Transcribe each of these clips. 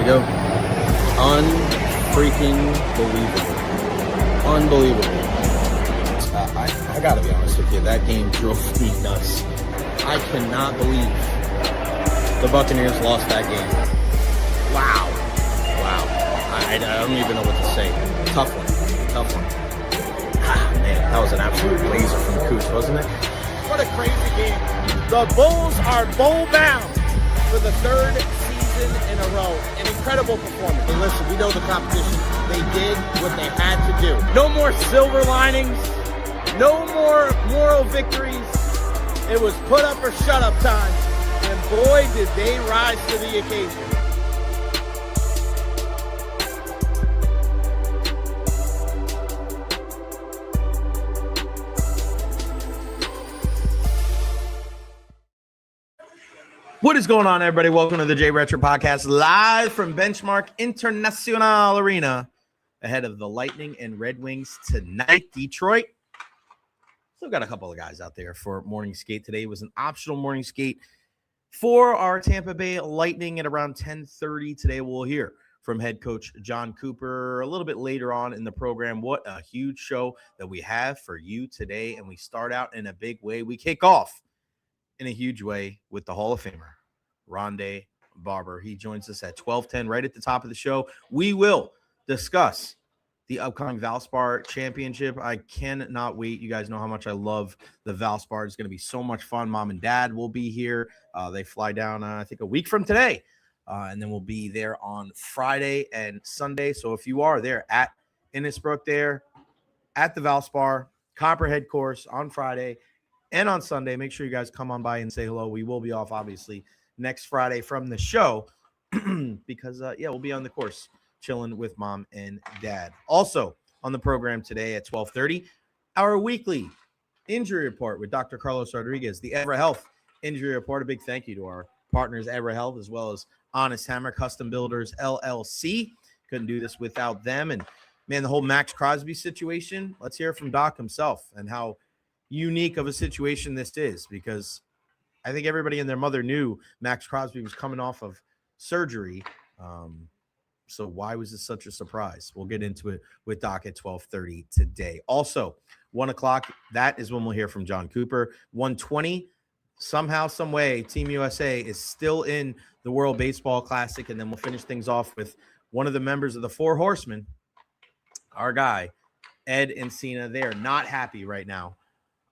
we go. Unfreaking believable. Unbelievable. I gotta be honest with you. That game drove me nuts. I cannot believe the Buccaneers lost that game. Wow. I don't even know what to say. Tough one. Man, that was an absolute blazer from Coach, wasn't it? What a crazy game. The Bulls are bowl bound for the third season in a row. An incredible performance. Hey, listen, we know the competition. They did what they had to do. No more silver linings. No more moral victories. It was put up or shut up time. And boy, did they rise to the occasion. What is going on, everybody? Welcome to the Recher podcast, live from Benchmark International Arena, ahead of the Lightning and Red Wings tonight. Detroit. Still got a couple of guys out there for morning skate. Today was an optional morning skate for our Tampa Bay Lightning at around 10:30. Today we'll hear from head coach Jon Cooper a little bit later on in the program. What a huge show that we have for you today, and we start out in a big way. We kick off in a huge way with the Hall of Famer, Ronde Barber. He joins us at 12:10, right at the top of the show. We will discuss the upcoming Valspar Championship. I cannot wait. You guys know how much I love the Valspar. It's going to be so much fun. Mom and Dad will be here. They fly down, I think, a week from today, and then we'll be there on Friday and Sunday. So if you are there at Innisbrook there, at the Valspar Copperhead course on Friday, and on Sunday, make sure you guys come on by and say hello. We will be off, obviously, next Friday from the show because, we'll be on the course chilling with Mom and Dad. Also on the program today at 12:30, our weekly injury report with Dr. Carlos Rodriguez, the Evara Health Injury Report. A big thank you to our partners, Evara Health, as well as Honest Hammer Custom Builders, LLC. Couldn't do this without them. And, man, the whole Max Crosby situation, let's hear from Doc himself and how unique of a situation this is, because I think everybody and their mother knew Max Crosby was coming off of surgery. So why was this such a surprise? We'll get into it with Doc at 12:30 today. Also, 1 o'clock, that is when we'll hear from Jon Cooper. 1:20, somehow, some way, Team USA is still in the World Baseball Classic, and then we'll finish things off with one of the members of the Four Horsemen, our guy, Ed Encina. They are not happy right now.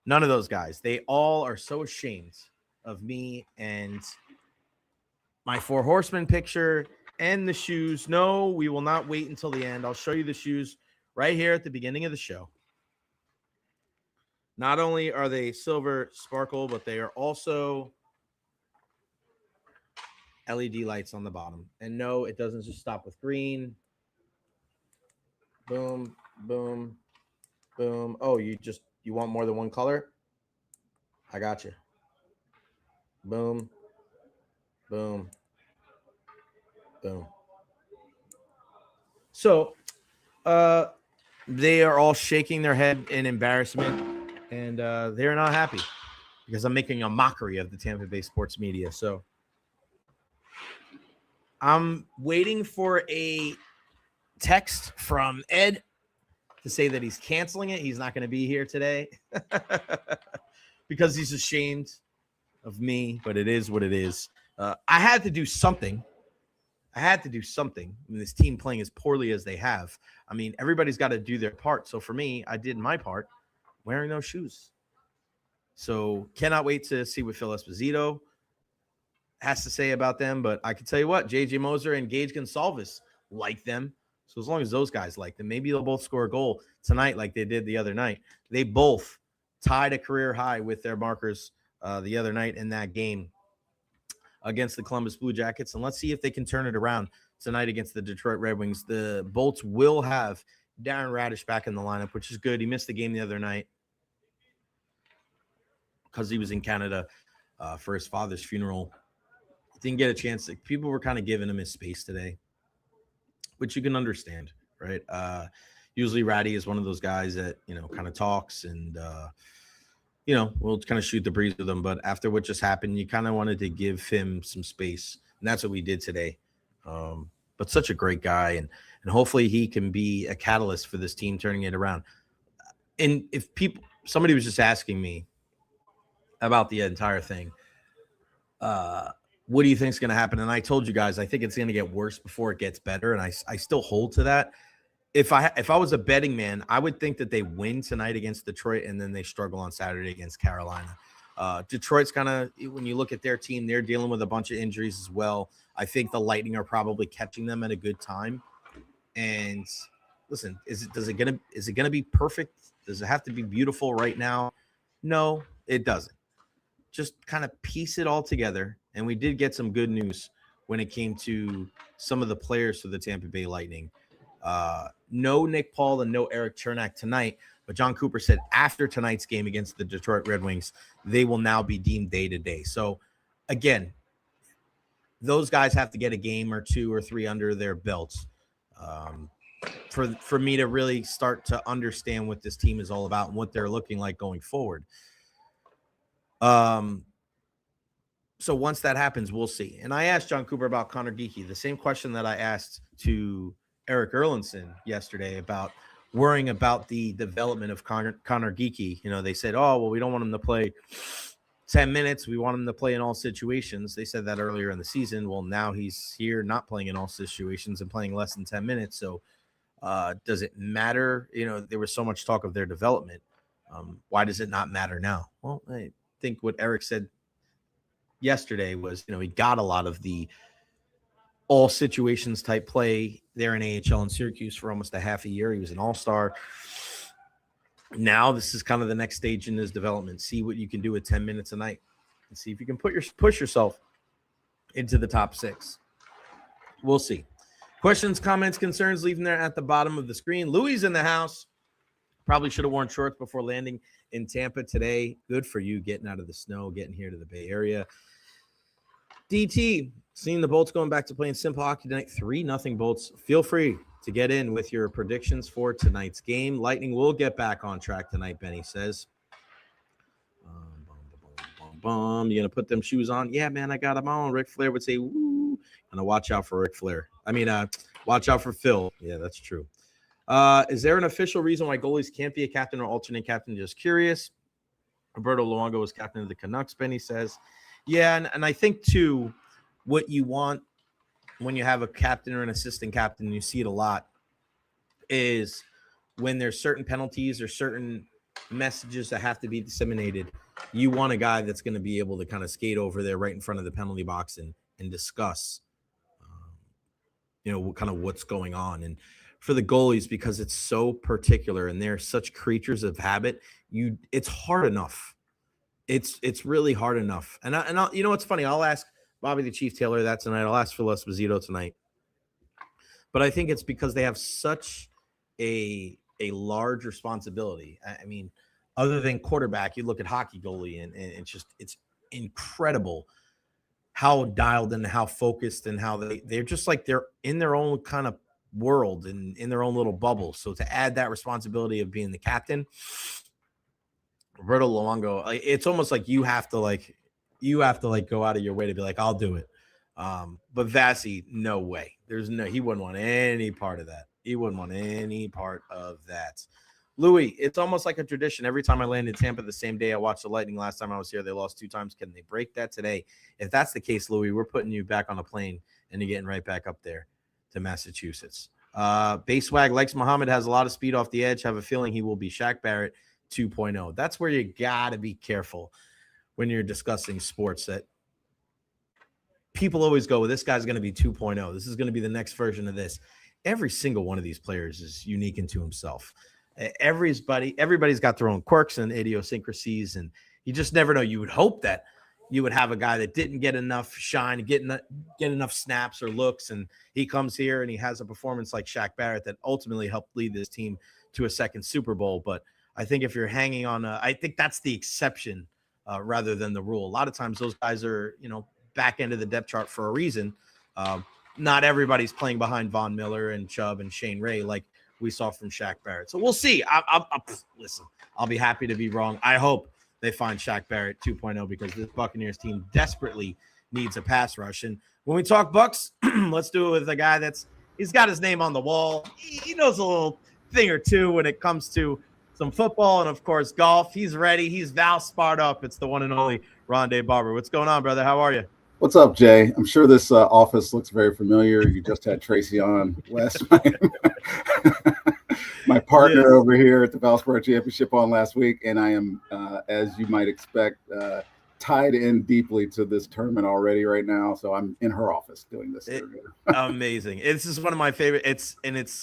None of those guys. They all are so ashamed of me and my Four Horsemen picture and the shoes. No, we will not wait until the end. I'll show you the shoes right here at the beginning of the show. Not only are they silver sparkle, but they are also LED lights on the bottom. And no, it doesn't just stop with green. Boom, boom, boom. Oh, you want more than one color? I got you. Boom, boom, boom. So they are all shaking their head in embarrassment, and they're not happy because I'm making a mockery of the Tampa Bay sports media. So I'm waiting for a text from Ed to say that he's canceling it. He's not going to be here today because he's ashamed of me, but it is what it is. I had to do something. I mean, this team playing as poorly as they have. I mean, everybody's got to do their part. So for me, I did my part wearing those shoes. So cannot wait to see what Phil Esposito has to say about them. But I can tell you what, J.J. Moser and Gage Gonsalves like them. So as long as those guys like them, maybe they'll both score a goal tonight like they did the other night. They both tied a career high with their markers the other night in that game against the Columbus Blue Jackets. And let's see if they can turn it around tonight against the Detroit Red Wings. The Bolts will have Darren Radish back in the lineup, which is good. He missed the game the other night because he was in Canada for his father's funeral. Didn't get a chance. People were kind of giving him his space today, which you can understand, right? Usually Ratty is one of those guys that, kind of talks and, we'll kind of shoot the breeze with him. But after what just happened, you kind of wanted to give him some space. And that's what we did today. but such a great guy. And hopefully he can be a catalyst for this team turning it around. And if somebody was just asking me about the entire thing, what do you think is going to happen? And I told you guys, I think it's going to get worse before it gets better. And I still hold to that. If I was a betting man, I would think that they win tonight against Detroit and then they struggle on Saturday against Carolina. Detroit's kind of, when you look at their team, they're dealing with a bunch of injuries as well. I think the Lightning are probably catching them at a good time. And listen, is it gonna be perfect? Does it have to be beautiful right now? No, it doesn't. Just kind of piece it all together. And we did get some good news when it came to some of the players for the Tampa Bay Lightning. No Nick Paul and no Eric Chernak tonight, but Jon Cooper said after tonight's game against the Detroit Red Wings, they will now be deemed day-to-day. So, again, those guys have to get a game or 2 or 3 under their belts for me to really start to understand what this team is all about and what they're looking like going forward. So once that happens, we'll see. And I asked Jon Cooper about Connor Geekie, the same question that I asked to Eric Erlinson yesterday about worrying about the development of Connor Geekie. You know, they said, oh, well, we don't want him to play 10 minutes. We want him to play in all situations. They said that earlier in the season. Well, now he's here not playing in all situations and playing less than 10 minutes. So does it matter? You know, there was so much talk of their development. Why does it not matter now? Well, I think what Eric said yesterday was, you know, he got a lot of the all situations type play there in AHL in Syracuse for almost a half a year. He was an all-star. Now this is kind of the next stage in his development. See what you can do with 10 minutes a night and see if you can push yourself into the top 6. We'll see. Questions, comments, concerns, leave them there at the bottom of the screen. Louis in the house. Probably should have worn shorts before landing in Tampa today. Good for you getting out of the snow, getting here to the Bay Area. DT, seeing the Bolts going back to playing simple hockey tonight, 3-0 Bolts. Feel free to get in with your predictions for tonight's game. Lightning will get back on track tonight, Benny says. You going to put them shoes on? Yeah, man, I got them on. Ric Flair would say, woo. And watch out for Ric Flair. Watch out for Phil. Yeah, that's true. Is there an official reason why goalies can't be a captain or alternate captain? Just curious. Roberto Luongo was captain of the Canucks, Benny says. Yeah, and I think, too, what you want when you have a captain or an assistant captain, you see it a lot, is when there's certain penalties or certain messages that have to be disseminated, you want a guy that's going to be able to kind of skate over there right in front of the penalty box and discuss, kind of what's going on. And for the goalies, because it's so particular and they're such creatures of habit, it's hard enough. It's really hard enough. And I'll, you know what's funny? I'll ask Bobby the Chief Taylor that tonight. I'll ask Phil Esposito tonight. But I think it's because they have such a large responsibility. I mean, other than quarterback, you look at hockey goalie, and it's incredible how dialed in, how focused, and how they're just like they're in their own kind of world and in their own little bubble. So to add that responsibility of being the captain, Roberto Luongo, it's almost like you have to go out of your way to be like, I'll do it. But Vasi, no way. He wouldn't want any part of that. He wouldn't want any part of that. Louis, it's almost like a tradition. Every time I land in Tampa the same day I watched the Lightning. Last time I was here, they lost 2 times. Can they break that today? If that's the case, Louis, we're putting you back on a plane and you're getting right back up there to Massachusetts. Basewag likes Muhammad, has a lot of speed off the edge. Have a feeling he will be Shaq Barrett 2.0. That's where you got to be careful when you're discussing sports, that people always go, well, this guy's going to be 2.0. This is going to be the next version of this. Every single one of these players is unique into himself. Everybody's got their own quirks and idiosyncrasies, and you just never know. You would hope that you would have a guy that didn't get enough shine, get enough snaps or looks, and he comes here and he has a performance like Shaq Barrett that ultimately helped lead this team to a second Super Bowl. But I think if you're hanging on, I think that's the exception rather than the rule. A lot of times those guys are, back end of the depth chart for a reason. Not everybody's playing behind Von Miller and Chubb and Shane Ray like we saw from Shaq Barrett. So we'll see. Listen, I'll be happy to be wrong. I hope they find Shaq Barrett 2.0 because this Buccaneers team desperately needs a pass rush. And When we talk Bucks, let's do it with a guy he's got his name on the wall. He knows a little thing or two when it comes to some football and, of course, golf. He's ready. He's Valspar up. It's the one and only Ronde Barber. What's going on, brother? How are you? What's up, Jay? I'm sure this office looks very familiar. You just had Tracy on, Wes, my partner over here at the Valspar Championship on last week, and I am, as you might expect, tied in deeply to this tournament already right now. So I'm in her office doing this. Amazing. This is one of my favorite.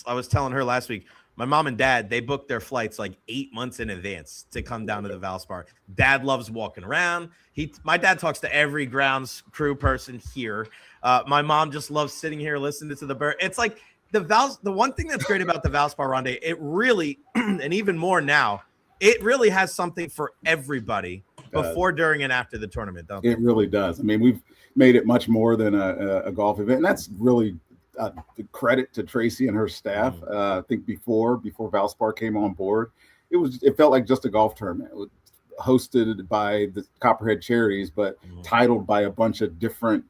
I was telling her last week, my mom and dad, they booked their flights like 8 months in advance to come down to the Valspar. Dad loves walking around. My dad talks to every grounds crew person here. My mom just loves sitting here listening to the bird. It's like the one thing that's great about the Valspar Ronde, it really, and even more now, it really has something for everybody before, during, and after the tournament, don't it? Really does. I mean, we've made it much more than a golf event, and that's really the credit to Tracy and her staff. I think before Valspar came on board, it felt like just a golf tournament. It was hosted by the Copperhead Charities, but titled by a bunch of different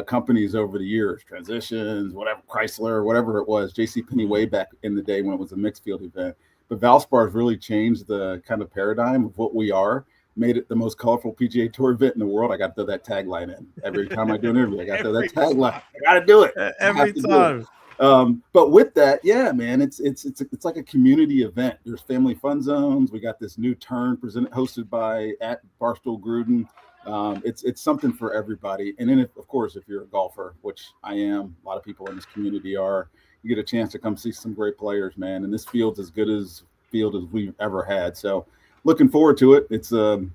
companies over the years, Transitions, whatever, Chrysler, whatever it was, JCPenney way back in the day when it was a mixed field event. But Valspar has really changed the kind of paradigm of what we are. Made it the most colorful PGA Tour event in the world. I got to throw that tagline in every time I do an interview. I got to throw that tagline. I got to do it every time. But with that, yeah, man, it's like a community event. There's family fun zones. We got this new turn hosted by at Barstool Gruden. It's something for everybody. And then, of course, if you're a golfer, which I am, a lot of people in this community are, you get a chance to come see some great players, man. And this field's as good as field as we've ever had. So looking forward to it. It's going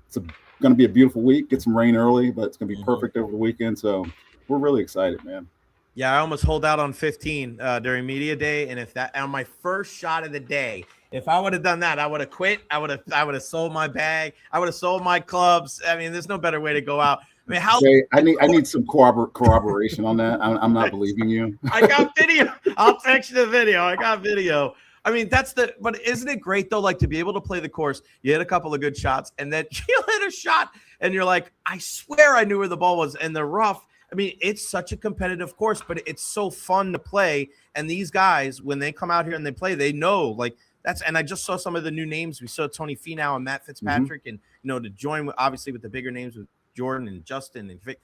to be a beautiful week. Get some rain early, but it's going to be perfect over the weekend. So we're really excited, man. Yeah, I almost hold out on 15 during media day, and on my first shot of the day, if I would have done that, I would have quit. I would have sold my bag. I would have sold my clubs. I mean, there's no better way to go out. I mean, I need some corroboration on that. I'm not believing you. I got video. I'll text you the video. I got video. I mean, but isn't it great though? Like to be able to play the course, you hit a couple of good shots, and then you hit a shot, and you're like, I swear I knew where the ball was. And the rough. I mean, it's such a competitive course, but it's so fun to play. And these guys, when they come out here and they play, they know like that's. And I just saw some of the new names. We saw Tony Finau and Matt Fitzpatrick, and to join obviously with the bigger names with Jordan and Justin and Vic.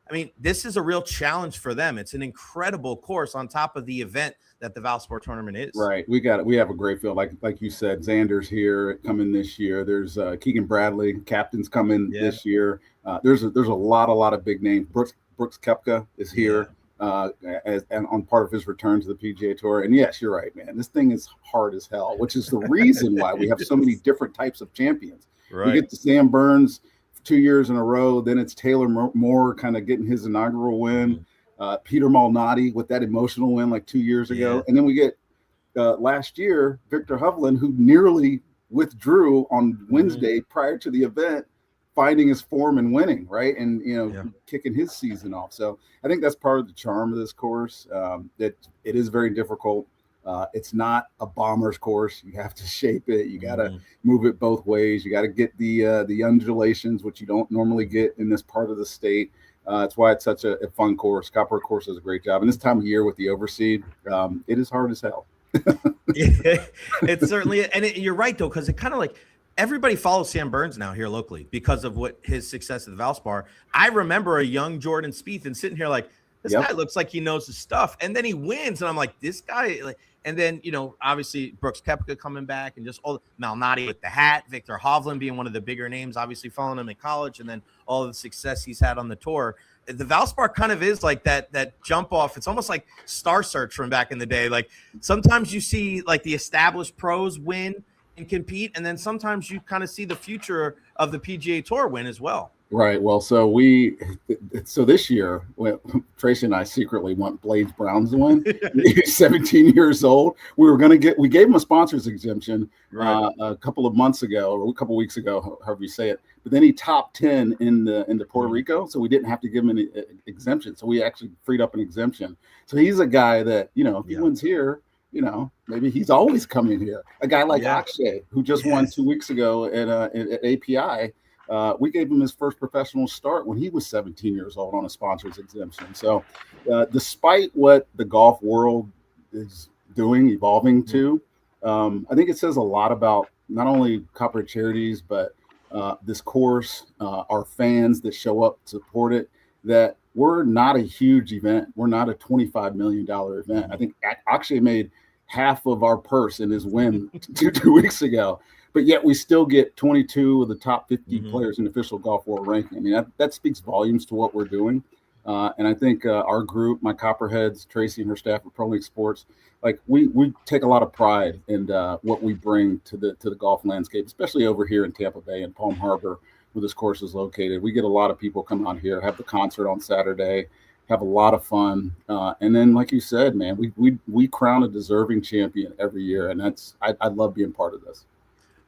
I mean, this is a real challenge for them. It's an incredible course on top of the event that the Valspar tournament is. Right. We have a great field. Like you said, Xander's here coming this year. There's Keegan Bradley, captain's coming this year. There's a lot of big names. Brooks Koepka is here and on part of his return to the PGA Tour. And yes, you're right, man. This thing is hard as hell, which is the reason why we have so many different types of champions. Right. We get to Sam Burns 2 years in a row. Then it's Taylor Moore kind of getting his inaugural win. Peter Malnati with that emotional win like 2 years ago. And then we get last year, Victor Hovland, who nearly withdrew on Wednesday prior to the event, finding his form and winning, right? And, kicking his season off. So I think that's part of the charm of this course, that it is very difficult. It's not a bomber's course. You have to shape it. You got to move it both ways. You got to get the undulations, which you don't normally get in this part of the state. That's why it's such a fun course. Copper course does a great job. And this time of year with the overseed, it is hard as hell. It's certainly, and you're right though, because it kind of like everybody follows Sam Burns now here locally because of what his success at the Valspar. I remember a young Jordan Spieth and sitting here like, this guy looks like he knows his stuff, and then he wins, and I'm like, this guy. Like, and then obviously Brooks Koepka coming back, and just all Malnati with the hat, Victor Hovland being one of the bigger names, obviously following him in college, and then all of the success he's had on the tour. The Valspar kind of is like that jump off. It's almost like Star Search from back in the day. Like sometimes you see like the established pros win and compete, and then sometimes you kind of see the future of the PGA Tour win as well. Right. Well, so this year, Tracy and I secretly want Blades Browns to win. He's 17 years old. We gave him a sponsors exemption a couple of months ago, or a couple of weeks ago, however you say it. But then he top 10 in the Puerto Rico, so we didn't have to give him an exemption. So we actually freed up an exemption. So he's a guy that if he wins here, maybe he's always coming here. A guy like Akshay, who just won 2 weeks ago at API. we gave him his first professional start when he was 17 years old on a sponsor's exemption. So despite what the golf world is doing, evolving to, I think it says a lot about not only Copper Charities, but this course, our fans that show up to support it, that we're not a huge event. We're not a $25 million event. I think Akshay made half of our purse in his win 2 weeks ago, but yet we still get 22 of the top 50 players in official golf world ranking. I mean, that speaks volumes to what we're doing. And I think our group, my Copperheads, Tracy and her staff at Pro League Sports, like we take a lot of pride in what we bring to the golf landscape, especially over here in Tampa Bay and Palm Harbor, where this course is located. We get a lot of people come out here, have the concert on Saturday, have a lot of fun, and then, like you said, man, we crown a deserving champion every year, and I love being part of this.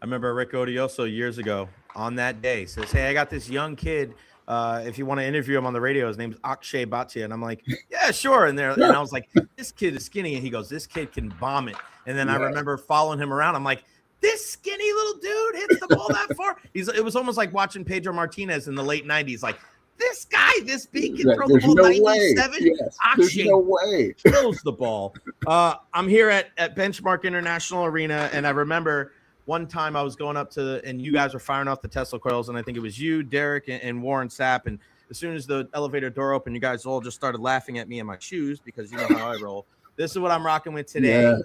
I remember Rick Odioso years ago on that day says, "Hey, I got this young kid. If you want to interview him on the radio, his name's Akshay Bhatia." And I'm like, "Yeah, sure." And and I was like, "This kid is skinny," and he goes, "This kid can bomb it." And then I remember following him around. I'm like, this skinny little dude hits the ball that far. It was almost like watching Pedro Martinez in the late 90s. Like, this guy, this big can throw the ball 97. Yes, there's no way. Kills the ball. I'm here at Benchmark International Arena, and I remember one time I was going up and you guys were firing off the Tesla coils, and I think it was you, Derek, and Warren Sapp. And as soon as the elevator door opened, you guys all just started laughing at me and my shoes because you know how I roll. This is what I'm rocking with today.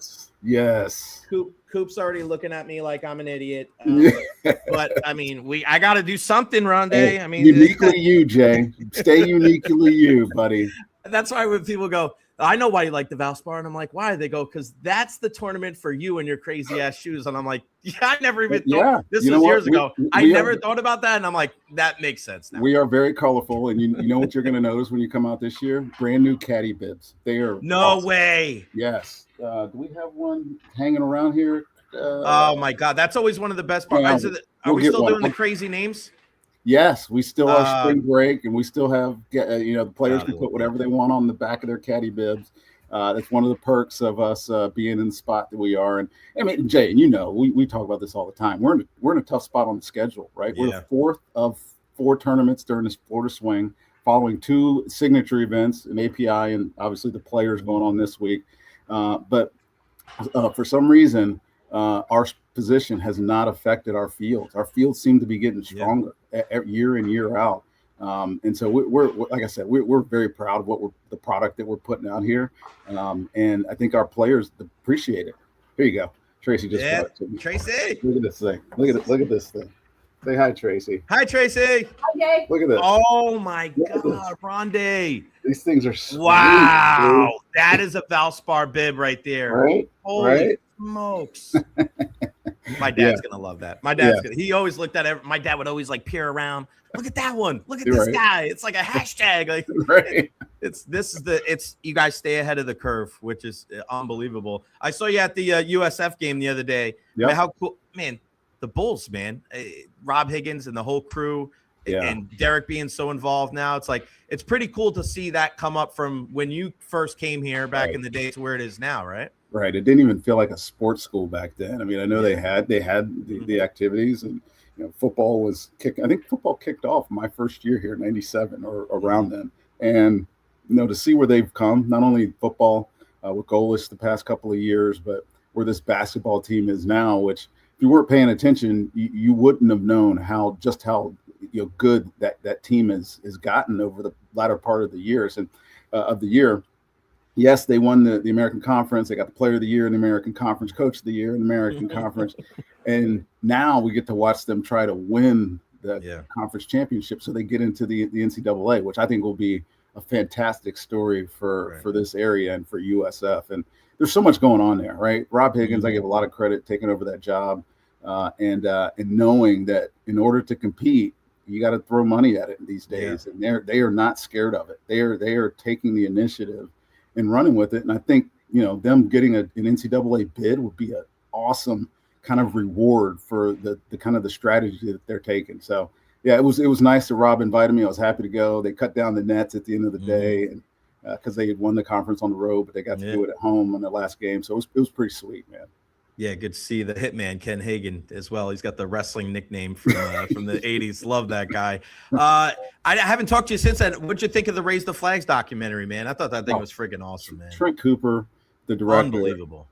Yes. Coop's already looking at me like I'm an idiot. But I mean, I got to do something, Ronde. Hey, I mean, uniquely you, Jay. Stay uniquely you, buddy. That's why when people go, I know why you like the Valspar, and I'm like, why? They go, because that's the tournament for you and your crazy ass shoes. And I'm like, yeah, I never even thought this was years ago. I never thought about that, and I'm like, that makes sense now. We are very colorful, and you know what you're going to notice when you come out this year? Brand new caddy bibs. They are awesome. Way. Yes. Do we have one hanging around here? Oh my God, that's always one of the best parts. Are we still doing the crazy names? Yes, we still are spring break, and we still have the players can put whatever they want on the back of their caddy bibs. That's one of the perks of us being in the spot that we are. And I mean, Jay, and we talk about this all the time. We're in a tough spot on the schedule, right? Yeah. We're fourth of 4 tournaments during this Florida swing, following 2 signature events, an API, and obviously the players going on this week. But for some reason, our position has not affected our fields. Our fields seem to be getting stronger year in, year out. And so we're like I said, we're very proud of the product that we're putting out here. And I think our players appreciate it. Here you go. Tracy just brought it to me. Tracy. Look at this thing. Look at this thing. Say hi, Tracy. Hi, Tracy. Okay. Look at this. Oh my God, Ronde. These things are sweet. Wow. That is a Valspar bib right there. Right? Holy smokes. My dad's gonna love that. My dad's he always looked at my dad would always like peer around. Look at that one. Look at this guy. It's like a hashtag. Like you guys stay ahead of the curve, which is unbelievable. I saw you at the USF game the other day. Yep. How cool, man. The Bulls, man. Rob Higgins and the whole crew and Derek being so involved now. It's like it's pretty cool to see that come up from when you first came here back in the day to where it is now, right? Right. It didn't even feel like a sports school back then. I mean, I know they had the activities, and football was I think football kicked off my first year here in '97 or around then. And to see where they've come, not only football with Goalish the past couple of years, but where this basketball team is now, which if you weren't paying attention, you wouldn't have known how good that team has gotten over the latter part of the years and of the year. Yes, they won the American Conference. They got the Player of the Year in the American Conference, Coach of the Year in the American Conference. And now we get to watch them try to win the conference championship so they get into the NCAA, which I think will be a fantastic story for this area and for USF. And there's so much going on there, right? Rob Higgins, I give a lot of credit taking over that job and knowing that in order to compete, you got to throw money at it these days. And they are not scared of it. They are taking the initiative and running with it. And I think, them getting an NCAA bid would be an awesome kind of reward for the kind of the strategy that they're taking. So it was nice that Rob invited me. I was happy to go. They cut down the nets at the end of the day, and because they had won the conference on the road, but they got to do it at home on their last game. So it was pretty sweet, man. Yeah, good to see the hitman Ken Hagen as well. He's got the wrestling nickname from the 80s. Love that guy. I haven't talked to you since then. What'd you think of the Raise the Flags documentary, man? I thought that thing was freaking awesome, man. Trent Cooper, the director.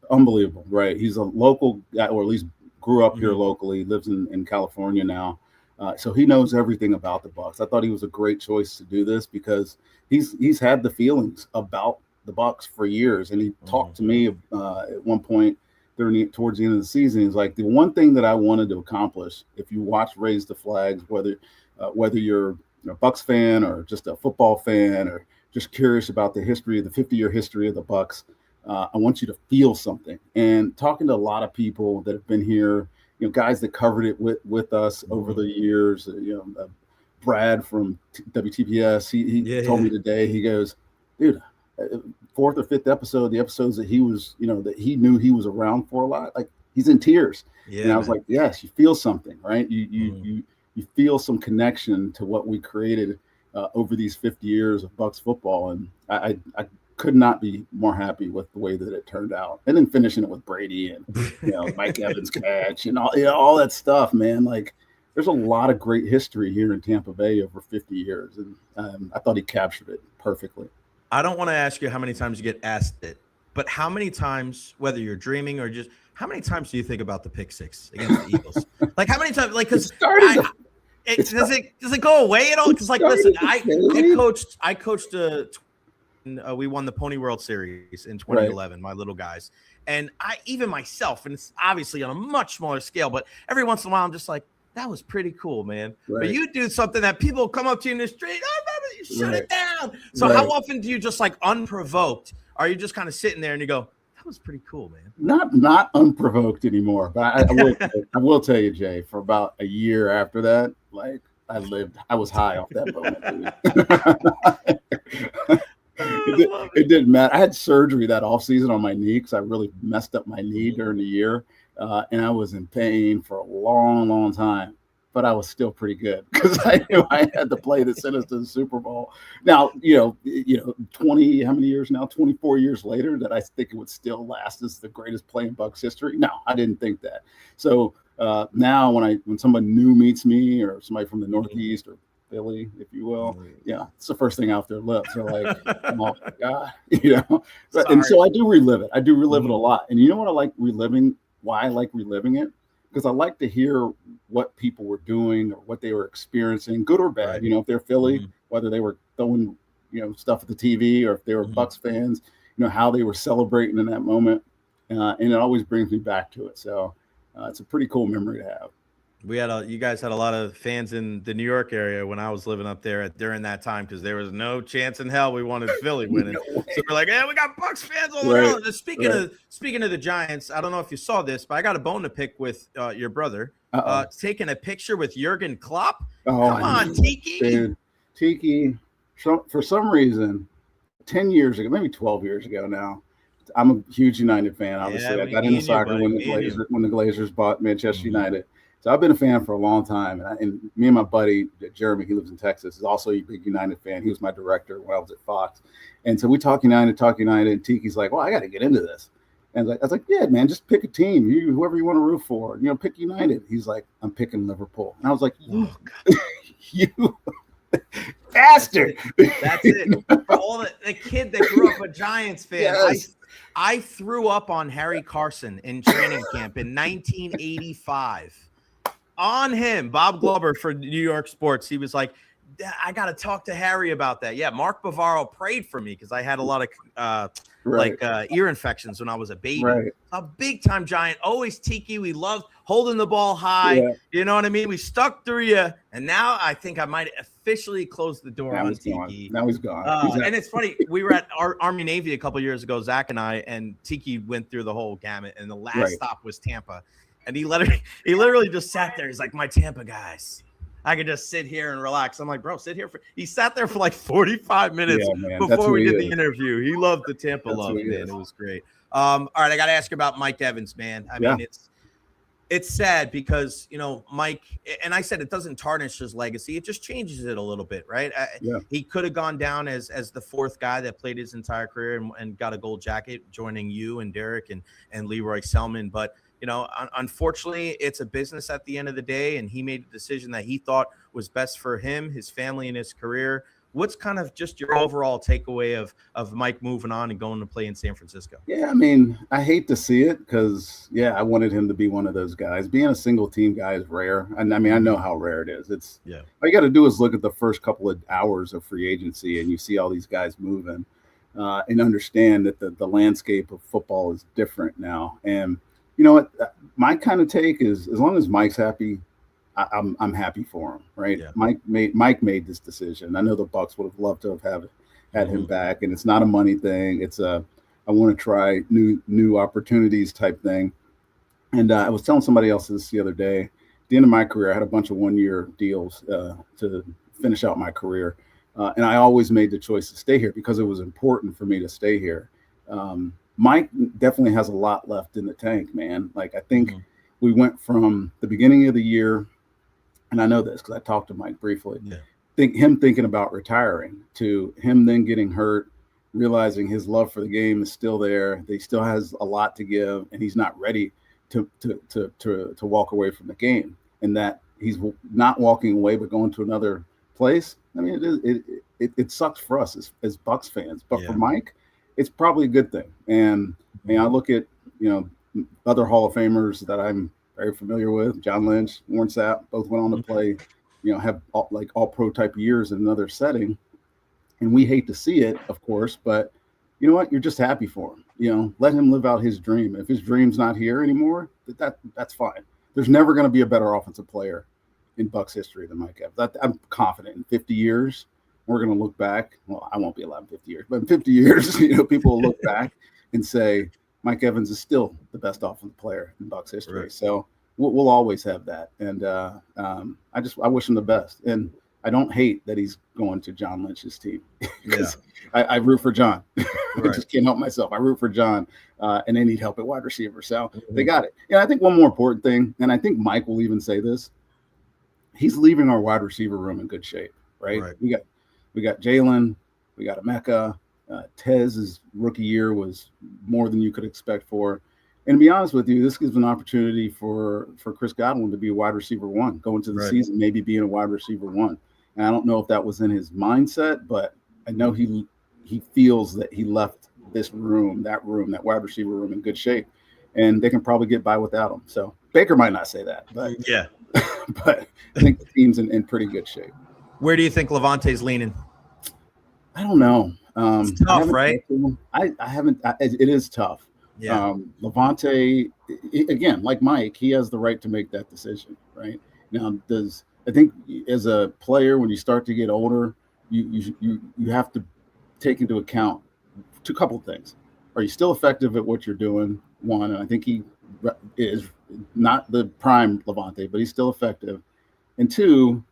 Unbelievable. Right. He's a local guy, or at least grew up here locally, lives in California now. So he knows everything about the Bucs. I thought he was a great choice to do this because he's had the feelings about the Bucs for years. And he talked to me at one point towards the end of the season. He's like, the one thing that I wanted to accomplish, if you watch Raise the Flags, whether you're a Bucs fan or just a football fan or just curious about the 50-year history of the Bucs, I want you to feel something. And talking to a lot of people that have been here, guys that covered it with us over the years, Brad from WTPS, he told me today, he goes, dude, fourth or fifth episode, the episodes that he was, that he knew he was around for a lot, like he's in tears. Yeah, and I was like, yes, you feel something, right? You feel some connection to what we created over these 50 years of Bucs football. And I could not be more happy with the way that it turned out. And then finishing it with Brady and, Mike Evans catch and all that stuff, man. Like, there's a lot of great history here in Tampa Bay over 50 years. And I thought he captured it perfectly. I don't want to ask you how many times you get asked it, but how many times, whether you're dreaming or just, how many times do you think about the pick six against the Eagles? Like, how many times? Like, because does it go away at all? Because, like, listen, I coached we won the Pony World Series in 2011, my little guys, and even myself, and it's obviously on a much smaller scale, but every once in a while I'm just like, that was pretty cool, man. Right. But you do something that people come up to you in the street, you shut it down. So how often do you just, like, unprovoked, are you just kind of sitting there and you go, that was pretty cool, man? Not unprovoked anymore, but I will tell you, Jay, for about a year after that, like, I was high off that moment. It didn't matter. I had surgery that offseason on my knee because I really messed up my knee during the year. And I was in pain for a long, long time, but I was still pretty good because I knew I had the play that sent us to the Super Bowl. Now, 20, how many years now? 24 years later, that I think it would still last as the greatest play in Bucs history. No, I didn't think that. So now when somebody new meets me or somebody from the Northeast or Philly, if you will, it's the first thing off their lips. They're like, oh my God, and so I do relive it. I do relive it a lot. And you know what I like reliving? Why I like reliving it? Because I like to hear what people were doing or what they were experiencing, good or bad. If they're Philly, whether they were throwing, stuff at the TV or if they were Bucs fans, how they were celebrating in that moment. And it always brings me back to it. So it's a pretty cool memory to have. You guys had a lot of fans in the New York area when I was living up there during that time because there was no chance in hell we wanted Philly winning. So we're like, we got Bucs fans all around. Speaking of the Giants, I don't know if you saw this, but I got a bone to pick with your brother taking a picture with Jurgen Klopp. Oh, come on, Tiki. Dude, Tiki, for some reason, 10 years ago, maybe 12 years ago now, I'm a huge United fan. Obviously, I got into soccer when the Glazers bought Manchester United. So I've been a fan for a long time. And me and my buddy, Jeremy, he lives in Texas, is also a big United fan. He was my director when I was at Fox. And so we talk United. And Tiki's like, well, I got to get into this. And I was like, yeah, man, just pick a team. Whoever you want to root for. Pick United. He's like, I'm picking Liverpool. And I was like, you bastard. That's it. For all the kid that grew up a Giants fan. Yes. I threw up on Harry Carson in training camp in 1985. On him, Bob Glover for New York Sports. He was like, I got to talk to Harry about that. Yeah, Mark Bavaro prayed for me because I had a lot of ear infections when I was a baby. Right. A big-time Giant, always Tiki. We loved holding the ball high. Yeah. You know what I mean? We stuck through you, and now I think I might officially close the door on Tiki. Now he's gone. And it's funny. We were at Army Navy a couple years ago, Zach and I, and Tiki went through the whole gamut, and the last stop was Tampa. And he literally just sat there. He's like, my Tampa guys, I could just sit here and relax. I'm like, bro, sit here. He sat there for like 45 minutes before we did the interview. He loved the Tampa love, man. It was great. All right, I got to ask you about Mike Evans, man. I mean, It's sad because, Mike, and I said it doesn't tarnish his legacy. It just changes it a little bit, right? Yeah. He could have gone down as the fourth guy that played his entire career and got a gold jacket, joining you and Derek and Leroy Selman. But, unfortunately, it's a business at the end of the day, and he made a decision that he thought was best for him, his family, and his career. What's kind of just your overall takeaway of Mike moving on and going to play in San Francisco? Yeah, I mean, I hate to see it because, I wanted him to be one of those guys. Being a single team guy is rare. And I mean, I know how rare it is. All you got to do is look at the first couple of hours of free agency and you see all these guys moving and understand that the landscape of football is different now. And you know what? My kind of take is as long as Mike's happy, I'm happy for him, right? Yeah. Mike made this decision. I know the Bucs would have loved to have had him back, and it's not a money thing. It's I want to try new opportunities type thing. And I was telling somebody else this the other day. At the end of my career, I had a bunch of one-year deals to finish out my career, and I always made the choice to stay here because it was important for me to stay here. Mike definitely has a lot left in the tank, man. Like I think we went from the beginning of the year. And I know this because I talked to Mike briefly. Yeah. Him thinking about retiring to him then getting hurt, realizing his love for the game is still there. He still has a lot to give, and he's not ready to walk away from the game. And that he's not walking away but going to another place. I mean, it sucks for us as Bucs fans, but for Mike, it's probably a good thing. And I look at other Hall of Famers that I'm very familiar with, John Lynch, Warren Sapp, both went on to play, have all pro type years in another setting. And we hate to see it, of course, but you know what? You're just happy for him. Let him live out his dream. If his dream's not here anymore, that's fine. There's never going to be a better offensive player in Bucs history than Mike Evans. I'm confident in 50 years, we're going to look back. Well, I won't be alive in 50 years, but in 50 years, people will look back and say, Mike Evans is still the best offensive player in Bucs history. Right. So we'll always have that. And I wish him the best. And I don't hate that he's going to John Lynch's team because I root for John. I just can't help myself. I root for John and they need help at wide receiver. So they got it. I think one more important thing, and I think Mike will even say this, he's leaving our wide receiver room in good shape, right? We got Jalen, we got Emeka. Tez's rookie year was more than you could expect for. And to be honest with you, this gives an opportunity for Chris Godwin to be a wide receiver one, go into the season, maybe being a wide receiver one. And I don't know if that was in his mindset, but I know he feels that he left that wide receiver room in good shape, and they can probably get by without him. So Baker might not say that, but but I think the team's in pretty good shape. Where do you think Levante's leaning? I don't know. It's tough, right? I haven't. It is tough. Yeah. Levante, again, like Mike, he has the right to make that decision, right? Now, I think as a player, when you start to get older, you have to take into account a couple things. Are you still effective at what you're doing? One, and I think he is not the prime Levante, but he's still effective. And two,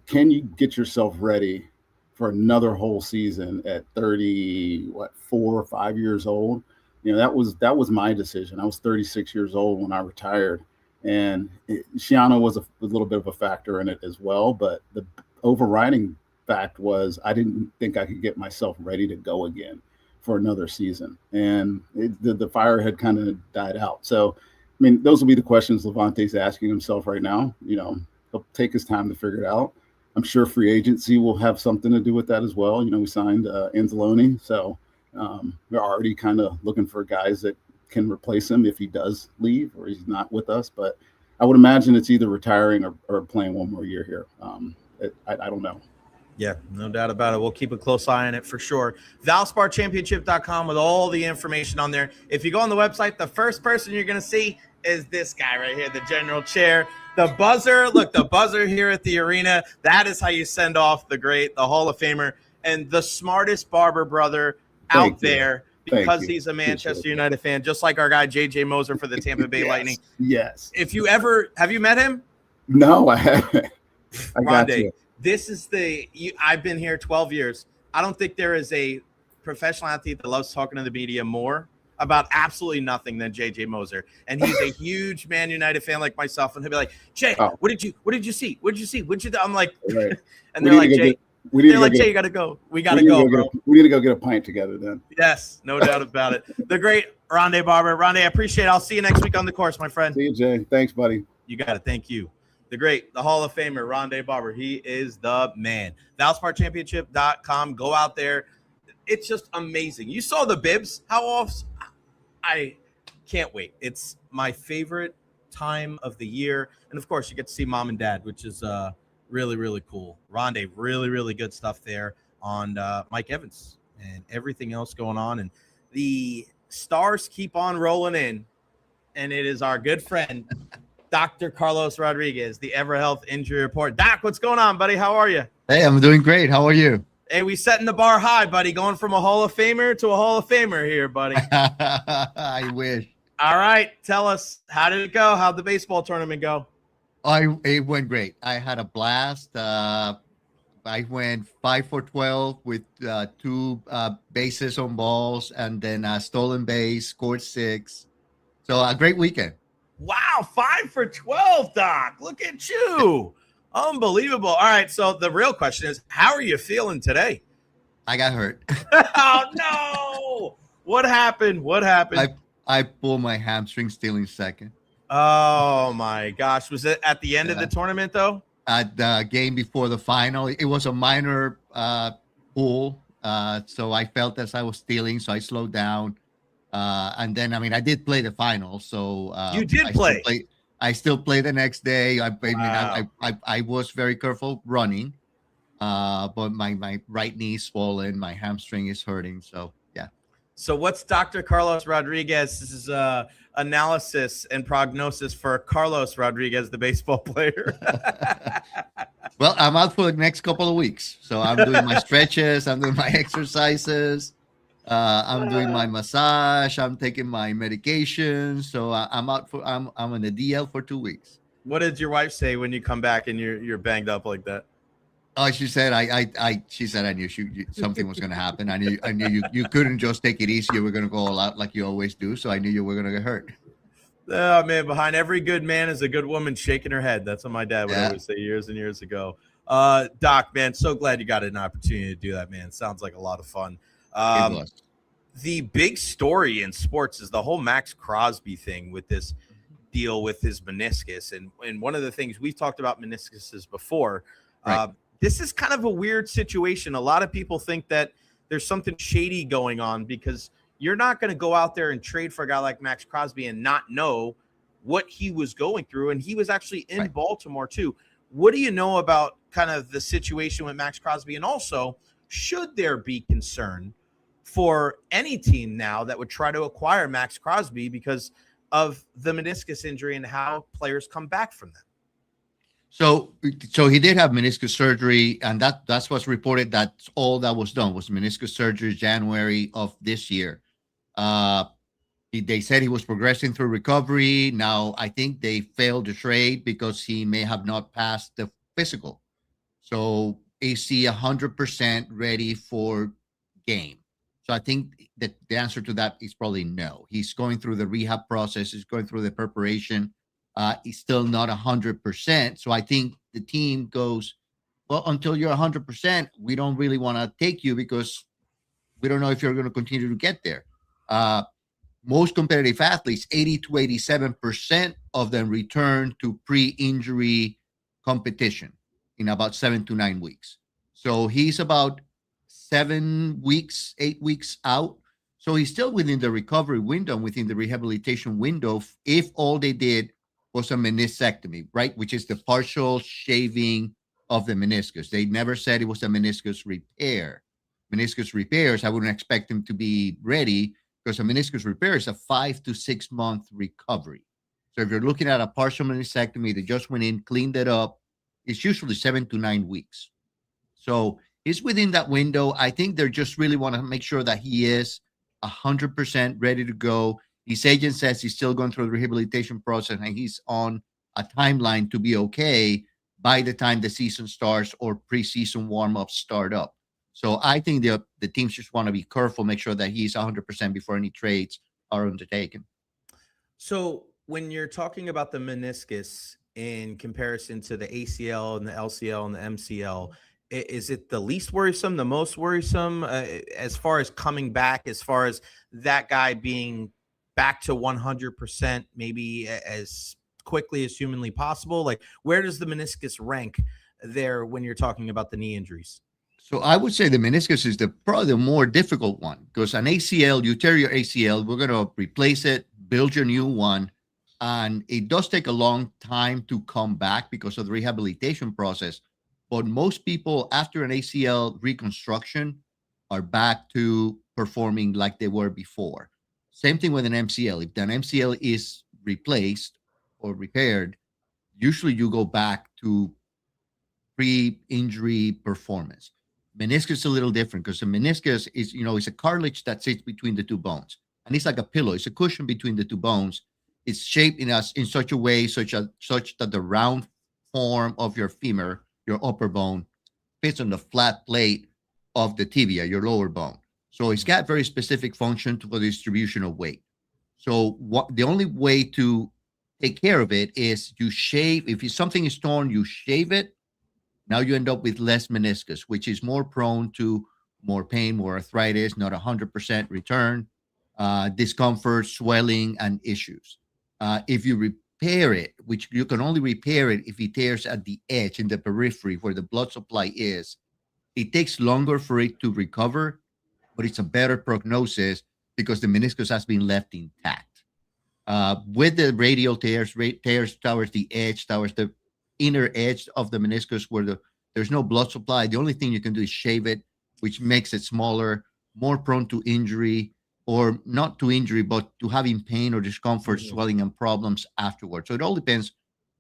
can you get yourself ready for another whole season at 4 or 5 years old? That was my decision. I was 36 years old when I retired, and Shiano was a little bit of a factor in it as well. But the overriding fact was I didn't think I could get myself ready to go again for another season, and the fire had kind of died out. So, I mean, those will be the questions Levante's asking himself right now. He'll take his time to figure it out. I'm sure free agency will have something to do with that as well. We signed Anzalone, so we're already kind of looking for guys that can replace him if he does leave or he's not with us. But I would imagine it's either retiring or playing one more year here. I don't know. Yeah, no doubt about it. We'll keep a close eye on it for sure. ValsparChampionship.com with all the information on there. If you go on the website, the first person you're going to see is this guy right here, the general chair. The buzzer, look, the buzzer here at the arena. That is how you send off the Hall of Famer, and the smartest barber brother out there because he's a Manchester United fan, just like our guy JJ Moser for the Tampa Bay Lightning. Yes. If you have you met him? No, I haven't. I got you. This is I've been here 12 years. I don't think there is a professional athlete that loves talking to the media more. about absolutely nothing than JJ Moser. And he's a huge Man United fan like myself. And he'll be like, Jay, what did you see? What did you see? I'm like, right. And they're like, Jay, Jay, you got to go. We got to go, bro. We need to go get a pint together then. Yes, no doubt about it. The great Ronde Barber. Ronde, I appreciate it. I'll see you next week on the course, my friend. See you, Jay. Thanks, buddy. You got it. Thank you. The great, the Hall of Famer, Ronde Barber. He is the man. Valspar Championship.com. Go out there. It's just amazing. You saw the bibs. How often? I can't wait. It's my favorite time of the year. And, of course, you get to see mom and dad, which is really, really cool. Ronde, really, really good stuff there on Mike Evans and everything else going on. And the stars keep on rolling in. And it is our good friend, Dr. Carlos Rodriguez, the Evara Health Injury Report. Doc, what's going on, buddy? How are you? Hey, I'm doing great. How are you? Hey, we setting the bar high, buddy. Going from a Hall of Famer to a Hall of Famer here, buddy. I wish. All right. Tell us, how did it go? How'd the baseball tournament go? It went great. I had a blast. I went 5 for 12 with 2 bases on balls and then a stolen base, scored 6. So a great weekend. Wow, 5 for 12, Doc. Look at you. Unbelievable. All right, so the real question is, how are you feeling today? I got hurt. Oh, no. What happened? I pulled my hamstring still in second. Oh, my gosh. Was it at the end of the tournament, though? At the game before the final. It was a minor pull, so I felt as I was stealing, so I slowed down. And then, I did play the final, so you did play. I still play the next day. I was very careful running, but my right knee is swollen, my hamstring is hurting. So yeah. So what's Dr. Carlos Rodriguez? This is analysis and prognosis for Carlos Rodriguez, the baseball player. Well, I'm out for the next couple of weeks, so I'm doing my stretches, I'm doing my exercises. I'm doing my massage. I'm taking my medication. So I'm out for I'm on the DL for 2 weeks. What did your wife say when you come back and you're banged up like that? Oh, she said she said I knew something was going to happen. I knew you couldn't just take it easy. You were going to go all out like you always do. So I knew you were going to get hurt. Oh man, behind every good man is a good woman shaking her head. That's what my dad would always say years and years ago. Doc, man, so glad you got an opportunity to do that, man. Sounds like a lot of fun. The big story in sports is the whole Max Crosby thing with this deal with his meniscus. And one of the things we've talked about meniscuses before, right. This is kind of a weird situation. A lot of people think that there's something shady going on because you're not going to go out there and trade for a guy like Max Crosby and not know what he was going through. And he was actually in Baltimore too. What do you know about kind of the situation with Max Crosby? And also, should there be concern for any team now that would try to acquire Max Crosby because of the meniscus injury and how players come back from that? So he did have meniscus surgery, and that's what's reported. That's all that was done was meniscus surgery January of this year. They said he was progressing through recovery. Now, I think they failed to trade because he may have not passed the physical. So is he 100% ready for game? So I think that the answer to that is probably no. He's going through the rehab process. He's going through the preparation. He's still not 100%. So I think the team goes, well, until you're 100%, we don't really want to take you because we don't know if you're going to continue to get there. Most competitive athletes, 80 to 87% of them return to pre-injury competition in about 7 to 9 weeks. So he's about 7 weeks, 8 weeks out. So he's still within the recovery window, within the rehabilitation window, if all they did was a meniscectomy, right? Which is the partial shaving of the meniscus. They never said it was a meniscus repair. Meniscus repairs, I wouldn't expect him to be ready because a meniscus repair is a 5 to 6 month recovery. So if you're looking at a partial meniscectomy, they just went in, cleaned it up, it's usually 7 to 9 weeks. So he's within that window. I think they just really want to make sure that he is 100% ready to go. His agent says he's still going through the rehabilitation process and he's on a timeline to be okay by the time the season starts or preseason warm-ups start up. So I think the teams just want to be careful, make sure that he's 100% before any trades are undertaken. So when you're talking about the meniscus in comparison to the ACL and the LCL and the MCL, is it the least worrisome, the most worrisome, as far as coming back, as far as that guy being back to 100%, maybe as quickly as humanly possible? Like, where does the meniscus rank there when you're talking about the knee injuries? So I would say the meniscus is probably the more difficult one, because an ACL, you tear your ACL, we're going to replace it, build your new one. And it does take a long time to come back because of the rehabilitation process. But most people after an ACL reconstruction are back to performing like they were before. Same thing with an MCL. If an MCL is replaced or repaired, usually you go back to pre-injury performance. Meniscus is a little different because the meniscus is, it's a cartilage that sits between the two bones. And it's like a pillow. It's a cushion between the two bones. It's shaped in such a way such that the round form of your femur, your upper bone, fits on the flat plate of the tibia, your lower bone. So it's got very specific function for the distribution of weight. So the only way to take care of it is you shave. If something is torn, you shave it. Now you end up with less meniscus, which is more prone to more pain, more arthritis, not 100% return, discomfort, swelling, and issues. If you repair it, which you can only repair it if it tears at the edge in the periphery where the blood supply is, it takes longer for it to recover, but it's a better prognosis because the meniscus has been left intact. With the radial tears towards the edge, towards the inner edge of the meniscus where there's no blood supply, the only thing you can do is shave it, which makes it smaller, more prone to injury, or not to injury, but to having pain or discomfort, swelling, and problems afterwards. So it all depends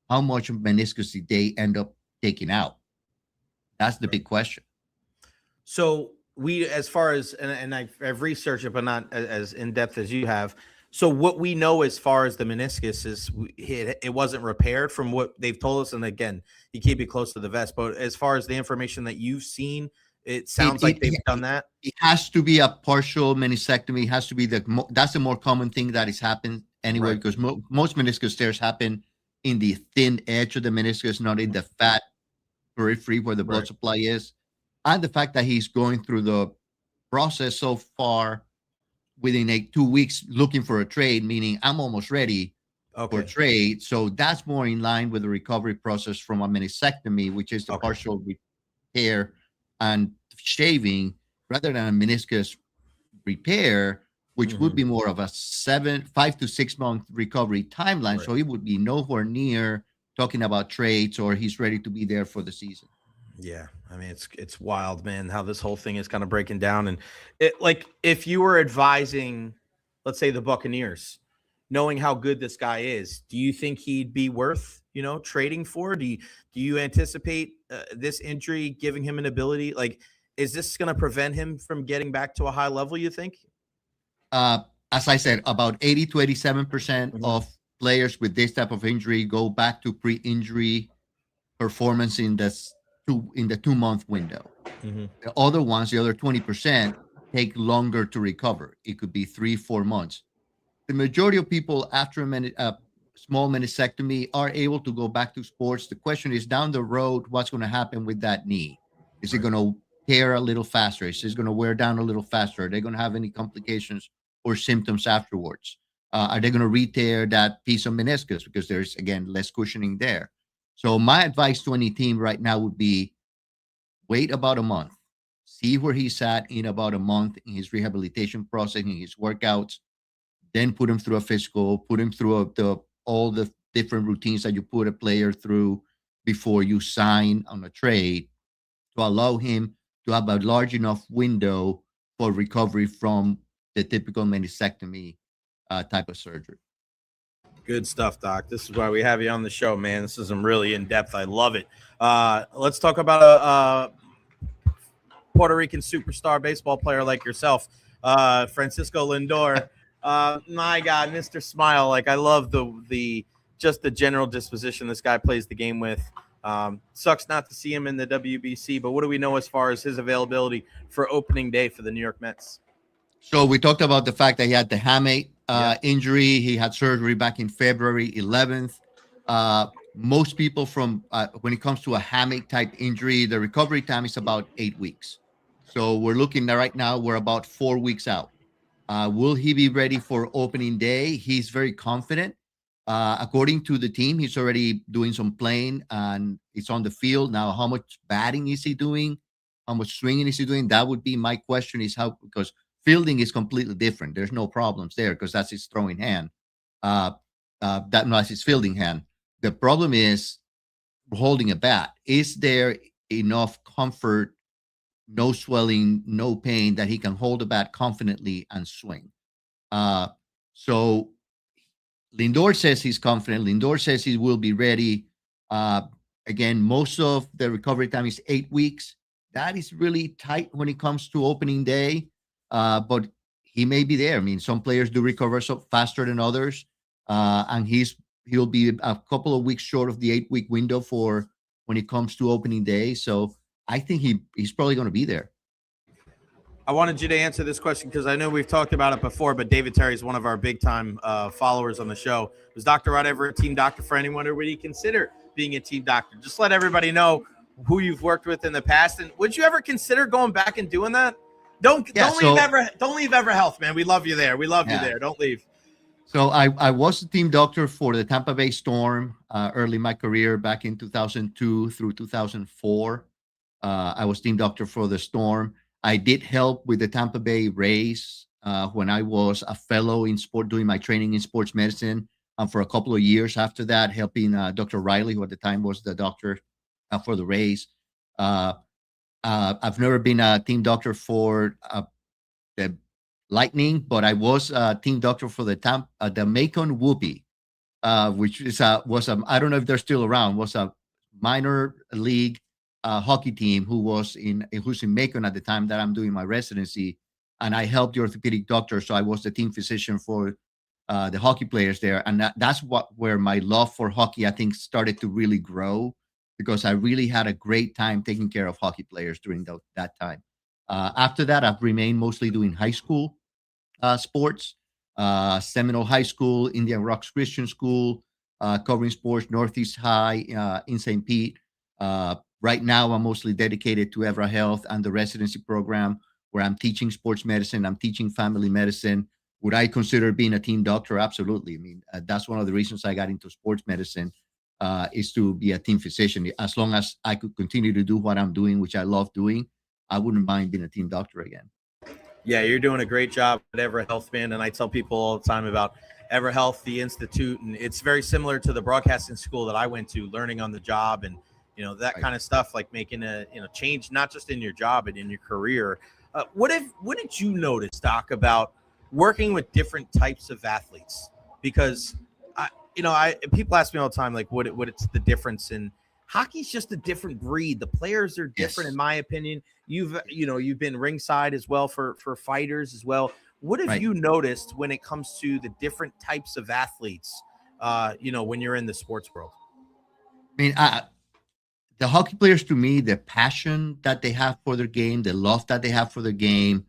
how much meniscus did they end up taking out. That's the big question. So as far as, and I've researched it, but not as in depth as you have. So what we know as far as the meniscus is it wasn't repaired from what they've told us. And again, you keep it close to the vest, but as far as the information that you've seen, it sounds like they've done that. It has to be a partial meniscectomy. It has to be that's the more common thing that has happened anyway, because most meniscus tears happen in the thin edge of the meniscus, not in the fat periphery where the blood supply is. And the fact that he's going through the process so far within 2 weeks looking for a trade, meaning I'm almost ready for a trade. So that's more in line with the recovery process from a meniscectomy, which is the partial repair and shaving, rather than a meniscus repair, which would be more of a 5 to 6 month recovery timeline. So he would be nowhere near talking about trades or he's ready to be there for the season. Yeah, I mean, it's wild, man, how this whole thing is kind of breaking down. And like, if you were advising, let's say, the Buccaneers, knowing how good this guy is, do you think he'd be worth, trading for? Do you anticipate this injury giving him an ability? Like, is this going to prevent him from getting back to a high level, you think? As I said, about 80 to 87% of players with this type of injury go back to pre-injury performance in the 2 month window. The other ones, the other 20%, take longer to recover. It could be 3-4 months. The majority of people after a small meniscectomy are able to go back to sports. The question is, down the road, what's going to happen with that knee? Is it going to tear a little faster? Is it going to wear down a little faster? Are they going to have any complications or symptoms afterwards? Are they going to re-tear that piece of meniscus because there's, again, less cushioning there? So my advice to any team right now would be wait about a month, see where he's at in about a month in his rehabilitation process, in his workouts, then put him through a physical, put him through all the different routines that you put a player through before you sign on a trade to allow him to have a large enough window for recovery from the typical meniscectomy type of surgery. Good stuff, Doc. This is why we have you on the show, man. This is really in depth. I love it. Let's talk about a Puerto Rican superstar baseball player like yourself, Francisco Lindor. My God, Mr. Smile. Like, I love the general disposition this guy plays the game with. Sucks not to see him in the WBC, but what do we know as far as his availability for opening day for the New York Mets? So we talked about the fact that he had the hamate injury. He had surgery back in February 11th. Most people when it comes to a hamate type injury, the recovery time is about 8 weeks. So we're looking at right now, we're about 4 weeks out. Will he be ready for opening day? He's very confident. According to the team, he's already doing some playing and it's on the field. Now, how much batting is he doing? How much swinging is he doing? That would be my question, is how, because fielding is completely different. There's no problems there because that's his throwing hand. That's his fielding hand. The problem is holding a bat. Is there enough comfort, no swelling, no pain, that he can hold a bat confidently and swing? So Lindor says he's confident. Lindor says he will be ready. Again, most of the recovery time is 8 weeks. That is really tight when it comes to opening day, but he may be there. I mean, some players do recover so faster than others, and he'll be a couple of weeks short of the 8 week window for when it comes to opening day. So I think he's probably going to be there. I wanted you to answer this question because I know we've talked about it before, but David Terry is one of our big time followers on the show. Was Dr. Rod ever a team doctor for anyone, or would he consider being a team doctor? Just let everybody know who you've worked with in the past, and would you ever consider going back and doing that? Don't leave Ever Health, man. We love you there. We love you there. Don't leave. So I was a team doctor for the Tampa Bay Storm early in my career back in 2002 through 2004. I was team doctor for the Storm. I did help with the Tampa Bay Rays when I was a fellow in sport, doing my training in sports medicine. And for a couple of years after that, helping Dr. Riley, who at the time was the doctor for the Rays. I've never been a team doctor for the Lightning, but I was a team doctor for the Macon Whoopie, which was I don't know if they're still around, was a minor league hockey team who's in Macon at the time that I'm doing my residency, and I helped the orthopedic doctor. So I was the team physician for the hockey players there, and that's where my love for hockey, I think, started to really grow, because I really had a great time taking care of hockey players during that time. After that, I've remained mostly doing high school sports, Seminole High School, Indian Rocks Christian School, covering sports, Northeast High in St. Pete. Right now, I'm mostly dedicated to Evara Health and the residency program, where I'm teaching sports medicine. I'm teaching family medicine. Would I consider being a team doctor? Absolutely. I mean, that's one of the reasons I got into sports medicine, is to be a team physician. As long as I could continue to do what I'm doing, which I love doing, I wouldn't mind being a team doctor again. Yeah, you're doing a great job at Evara Health, man. And I tell people all the time about Evara Health, the institute, and it's very similar to the broadcasting school that I went to, learning on the job and that kind of stuff, like making a change, not just in your job but in your career. What did you notice, Doc, about working with different types of athletes? Because people ask me all the time, like, what it's the difference in hockey's just a different breed. The players are different, in my opinion. You've been ringside as well for fighters as well. What have you noticed when it comes to the different types of athletes, when you're in the sports world? I mean, the hockey players, to me, the passion that they have for their game, the love that they have for their game,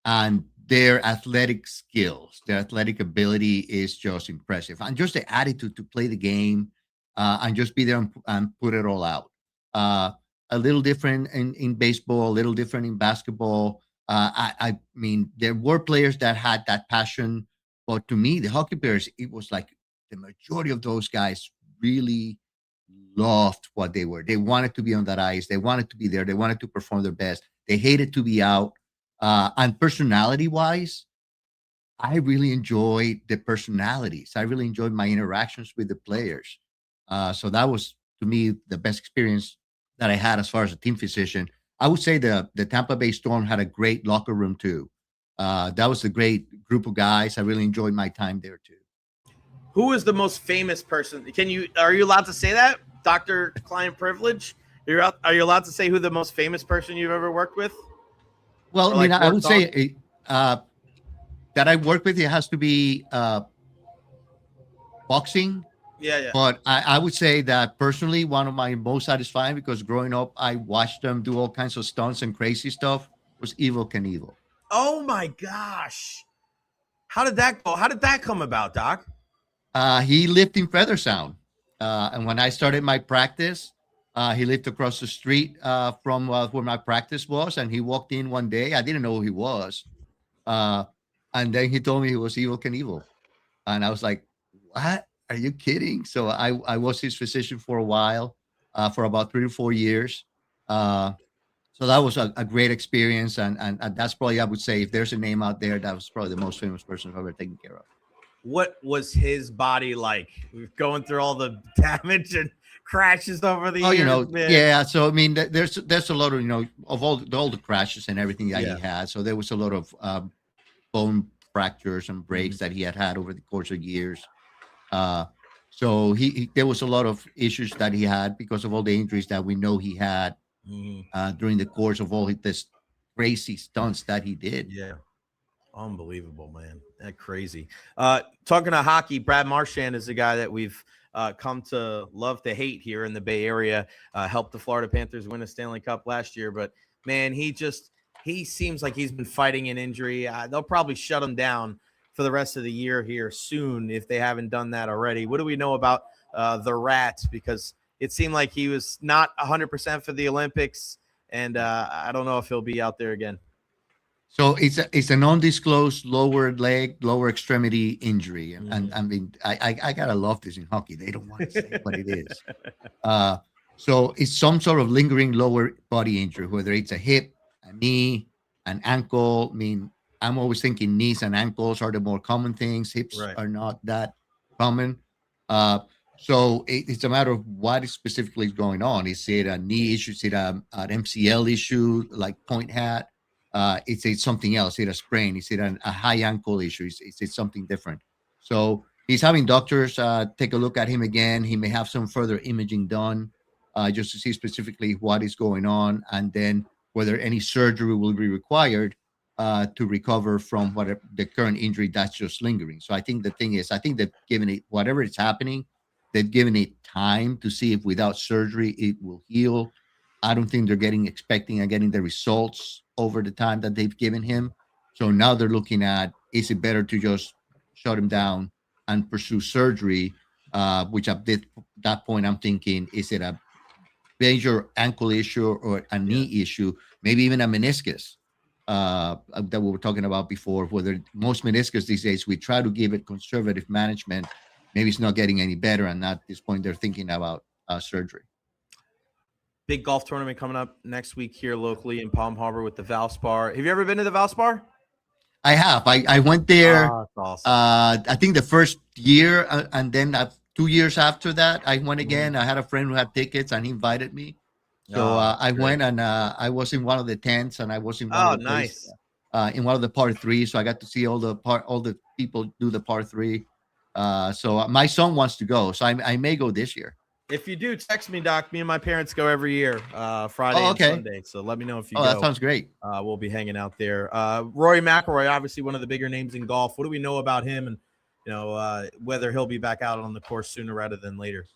and their athletic skills, their athletic ability is just impressive. And just the attitude to play the game and just be there and put it all out. A little different in baseball, a little different in basketball. I mean, there were players that had that passion, but to me, the hockey players, it was like the majority of those guys really loved what they were. They wanted to be on that ice. They wanted to be there. They wanted to perform their best. They hated to be out. And personality-wise, I really enjoyed the personalities. I really enjoyed my interactions with the players. So that was, to me, the best experience that I had as far as a team physician. I would say the Tampa Bay Storm had a great locker room too. That was a great group of guys. I really enjoyed my time there too. Who is the most famous person? Are you allowed to say that? Dr. Client privilege? Are you allowed to say who the most famous person you've ever worked with? Well, I would say that I work with, it has to be boxing. Yeah. But I would say that personally, one of my most satisfying, because growing up, I watched them do all kinds of stunts and crazy stuff, was Evel Knievel. Oh my gosh. How did that go? How did that come about, Doc? He lived in Feather Sound. And when I started my practice, he lived across the street from where my practice was. And he walked in one day. I didn't know who he was. And then he told me he was Evel Knievel. And I was like, what? Are you kidding? So I was his physician for a while, for about 3 to 4 years. So that was a great experience. And that's probably, I would say, if there's a name out there, that was probably the most famous person I've ever taken care of. What was his body like? Going through all the damage and crashes over the years, man. Yeah. So I mean, there's a lot of of all the crashes and everything that he had. So there was a lot of bone fractures and breaks that he had over the course of years. So there was a lot of issues that he had because of all the injuries that we know he had during the course of all this crazy stunts that he did. Yeah. Unbelievable, man. That crazy. Talking to hockey, Brad Marchand is the guy that we've come to love to hate here in the Bay Area. Helped the Florida Panthers win a Stanley Cup last year, but man, he seems like he's been fighting an injury. They'll probably shut him down for the rest of the year here soon if they haven't done that already. What do we know about the Rat? Because it seemed like he was not 100% for the Olympics, and I don't know if he'll be out there again. So it's an undisclosed lower extremity injury, and I mean I gotta love this in hockey. They don't want to say what it is. So it's some sort of lingering lower body injury, whether it's a hip, a knee, an ankle. I mean, I'm always thinking knees and ankles are the more common things. Hips are not that common. So it's a matter of what specifically is going on. Is it a knee issue? Is it an MCL issue like Point had? It's something else. Is it a sprain? Is it a high ankle issue? Is it something different? So he's having doctors take a look at him again. He may have some further imaging done just to see specifically what is going on, and then whether any surgery will be required to recover from the current injury that's just lingering. So I think the thing is, I think they've given it, whatever is happening, they've given it time to see if without surgery it will heal. I don't think they're expecting the results over the time that they've given him. So now they're looking at, is it better to just shut him down and pursue surgery, which at that point I'm thinking, is it a major ankle issue or a knee issue, maybe even a meniscus that we were talking about before, whether most meniscus these days, we try to give it conservative management. Maybe it's not getting any better, and at this point they're thinking about surgery. Big golf tournament coming up next week here locally in Palm Harbor with the Valspar. Have you ever been to the Valspar? I have. I went there. Oh, that's awesome. I think the first year, and then 2 years after that, I went again. I had a friend who had tickets, and he invited me. So I went, and I was in one of the tents, and I was in one of the nice. In one of the par 3. So I got to see all the people do the par 3. So my son wants to go, so I may go this year. If you do, text me, Doc. Me and my parents go every year, Friday and Sunday. So let me know if you go. That sounds great. We'll be hanging out there. Rory McIlroy, obviously one of the bigger names in golf. What do we know about him, and whether he'll be back out on the course sooner rather than later?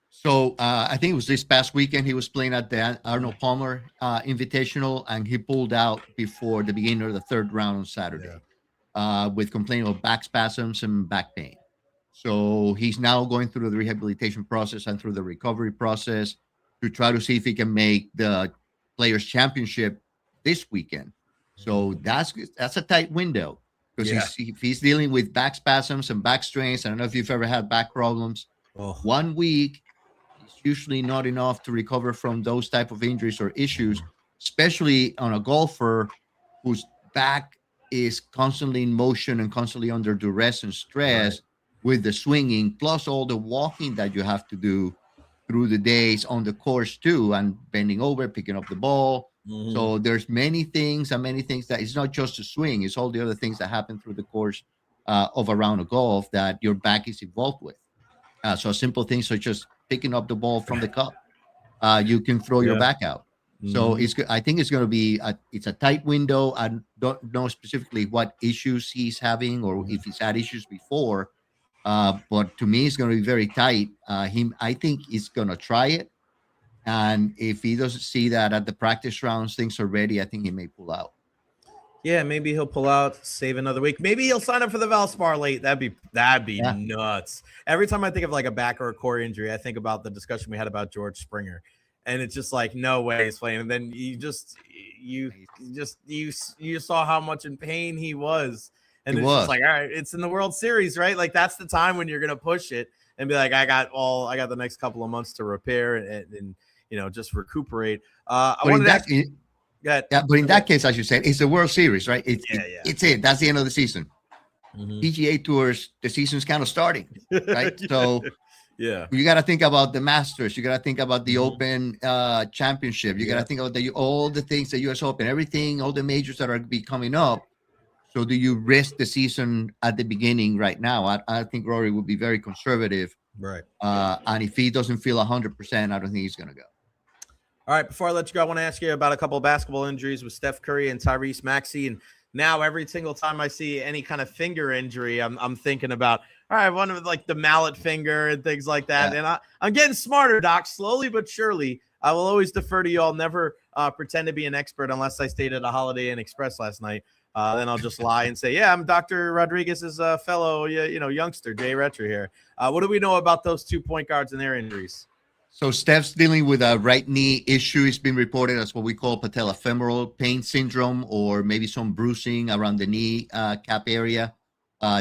So I think it was this past weekend he was playing at the Arnold Palmer Invitational, and he pulled out before the beginning of the third round on Saturday with complaining of back spasms and back pain. So he's now going through the rehabilitation process and through the recovery process to try to see if he can make the Players Championship this weekend. So that's a tight window because if he's dealing with back spasms and back strains. I don't know if you've ever had back problems. 1 week is usually not enough to recover from those type of injuries or issues, especially on a golfer whose back is constantly in motion and constantly under duress and stress. With the swinging, plus all the walking that you have to do through the days on the course too, and bending over, picking up the ball. So there's many things that it's not just a swing, it's all the other things that happen through the course of a round of golf that your back is involved with. So simple things such as picking up the ball from the cup, you can throw your back out. So I think it's going to be it's a tight window. I don't know specifically what issues he's having or if he's had issues before. But to me, it's going to be very tight. I think he's going to try it. And if he doesn't see that at the practice rounds, things are ready, I think he may pull out. Yeah, maybe he'll pull out, save another week. Maybe he'll sign up for the Valspar late. That'd be nuts. Every time I think of like a back or a core injury, I think about the discussion we had about George Springer, and it's just like no way he's playing. And then you saw how much in pain he was, and it's just like, all right, it's in the World Series, right? Like that's the time when you're gonna push it and be like, I got the next couple of months to repair and just recuperate. I wanted to ask. Yeah, but in that case, as you said, it's the World Series, right? It's it. That's the end of the season. PGA Tours, the season's kind of starting, right? So you got to think about the Masters. You got to think about the Open Championship. You got to think about all the things, the U.S. Open, everything, all the majors that are be coming up. So do you risk the season at the beginning right now? I think Rory would be very conservative. Right. And if he doesn't feel 100%, I don't think he's going to go. All right, before I let you go, I want to ask you about a couple of basketball injuries with Steph Curry and Tyrese Maxey. And now every single time I see any kind of finger injury, I'm thinking about, all right, one of like the mallet finger and things like that. And I'm getting smarter, Doc, slowly but surely. I will always defer to you. I'll never pretend to be an expert unless I stayed at a Holiday Inn Express last night. Then I'll just lie and say, yeah, I'm Dr. Rodriguez's fellow, youngster, Jay Recher here. What do we know about those 2 point guards and their injuries? So Steph's dealing with a right knee issue. It's been reported as what we call patellofemoral pain syndrome, or maybe some bruising around the knee cap area.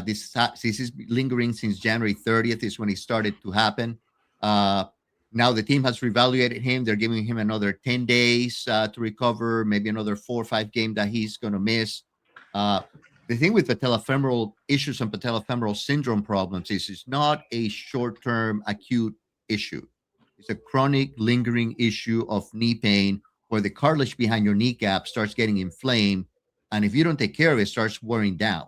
This is lingering since January 30th is when it started to happen. Now the team has reevaluated him. They're giving him another 10 days to recover, maybe another 4 or 5 games that he's going to miss. The thing with patellofemoral issues and patellofemoral syndrome problems is it's not a short-term acute issue. It's a chronic, lingering issue of knee pain where the cartilage behind your kneecap starts getting inflamed. And if you don't take care of it, it starts wearing down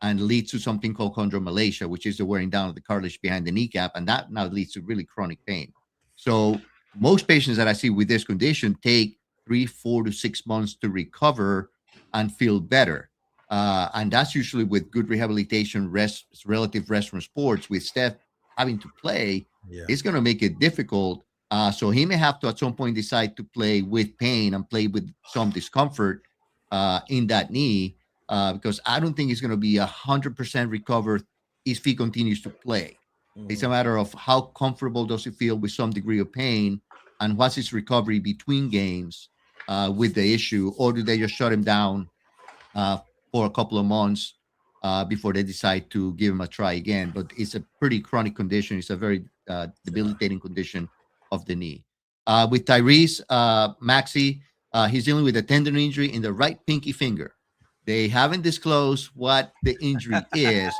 and leads to something called chondromalacia, which is the wearing down of the cartilage behind the kneecap. And that now leads to really chronic pain. So most patients that I see with this condition take 3, 4 to 6 months to recover and feel better. And that's usually with good rehabilitation, relative rest from sports. With Steph having to play, it's going to make it difficult. So he may have to at some point decide to play with pain and play with some discomfort in that knee because I don't think he's going to be 100% recovered if he continues to play. It's a matter of how comfortable does he feel with some degree of pain and what's his recovery between games with the issue, or do they just shut him down for a couple of months before they decide to give him a try again? But it's a pretty chronic condition. It's a very debilitating condition of the knee. With Tyrese Maxey, he's dealing with a tendon injury in the right pinky finger. They haven't disclosed what the injury is,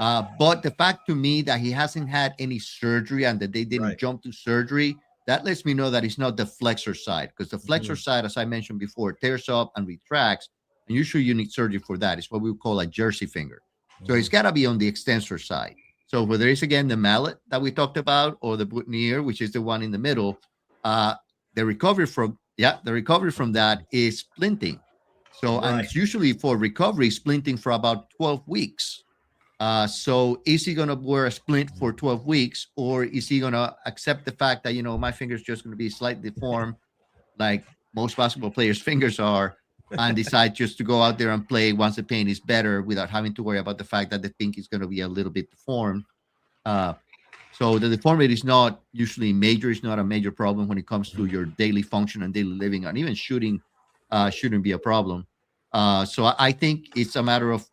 but the fact to me that he hasn't had any surgery and that they didn't jump to surgery, that lets me know that it's not the flexor side, because the flexor side, as I mentioned before, tears up and retracts. And usually you need surgery for that. It's what we call a jersey finger. So it's got to be on the extensor side. So whether it's, again, the mallet that we talked about or the boutonniere, which is the one in the middle, the recovery from that is splinting. So and it's usually for recovery, splinting for about 12 weeks. So is he going to wear a splint for 12 weeks, or is he going to accept the fact that, my finger's just going to be slightly deformed like most basketball players' fingers are, and decide just to go out there and play once the pain is better without having to worry about the fact that the pinky is going to be a little bit deformed. So the deformity is not usually major. It's not a major problem when it comes to your daily function and daily living, and even shooting shouldn't be a problem. So I think it's a matter of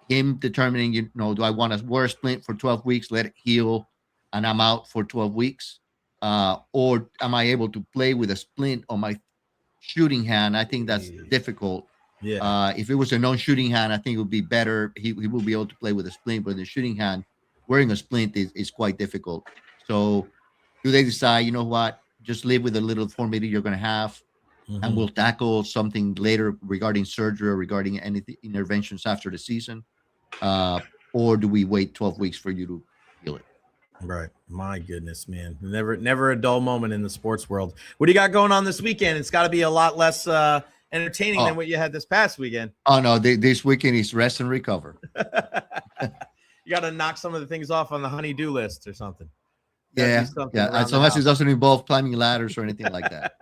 him determining, do I want to wear a splint for 12 weeks, let it heal, and I'm out for 12 weeks? Or am I able to play with a splint on my shooting hand? I think that's difficult. If it was a non-shooting hand, I think it would be better. He will be able to play with a splint, but the shooting hand, wearing a splint is quite difficult. So do they decide, just live with a little deformity you're going to have, and we'll tackle something later regarding surgery or regarding any interventions after the season? Or do we wait 12 weeks for you to heal it? Right. My goodness, man. Never a dull moment in the sports world. What do you got going on this weekend? It's got to be a lot less entertaining than what you had this past weekend. Oh, no. This weekend is rest and recover. You got to knock some of the things off on the honey-do list or something. Yeah. As long as it doesn't involve climbing ladders or anything like that.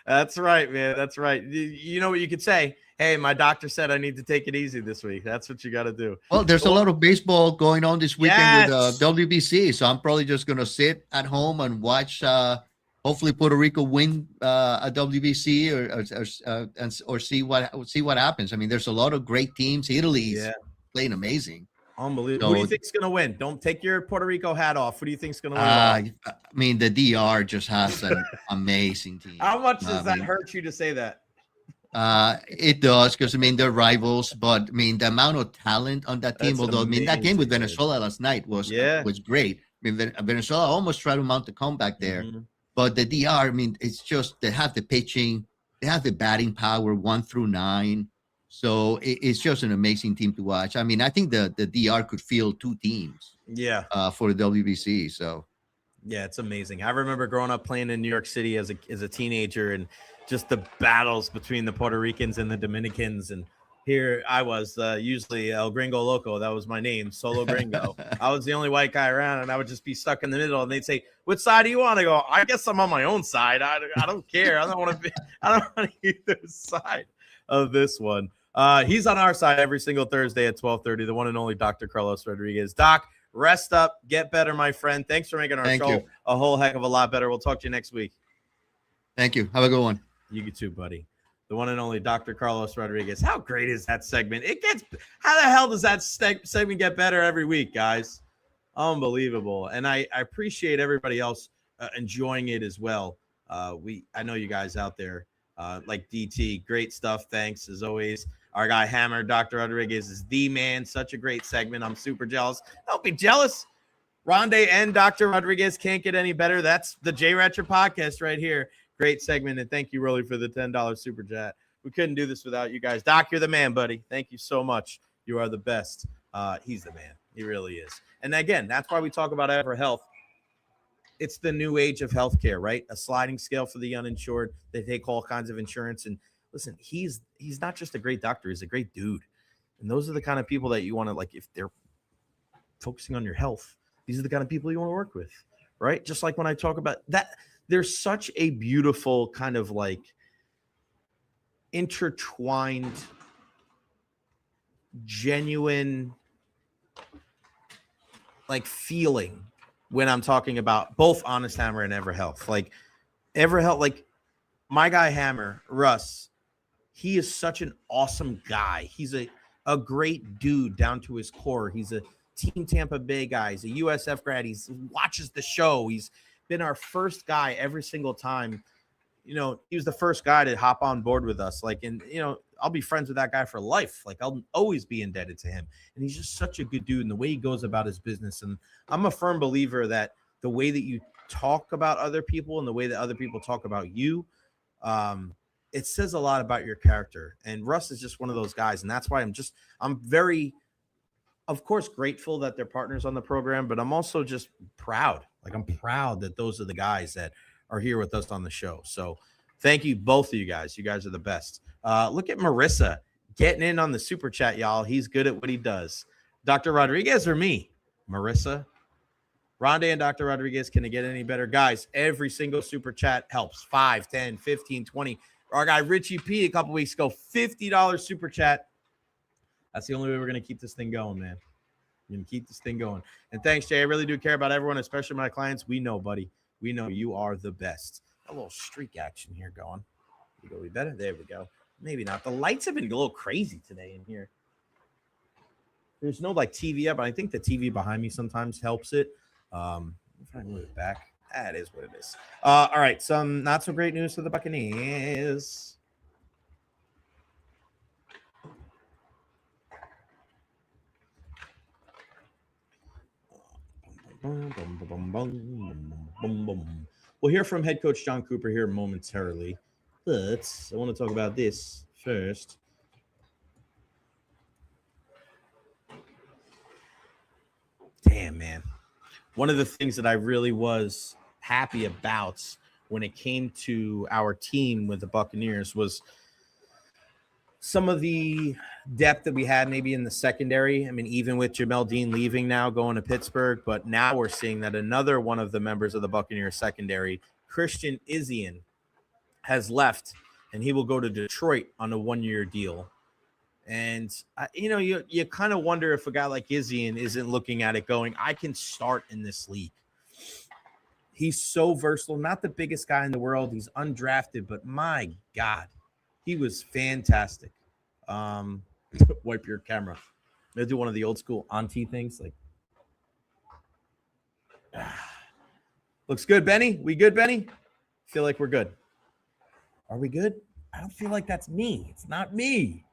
That's right, man. That's right. You know what you could say? Hey, my doctor said I need to take it easy this week. That's what you got to do. Well, there's a lot of baseball going on this weekend with Yes. WBC, so I'm probably just going to sit at home and watch. Hopefully, Puerto Rico win a WBC or see what happens. I mean, there's a lot of great teams. Italy's playing amazing. Unbelievable. So, Who do you think's going to win? Don't take your Puerto Rico hat off. Who do you think's going to win? I mean, the DR just has an amazing team. How much does that hurt you to say that? It does, because I mean they're rivals, but I mean the amount of talent on that team. Although I mean that game with Venezuela last night was great. I mean Venezuela almost tried to mount a comeback there, but the DR, I mean, it's just they have the pitching, they have the batting power 1 through 9, so it's just an amazing team to watch. I mean, I think the DR could field 2 teams. For the WBC. So yeah, it's amazing. I remember growing up playing in New York City as a teenager, and just the battles between the Puerto Ricans and the Dominicans. And here I was, usually El Gringo Loco. That was my name, Solo Gringo. I was the only white guy around, and I would just be stuck in the middle. And they'd say, "Which side do you want to go?" I guess I'm on my own side. I don't care. I don't want to either side of this one. He's on our side every single Thursday at 12:30. The one and only Dr. Carlos Rodriguez. Doc, rest up, get better, my friend. Thanks for making our show a whole heck of a lot better. We'll talk to you next week. Thank you. Have a good one. You too, buddy. The one and only Dr. Carlos Rodriguez. How great is that segment? How the hell does that segment get better every week, guys? Unbelievable. And I appreciate everybody else enjoying it as well. I know you guys out there, like DT, great stuff. Thanks as always. Our guy Hammer, Dr. Rodriguez, is the man. Such a great segment. I'm super jealous. Don't be jealous. Ronde and Dr. Rodriguez can't get any better. That's the J Recher podcast right here. Great segment, and thank you, Rolly, for the $10 super chat. We couldn't do this without you guys. Doc, you're the man, buddy. Thank you so much. You are the best. He's the man. He really is. And again, that's why we talk about Evara Health. It's the new age of healthcare, right? A sliding scale for the uninsured. They take all kinds of insurance. And listen, he's not just a great doctor. He's a great dude. And those are the kind of people that you want to, like, if they're focusing on your health, these are the kind of people you want to work with, right? Just like when I talk about that, there's such a beautiful kind of like intertwined, genuine, like feeling when I'm talking about both Honest Hammer and Evara Health. Like Evara Health, like my guy Hammer, Russ, he is such an awesome guy. He's a great dude down to his core. He's a Team Tampa Bay guy. He's a USF grad. He watches the show. He's been our first guy every single time. You know, he was the first guy to hop on board with us. Like, and, you know, I'll be friends with that guy for life. Like, I'll always be indebted to him. And he's just such a good dude, and the way he goes about his business. And I'm a firm believer that the way that you talk about other people and the way that other people talk about you, it says a lot about your character. And Russ is just one of those guys. And that's why I'm very, of course, grateful that they're partners on the program, but I'm also just proud. Like, I'm proud that those are the guys that are here with us on the show. So thank you, both of you guys. You guys are the best. Look at Marissa getting in on the super chat, y'all. He's good at what he does. Dr. Rodriguez or me? Marissa? Ronde and Dr. Rodriguez, can it get any better? Guys, every single super chat helps. 5, 10, 15, 20. Our guy Richie P a couple weeks ago, $50 super chat. That's the only way we're going to keep this thing going, man. We're going to keep this thing going. And thanks, Jay. I really do care about everyone, especially my clients. We know, buddy. We know you are the best. A little streak action here going. We better. There we go. Maybe not. The lights have been a little crazy today in here. There's no like TV up, but I think the TV behind me sometimes helps it. If I move it back, that is what it is. All right. Some not so great news for the Buccaneers. We'll hear from head coach Jon Cooper here momentarily, but I want to talk about this first. Damn, man. One of the things that I really was happy about when it came to our team with the Buccaneers was some of the depth that we had maybe in the secondary. I mean, even with Jamel Dean leaving now, going to Pittsburgh, but now we're seeing that another one of the members of the Buccaneers secondary, Christian Izien, has left, and he will go to Detroit on a 1-year deal. And, you kind of wonder if a guy like Izzy isn't looking at it going, I can start in this league. He's so versatile, not the biggest guy in the world. He's undrafted, but my God, he was fantastic. Wipe your camera. They'll do one of the old school auntie things. Like, looks good, Benny. We good, Benny? Feel like we're good. Are we good? I don't feel like that's me. It's not me.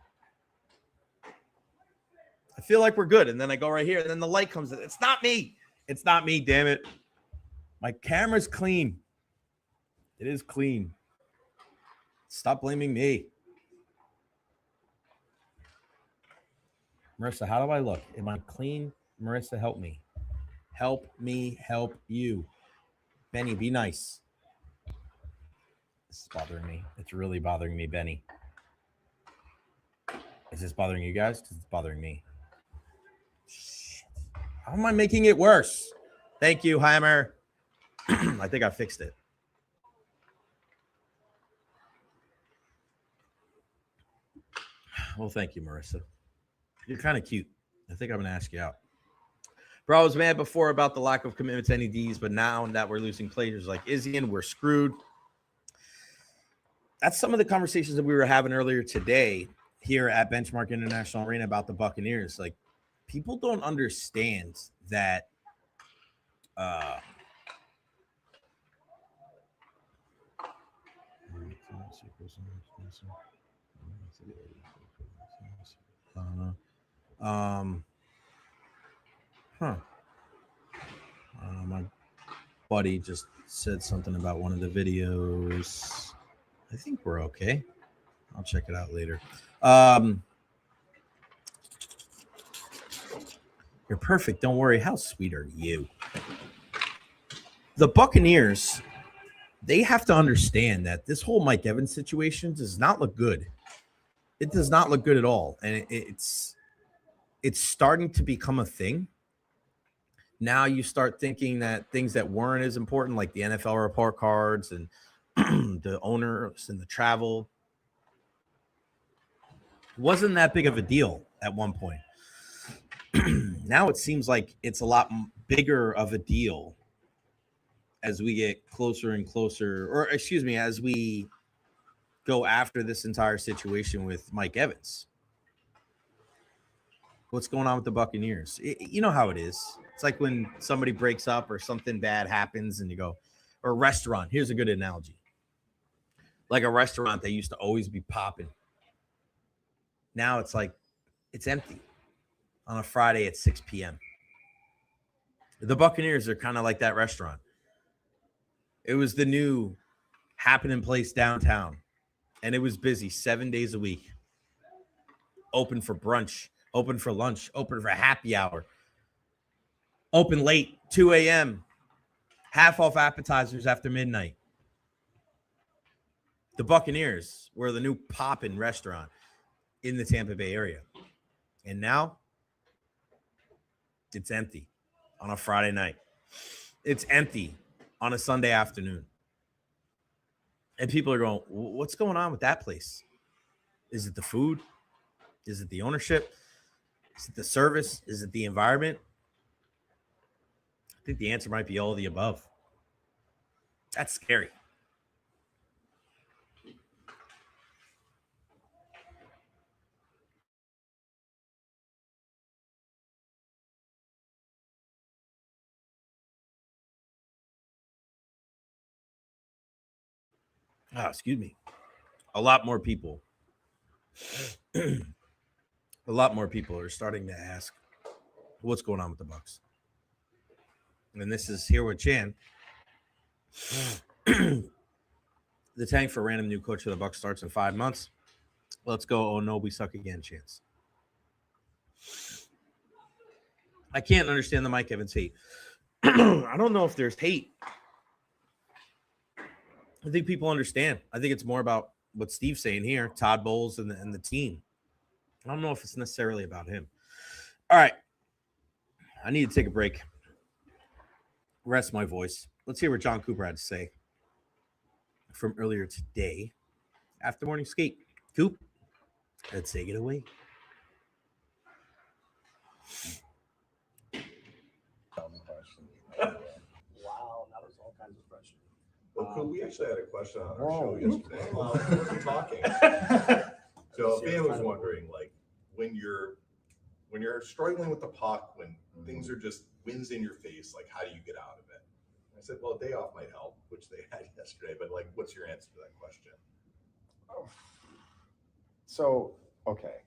I feel like we're good. And then I go right here, and then the light comes in. It's not me. It's not me, damn it. My camera's clean. It is clean. Stop blaming me. Marissa, how do I look? Am I clean? Marissa, help me. Help me help you. Benny, be nice. This is bothering me. It's really bothering me, Benny. Is this bothering you guys? Because it's bothering me. Shit. How am I making it worse? Thank you, Heimer. I think I fixed it. Well, thank you, Marissa. You're kind of cute. I think I'm going to ask you out. Bro, I was mad before about the lack of commitment to any Ds, but now that we're losing players like Izzy and we're screwed. That's some of the conversations that we were having earlier today here at Benchmark International Arena about the Buccaneers. Like, people don't understand that my buddy just said something about one of the videos. I think we're okay. I'll check it out later. You're perfect. Don't worry. How sweet are you? The Buccaneers, they have to understand that this whole Mike Evans situation does not look good. It does not look good at all. And it's starting to become a thing. Now you start thinking that things that weren't as important, like the NFL report cards and the owners and the travel, wasn't that big of a deal at one point. Now it seems like it's a lot bigger of a deal as we get closer and closer, or excuse me, as we go after this entire situation with Mike Evans. What's going on with the Buccaneers? You know how it is. It's like when somebody breaks up or something bad happens and you go, or a restaurant. Here's a good analogy. Like a restaurant that used to always be popping. Now it's like, it's empty on a Friday at 6 p.m. The Buccaneers are kind of like that restaurant. It was the new happening place downtown, and it was busy 7 days a week. Open for brunch, open for lunch, open for happy hour. Open late, 2 a.m., half off appetizers after midnight. The Buccaneers were the new poppin' restaurant in the Tampa Bay area. And now it's empty on a Friday night. It's empty on a Sunday afternoon. And people are going, what's going on with that place? Is it the food? Is it the ownership? Is it the service? Is it the environment? I think the answer might be all of the above. That's scary. Excuse me. A lot more people are starting to ask what's going on with the Bucs. And this is here with Chan. The tank for random new coach for the Bucs starts in 5 months. Let's go. Oh no, we suck again, Chance. I can't understand the Mike Evans hate. I don't know if there's hate. I think people understand. I think it's more about what Steve's saying here, Todd Bowles and the team. I don't know if it's necessarily about him. All right. I need to take a break. Rest my voice. Let's hear what Jon Cooper had to say from earlier today after morning skate. Coop, let's take it away. Wow, that was all kinds of pressure. Well, Coop, we actually had a question on our show yesterday. Keep talking. So a fan was wondering, like, when you're struggling with the puck, when things are just winds in your face, like, how do you get out of it? I said, well, a day off might help, which they had yesterday. But like, what's your answer to that question? So, okay,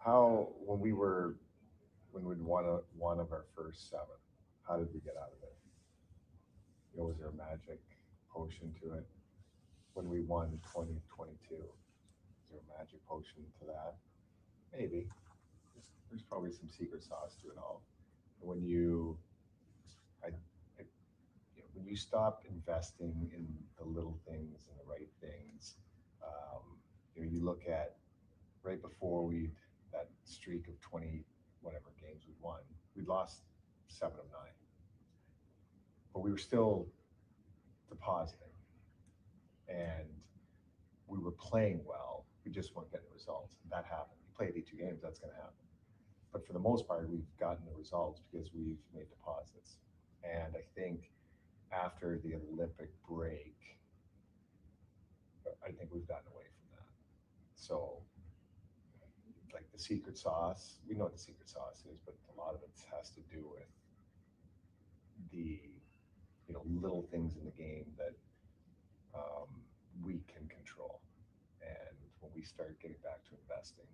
when we'd won one of our first 7, how did we get out of it? Was there a magic potion to it? When we won 2022, is there a magic potion to that? Maybe. There's probably some secret sauce to it all. When you stop investing in the little things and the right things, you look at right before that streak of 20 whatever games we won, we'd lost 7 of 9, but we were still depositing and we were playing well. We just weren't getting results. That happened. You play 82 games, that's going to happen. But for the most part, we've gotten the results because we've made deposits. And I think after the Olympic break, I think we've gotten away from that. So, like the secret sauce, we know what the secret sauce is, but a lot of it has to do with the little things in the game that we can control. And when we start getting back to investing,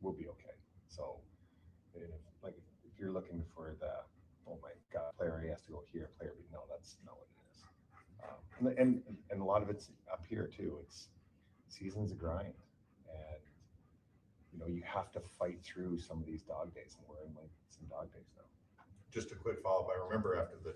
we'll be okay. So, if you're looking for the, oh my God, player A has to go here, player B, no, that's not what it is. And a lot of it's up here too. It's season's a grind, and you have to fight through some of these dog days, and we're in like some dog days now. Just a quick follow-up. I remember after the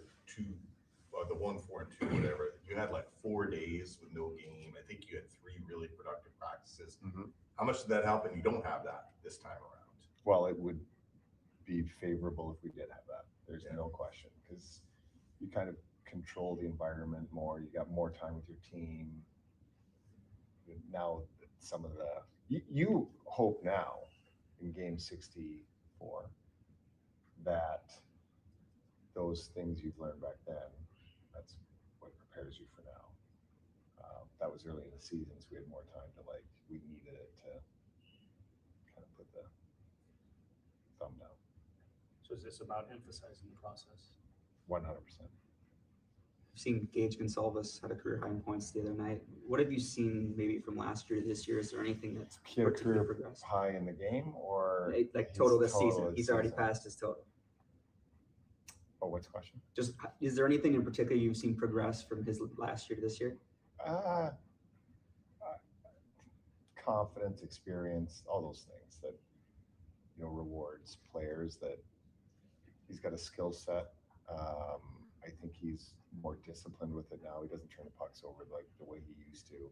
1, 4, and 2, whatever, you had like 4 days with no game. I think you had 3 really productive practices. Mm-hmm. How much did that help? And you don't have that this time around. Well, it would be favorable if we did have that. There's no question, because you kind of control the environment more. You got more time with your team. Now, some of you hope now in game 64 that those things you've learned back then, that's what prepares you for now. That was early in the season, so we had more time to we needed it to kind of put the thumb down. So is this about emphasizing the process? 100%. I've seen Gage Gonsalves had a career high in points the other night. What have you seen maybe from last year to this year? Is there anything that's He had a particularly career progressed? high in the game, or Like total his this season. this He's already season? passed his total. Oh, what's the question? Just, is there anything in particular you've seen progress from his last year to this year? Confidence, experience, all those things that rewards players. That he's got a skill set. I think he's more disciplined with it now. He doesn't turn the pucks over like the way he used to.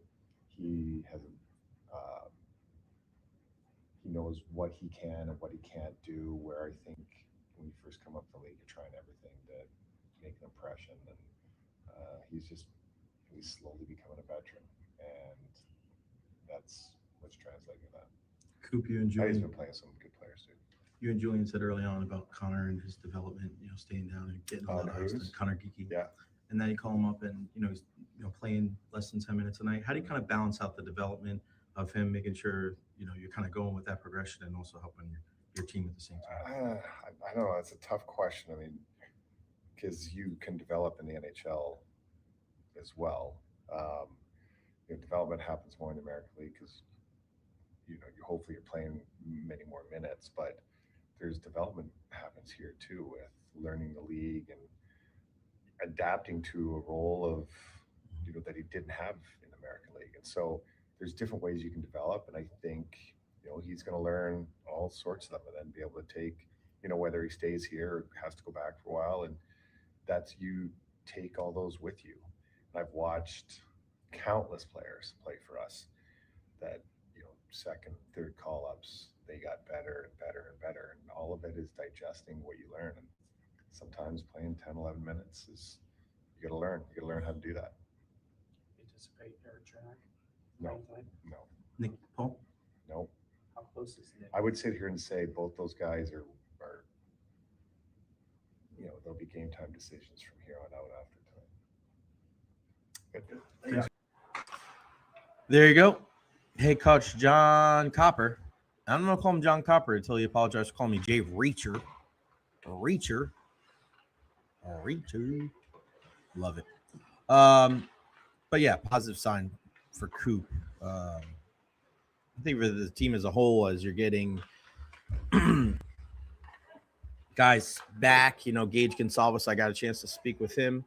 He has he knows what he can and what he can't do. Where I think when you first come up the league, you're trying everything to make an impression, and he's slowly becoming a veteran, and that's what's translating to that. Coop, you and He's Julian, been playing some good players too. you and Julian said early on about Connor and his development, staying down and getting on that ice. Hayes? Connor Geeky. Yeah. And then you call him up and, he's, playing less than 10 minutes a night. How do you kind of balance out the development of him, making sure, you're kind of going with that progression and also helping your team at the same time? I don't know. It's a tough question. I mean, because you can develop in the NHL as well. Development happens more in the American League because you hopefully you're playing many more minutes, but there's development happens here too with learning the league and adapting to a role of that he didn't have in the American League. And so there's different ways you can develop, and I think he's going to learn all sorts of them and then be able to take whether he stays here or has to go back for a while, and that's you take all those with you. And I've watched countless players play for us that second, third call-ups, they got better and better and better, and all of it is digesting what you learn. And sometimes playing 10, 11 minutes is You got to learn. You got to learn how to do that. Anticipate Recher? No, no, Nick Paul. no. How close is Nick? I would sit here and say both those guys are they'll be game time decisions from here on out after tonight. Good. There you go. Hey, Coach Jon Cooper. I'm going to call him Jon Cooper until he apologizes for calling me Jay Recher. Recher. Love it. But yeah, positive sign for Coop. I think for the team as a whole, as you're getting guys back, Gage Gonsalves, I got a chance to speak with him.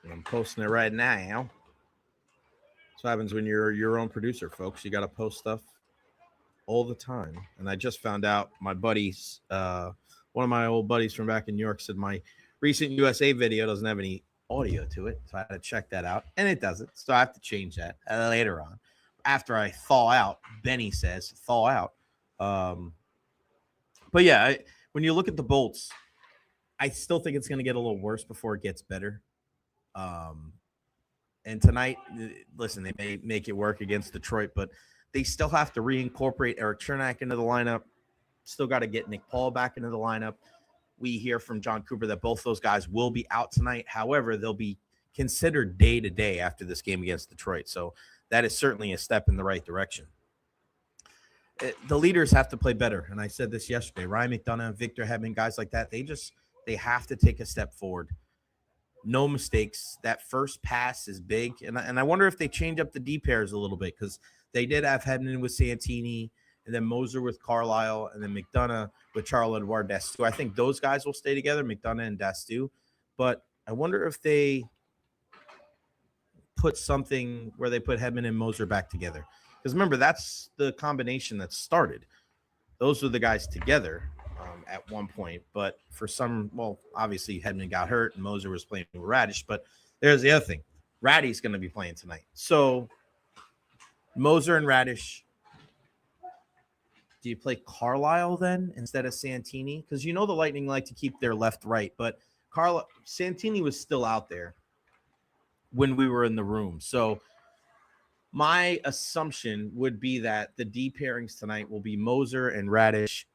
And I'm posting it right now. That's what happens when you're your own producer, folks. You got to post stuff all the time. And I just found out my buddies, one of my old buddies from back in New York said my recent USA video doesn't have any audio to it. So I had to check that out. And it doesn't. So I have to change that later on. After I thaw out, Benny says, thaw out. But yeah, when you look at the Bolts, I still think it's going to get a little worse before it gets better. And tonight, listen, they may make it work against Detroit, but they still have to reincorporate Eric Chernak into the lineup. Still got to get Nick Paul back into the lineup. We hear from Jon Cooper that both those guys will be out tonight. However, they'll be considered day-to-day after this game against Detroit. So that is certainly a step in the right direction. The leaders have to play better. And I said this yesterday. Ryan McDonough, Victor Hedman, guys like that, they have to take a step forward. No mistakes. That first pass is big. And I wonder if they change up the D pairs a little bit, because they did have Hedman with Santini, and then Moser with Carlisle, and then McDonough with Charles-Edouard Dastu. I think those guys will stay together, McDonough and Dastu. But I wonder if they put something where they put Hedman and Moser back together. Because remember, that's the combination that started. Those were the guys together at one point. But for some, obviously Hedman got hurt and Moser was playing with Radish. But there's the other thing. Raddy's going to be playing tonight. So Moser and Radish. Do you play Carlisle then instead of Santini? Because the Lightning like to keep their left-right. But Santini was still out there when we were in the room. So my assumption would be that the D pairings tonight will be Moser and Radish,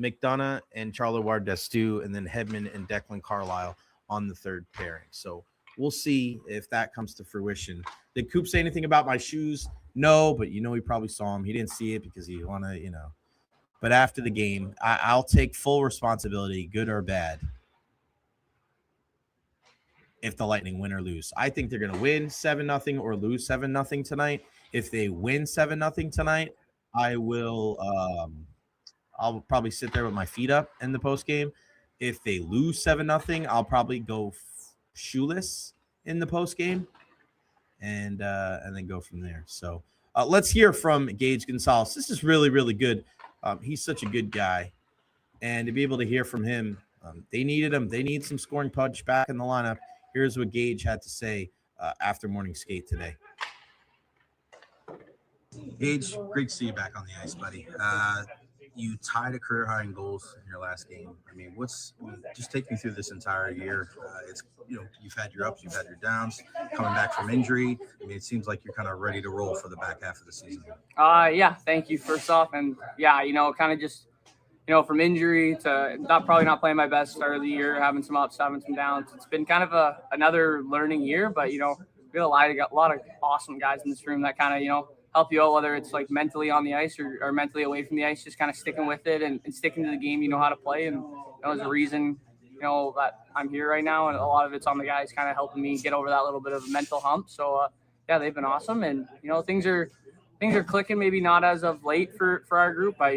McDonough and Charles-Edouard Dastu, and then Hedman and Declan Carlisle on the third pairing. So we'll see if that comes to fruition. Did Coop say anything about my shoes? No, but he probably saw him. He didn't see it because he want to, But after the game, I'll take full responsibility, good or bad, if the Lightning win or lose. I think they're going to win 7-0 or lose 7-0 tonight. If they win 7-0 tonight, I'll probably sit there with my feet up in the post game. If they lose 7-0, I'll probably go shoeless in the post game, and then go from there. So let's hear from Gage Gonsalves. This is really, really good. He's such a good guy, and to be able to hear from him, they needed him. They need some scoring punch back in the lineup. Here's what Gage had to say after morning skate today. Gage, great to see you back on the ice, buddy. You tied a career high in goals in your last game. Just take me through this entire year. It's you've had your ups, you've had your downs. Coming back from injury, it seems like you're kind of ready to roll for the back half of the season. Yeah, thank you first off, and yeah, kind of just from injury to probably not playing my best start of the year, having some ups, having some downs. It's been kind of another learning year, but we got a lot of awesome guys in this room that kind of help you out, whether it's like mentally on the ice or mentally away from the ice, just kind of sticking with it and sticking to the game you know how to play. And there's a reason that I'm here right now, and a lot of it's on the guys kind of helping me get over that little bit of a mental hump. So yeah, they've been awesome, and things are clicking, maybe not as of late for our group, but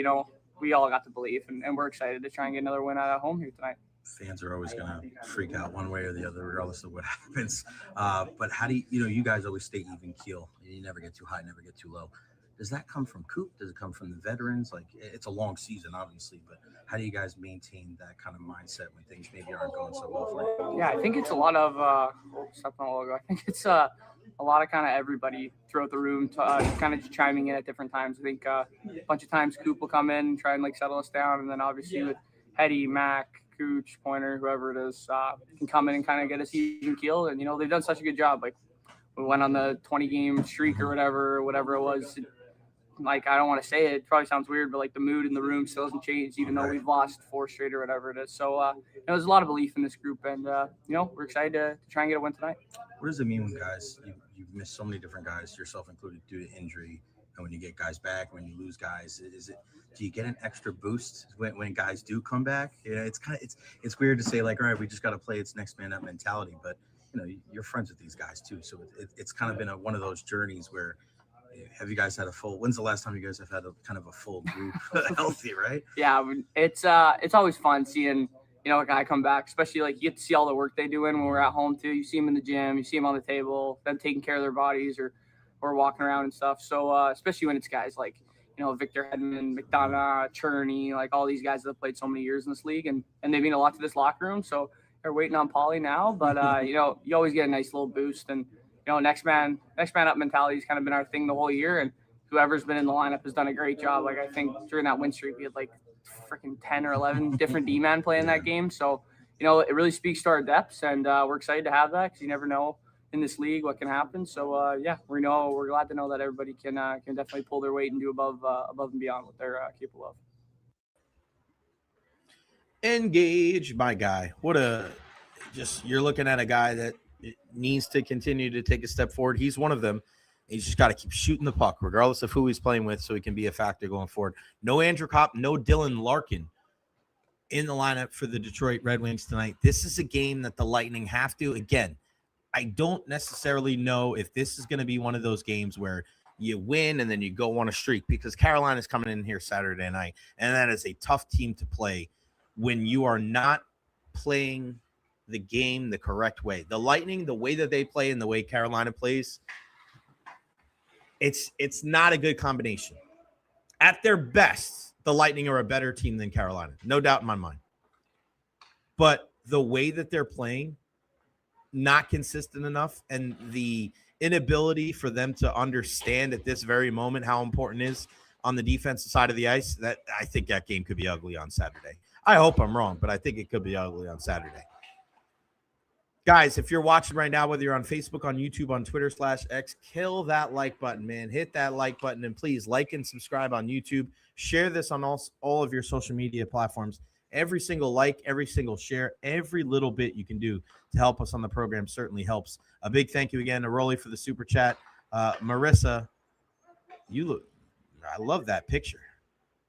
we all got to believe, and we're excited to try and get another win out at home here tonight. Fans are always going to freak out one way or the other, regardless of what happens. But how do you guys always stay even keel? You never get too high, never get too low. Does that come from Coop? Does it come from the veterans? Like, it's a long season, obviously, but how do you guys maintain that kind of mindset when things maybe aren't going so well for you? Yeah, I think it's a lot of step on the logo. I think it's a lot of kind of everybody throughout the room kind of just chiming in at different times. I think a bunch of times Coop will come in and try and settle us down, and then obviously with Hetty, Mac, Cooch, Pointer, whoever it is, can come in and kind of get us even keeled. And, they've done such a good job. Like, we went on the 20-game streak or whatever it was. Like, I don't want to say it probably sounds weird, but like the mood in the room still hasn't changed, even though we've lost 4 straight or whatever it is. So there's a lot of belief in this group, and we're excited to try and get a win tonight. What does it mean when guys, you've missed so many different guys, yourself included, due to injury, and when you get guys back, when you lose guys, do you get an extra boost when guys do come back? Yeah, it's weird to say, like, all right, we just got to play it's next man up mentality, but you're friends with these guys too, so it's kind of been one of those journeys where. Have you guys had when's the last time you guys have had a full group healthy, right? Yeah, it's always fun seeing, a guy come back, especially like you get to see all the work they do when we're at home too. You see them in the gym, you see them on the table, them taking care of their bodies or walking around and stuff. So especially when it's guys like, Victor Hedman, McDonough, Cherney, like all these guys that have played so many years in this league and they mean a lot to this locker room. So they're waiting on Paulie now, but you always get a nice little boost and next man up mentality has kind of been our thing the whole year, and whoever's been in the lineup has done a great job. Like I think during that win streak, we had like freaking 10 or 11 different D-man playing that game. So, it really speaks to our depths, and we're excited to have that because you never know in this league what can happen. So, we're glad to know that everybody can definitely pull their weight and do above and beyond what they're capable of. Engage, my guy. You're looking at a guy that needs to continue to take a step forward. He's one of them. He's just got to keep shooting the puck, regardless of who he's playing with, so he can be a factor going forward. No Andrew Kopp, no Dylan Larkin in the lineup for the Detroit Red Wings tonight. This is a game that the Lightning have to. Again, I don't necessarily know if this is going to be one of those games where you win and then you go on a streak, because Carolina's coming in here Saturday night, and that is a tough team to play when you are not playing the game the correct way. The Lightning, the way that they play and the way Carolina plays, it's not a good combination. At their best, the Lightning are a better team than Carolina, no doubt in my mind. But the way that they're playing, not consistent enough, and the inability for them to understand at this very moment how important it is on the defensive side of the ice, that I think that game could be ugly on Saturday. I hope I'm wrong, but I think it could be ugly on Saturday. Guys, if you're watching right now, whether you're on Facebook, on YouTube, on Twitter /X, kill that like button, man. Hit that like button, and please like and subscribe on YouTube. Share this on all of your social media platforms. Every single like, every single share, every little bit you can do to help us on the program certainly helps. A big thank you again to Rolly for the super chat. Marissa, I love that picture.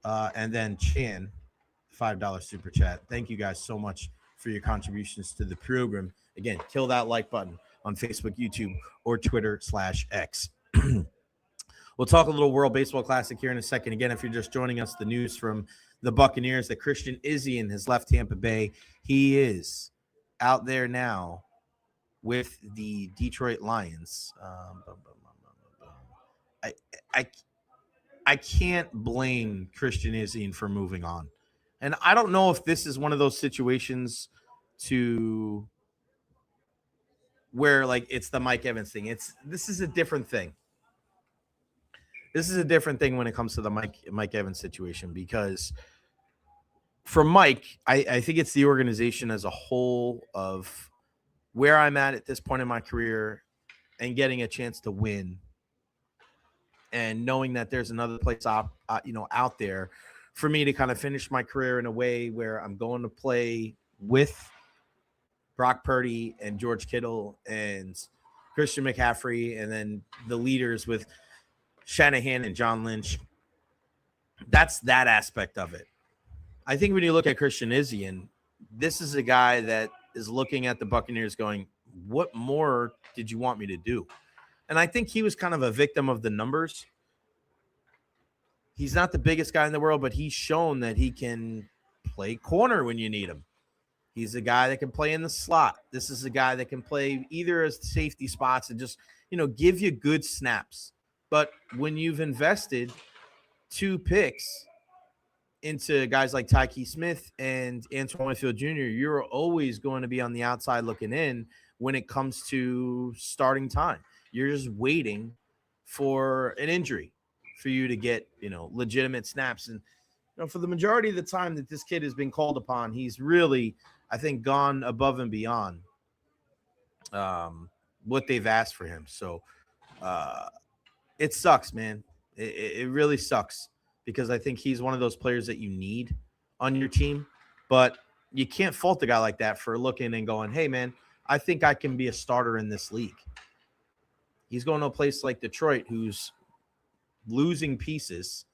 And then Chan, $5 super chat. Thank you guys so much for your contributions to the program. Again, kill that like button on Facebook, YouTube, or Twitter /X. We'll talk a little World Baseball Classic here in a second. Again, if you're just joining us, the news from the Buccaneers that Christian Izien has left Tampa Bay. He is out there now with the Detroit Lions. I can't blame Christian Izien for moving on. And I don't know if this is one of those situations to where, like, it's the Mike Evans thing. This is a different thing. This is a different thing when it comes to the Mike Evans situation, because for Mike, I think it's the organization as a whole of where I'm at this point in my career and getting a chance to win, and knowing that there's another place out there for me to kind of finish my career in a way where I'm going to play with Brock Purdy and George Kittle and Christian McCaffrey, and then the leaders with Shanahan and John Lynch. That's that aspect of it. I think when you look at Christian Izien, this is a guy that is looking at the Buccaneers going, what more did you want me to do? And I think he was kind of a victim of the numbers. He's not the biggest guy in the world, but he's shown that he can play corner when you need him. He's a guy that can play in the slot. This is a guy that can play either as safety spots and just, give you good snaps. But when you've invested 2 picks into guys like Tyke Smith and Antoine Winfield Jr., you're always going to be on the outside looking in when it comes to starting time. You're just waiting for an injury for you to get, legitimate snaps. And for the majority of the time that this kid has been called upon, he's really, I think, gone above and beyond what they've asked for him. So it sucks, man. It really sucks because I think he's one of those players that you need on your team. But you can't fault a guy like that for looking and going, hey, man, I think I can be a starter in this league. He's going to a place like Detroit, who's losing pieces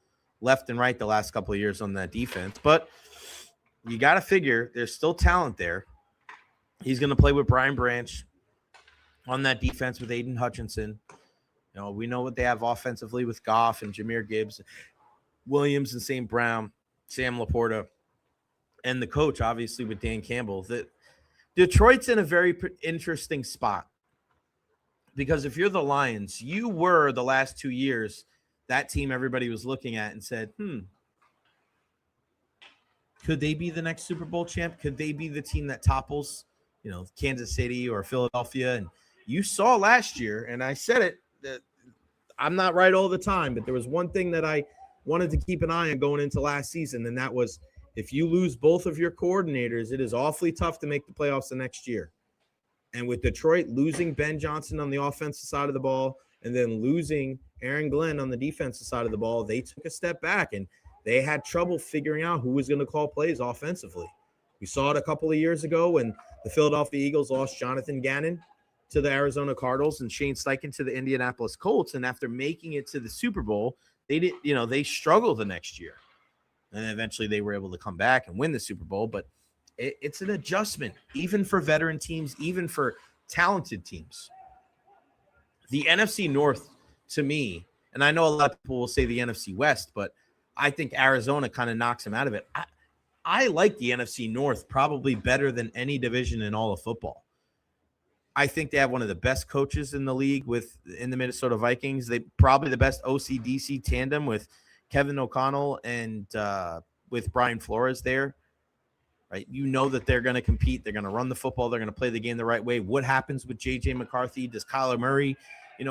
left and right the last couple of years on that defense. But you got to figure there's still talent there. He's going to play with Brian Branch on that defense with Aiden Hutchinson. We know what they have offensively with Goff and Jahmyr Gibbs, Williams and St. Brown, Sam Laporta, and the coach, obviously, with Dan Campbell. That Detroit's in a very interesting spot because if you're the Lions, you were the last 2 years that team everybody was looking at and said, could they be the next Super Bowl champ? Could they be the team that topples, Kansas City or Philadelphia? And you saw last year, and I said it, that I'm not right all the time, but there was one thing that I wanted to keep an eye on going into last season, and that was if you lose both of your coordinators, it is awfully tough to make the playoffs the next year. And with Detroit losing Ben Johnson on the offensive side of the ball and then losing Aaron Glenn on the defensive side of the ball, they took a step back, and they had trouble figuring out who was going to call plays offensively. We saw it a couple of years ago when the Philadelphia Eagles lost Jonathan Gannon to the Arizona Cardinals and Shane Steichen to the Indianapolis Colts. And after making it to the Super Bowl, they struggled the next year. And eventually they were able to come back and win the Super Bowl. But it's an adjustment, even for veteran teams, even for talented teams. The NFC North, to me, and I know a lot of people will say the NFC West, but I think Arizona kind of knocks them out of it. I like the NFC North probably better than any division in all of football. I think they have one of the best coaches in the league in the Minnesota Vikings. They probably the best OC-DC tandem with Kevin O'Connell and with Brian Flores there. Right? You know that they're going to compete. They're going to run the football. They're going to play the game the right way. What happens with J.J. McCarthy? Does Kyler Murray,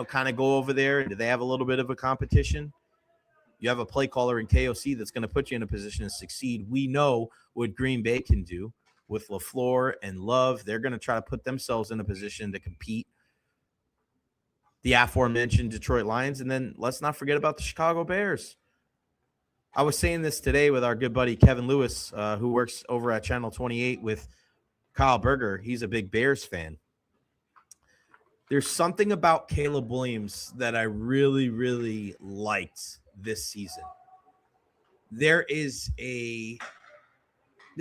kind of go over there? Do they have a little bit of a competition? You have a play caller in KOC that's going to put you in a position to succeed. We know what Green Bay can do with LaFleur and Love. They're going to try to put themselves in a position to compete. The aforementioned Detroit Lions, and then let's not forget about the Chicago Bears. I was saying this today with our good buddy Kevin Lewis, who works over at Channel 28 with Kyle Berger. He's a big Bears fan. There's something about Caleb Williams that I really, really liked this season. There's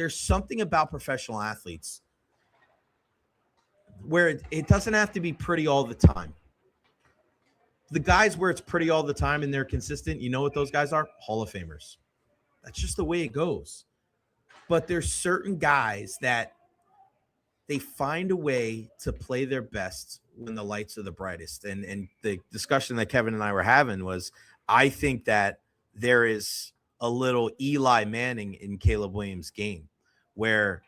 something about professional athletes where it doesn't have to be pretty all the time. The guys where it's pretty all the time and they're consistent, you know what those guys are? Hall of Famers. That's just the way it goes. But there's certain guys that they find a way to play their best when the lights are the brightest. And the discussion that Kevin and I were having was, I think that there is a little Eli Manning in Caleb Williams' game where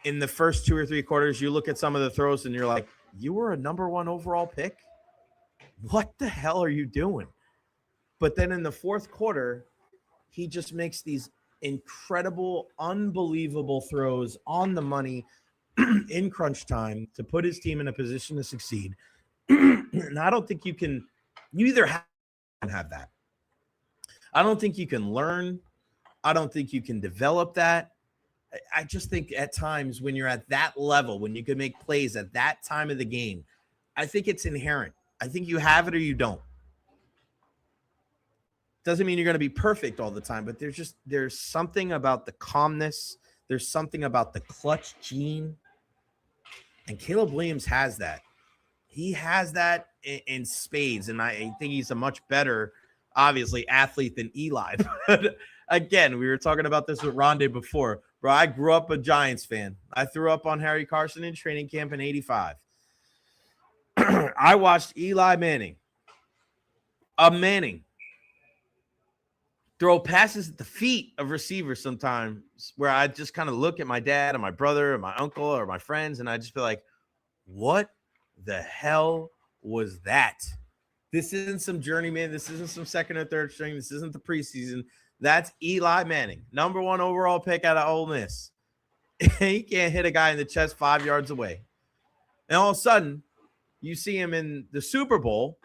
in the first 2 or 3 quarters, you look at some of the throws and you're like, you were a number 1 overall pick? What the hell are you doing? But then in the fourth quarter, he just makes these incredible, unbelievable throws on the money in crunch time to put his team in a position to succeed. And I don't think you either have that. I don't think you can learn. I don't think you can develop that. I just think at times when you're at that level, when you can make plays at that time of the game, I think it's inherent. I think you have it or you don't. Doesn't mean you're going to be perfect all the time, but there's something about the calmness. There's something about the clutch gene. And Caleb Williams has that. He has that in spades, and I think he's a much better, obviously, athlete than Eli. But again, we were talking about this with Ronde before. Bro, I grew up a Giants fan. I threw up on Harry Carson in training camp in 85. I watched Eli Manning, throw passes at the feet of receivers sometimes where I just kind of look at my dad and my brother and my uncle or my friends, and I just feel like, what the hell was that? This isn't some journeyman. This isn't some second or third string. This isn't the preseason. That's Eli Manning, number 1 overall pick out of Ole Miss. He can't hit a guy in the chest 5 yards away. And all of a sudden, you see him in the Super Bowl,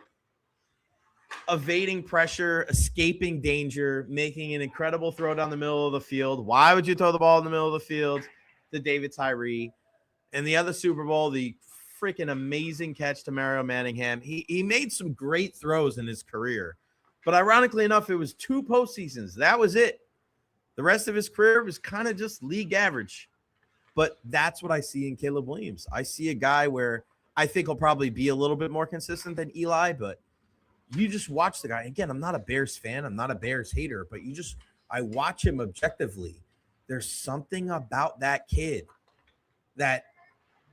evading pressure, escaping danger, making an incredible throw down the middle of the field. Why would you throw the ball in the middle of the field to David Tyree? And the other Super Bowl, the freaking amazing catch to Mario Manningham. He made some great throws in his career. But ironically enough, it was 2 postseasons. That was it. The rest of his career was kind of just league average. But that's what I see in Caleb Williams. I see a guy where I think he'll probably be a little bit more consistent than Eli, but you just watch the guy. Again, I'm not a Bears fan. I'm not a Bears hater, but I watch him objectively. There's something about that kid that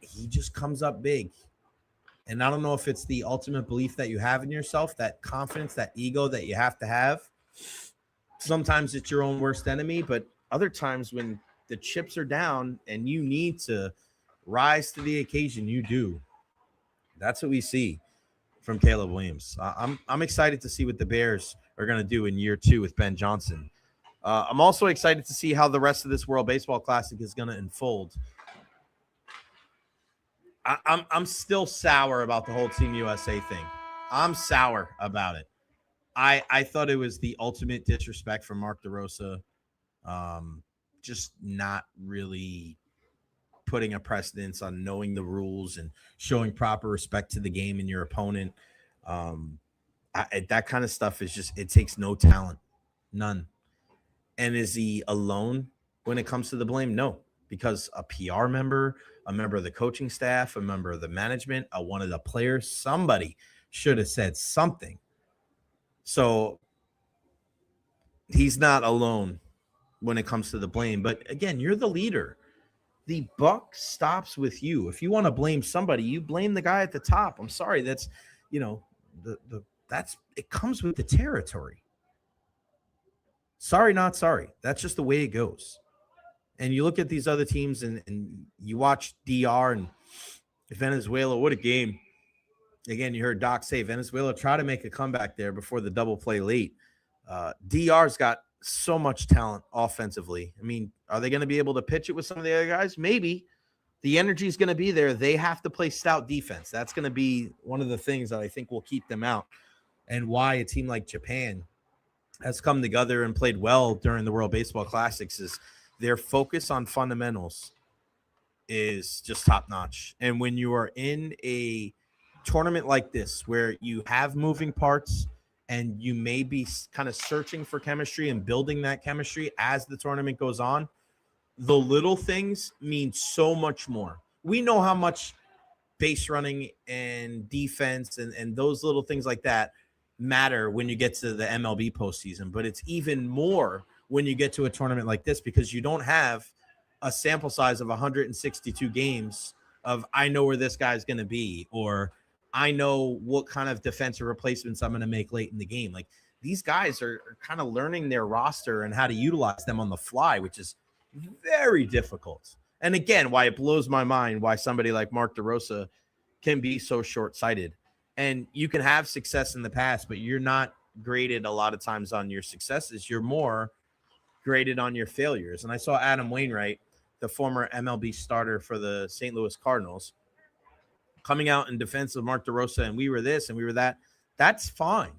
he just comes up big. And I don't know if it's the ultimate belief that you have in yourself, that confidence, that ego that you have to have. Sometimes it's your own worst enemy, but other times when the chips are down and you need to rise to the occasion, you do. That's what we see from Caleb Williams. I'm excited to see what the Bears are going to do in year 2 with Ben Johnson. I'm also excited to see how the rest of this World Baseball Classic is going to unfold. I'm still sour about the whole Team USA thing. I'm sour about it. I thought it was the ultimate disrespect from Mark DeRosa. Just not really putting a precedence on knowing the rules and showing proper respect to the game and your opponent. That kind of stuff is just, it takes no talent, none. And is he alone when it comes to the blame? No, because a PR member, a member of the coaching staff, a member of the management, one of the players, somebody should have said something. So he's not alone when it comes to the blame. But again, you're the leader. The buck stops with you. If you want to blame somebody, you blame the guy at the top. I'm sorry. That's, it comes with the territory. Sorry, not sorry. That's just the way it goes. And you look at these other teams and you watch DR and Venezuela. What a game. Again, you heard Doc say Venezuela try to make a comeback there before the double play late. DR's got so much talent offensively. I mean, are they going to be able to pitch it with some of the other guys? Maybe. The energy is going to be there. They have to play stout defense. That's going to be one of the things that I think will keep them out, and why a team like Japan has come together and played well during the World Baseball Classics is their focus on fundamentals is just top notch. And when you are in a tournament like this, where you have moving parts and you may be kind of searching for chemistry and building that chemistry as the tournament goes on, the little things mean so much more. We know how much base running and defense and those little things like that matter when you get to the MLB postseason, but it's even more when you get to a tournament like this, because you don't have a sample size of 162 games of I know where this guy's going to be, or I know what kind of defensive replacements I'm going to make late in the game. Like, these guys are kind of learning their roster and how to utilize them on the fly, which is very difficult. And again, why it blows my mind why somebody like Mark DeRosa can be so short-sighted. And you can have success in the past, but you're not graded a lot of times on your successes. You're more graded on your failures. And I saw Adam Wainwright, the former MLB starter for the St. Louis Cardinals, coming out in defense of Mark DeRosa, and we were this and we were that. That's fine.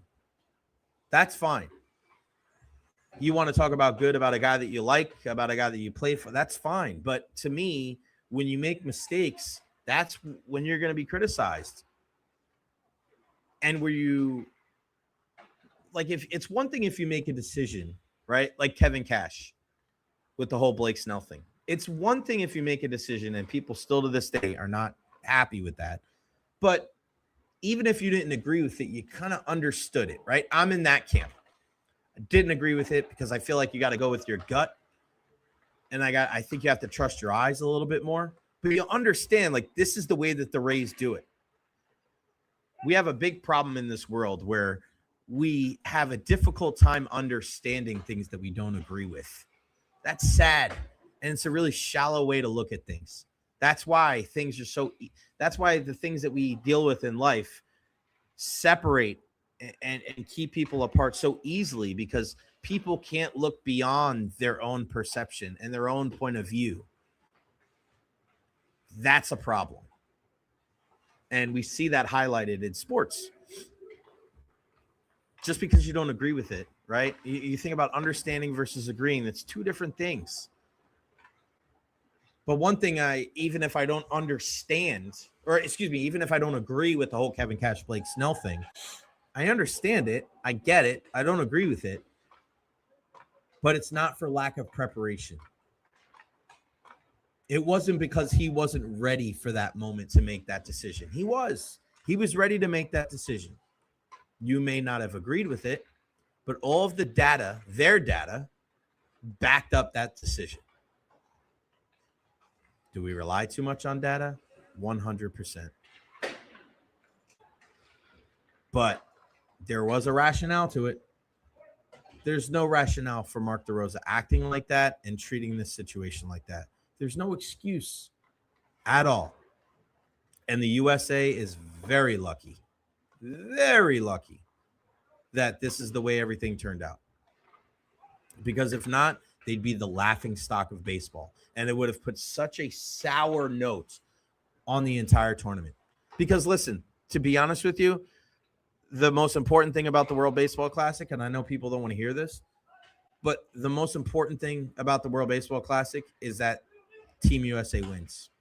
That's fine. You want to talk about good about a guy that you like, about a guy that you played for, that's fine. But to me, when you make mistakes, that's when you're going to be criticized. And where you, like, if it's one thing if you make a decision, right? Like Kevin Cash with the whole Blake Snell thing. It's one thing if you make a decision and people still to this day are not happy with that. But even if you didn't agree with it, you kind of understood it, right? I'm in that camp. I didn't agree with it because I feel like you got to go with your gut. And I think you have to trust your eyes a little bit more. But you understand, like, this is the way that the Rays do it. We have a big problem in this world where we have a difficult time understanding things that we don't agree with. That's sad. And it's a really shallow way to look at things. That's why things are that's why the things that we deal with in life separate and keep people apart so easily, because people can't look beyond their own perception and their own point of view, that's a problem. And we see that highlighted in sports. Just because you don't agree with it, right? You think about understanding versus agreeing. That's two different things. But one thing, even if I don't understand, or excuse me, even if I don't agree with the whole Kevin Cash, Blake Snell thing, I understand it. I get it. I don't agree with it. But it's not for lack of preparation. It wasn't because he wasn't ready for that moment to make that decision. He was ready to make that decision. You may not have agreed with it, but all of the data, their data, backed up that decision. Do we rely too much on data? 100%. But there was a rationale to it. There's no rationale for Mark DeRosa acting like that and treating this situation like that. There's no excuse at all. And the USA is very lucky that this is the way everything turned out. Because if not, they'd be the laughing stock of baseball. And it would have put such a sour note on the entire tournament. Because listen, to be honest with you, the most important thing about the World Baseball Classic, and I know people don't want to hear this, but the most important thing about the World Baseball Classic is that Team USA wins.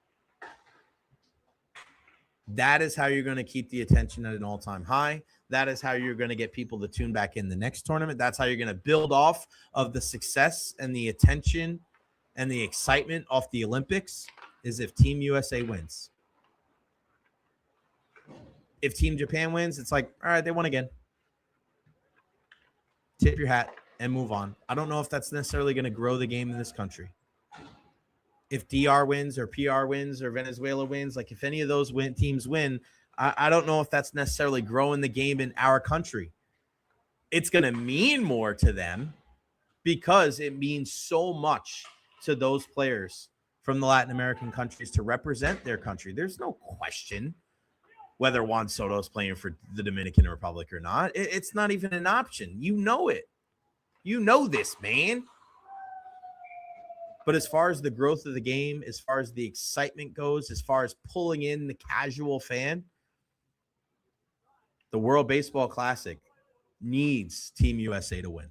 That is how you're going to keep the attention at an all-time high. That is how you're going to get people to tune back in the next tournament. That's how you're going to build off of the success and the attention and the excitement off the Olympics, is if Team USA wins. If Team Japan wins, it's like, all right, they won again. Tip your hat and move on. I don't know if that's necessarily going to grow the game in this country. If DR wins or PR wins or Venezuela wins, like if any of those teams win, I don't know if that's necessarily growing the game in our country. It's going to mean more to them because it means so much to those players from the Latin American countries to represent their country. There's no question whether Juan Soto is playing for the Dominican Republic or not. It's not even an option. You know it. You know this, man. But as far as the growth of the game, as far as the excitement goes, as far as pulling in the casual fan, the World Baseball Classic needs Team USA to win.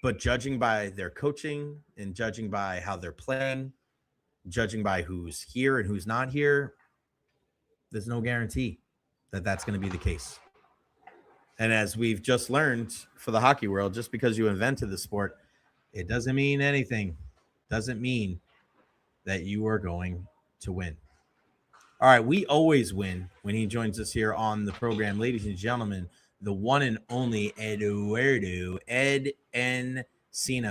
But judging by their coaching and judging by how they're playing, judging by who's here and who's not here, there's no guarantee that that's going to be the case. And as we've just learned for the hockey world, just because you invented the sport, it doesn't mean anything. Doesn't mean that you are going to win. All right, we always win when he joins us here on the program. Ladies and gentlemen, the one and only Ed Encina.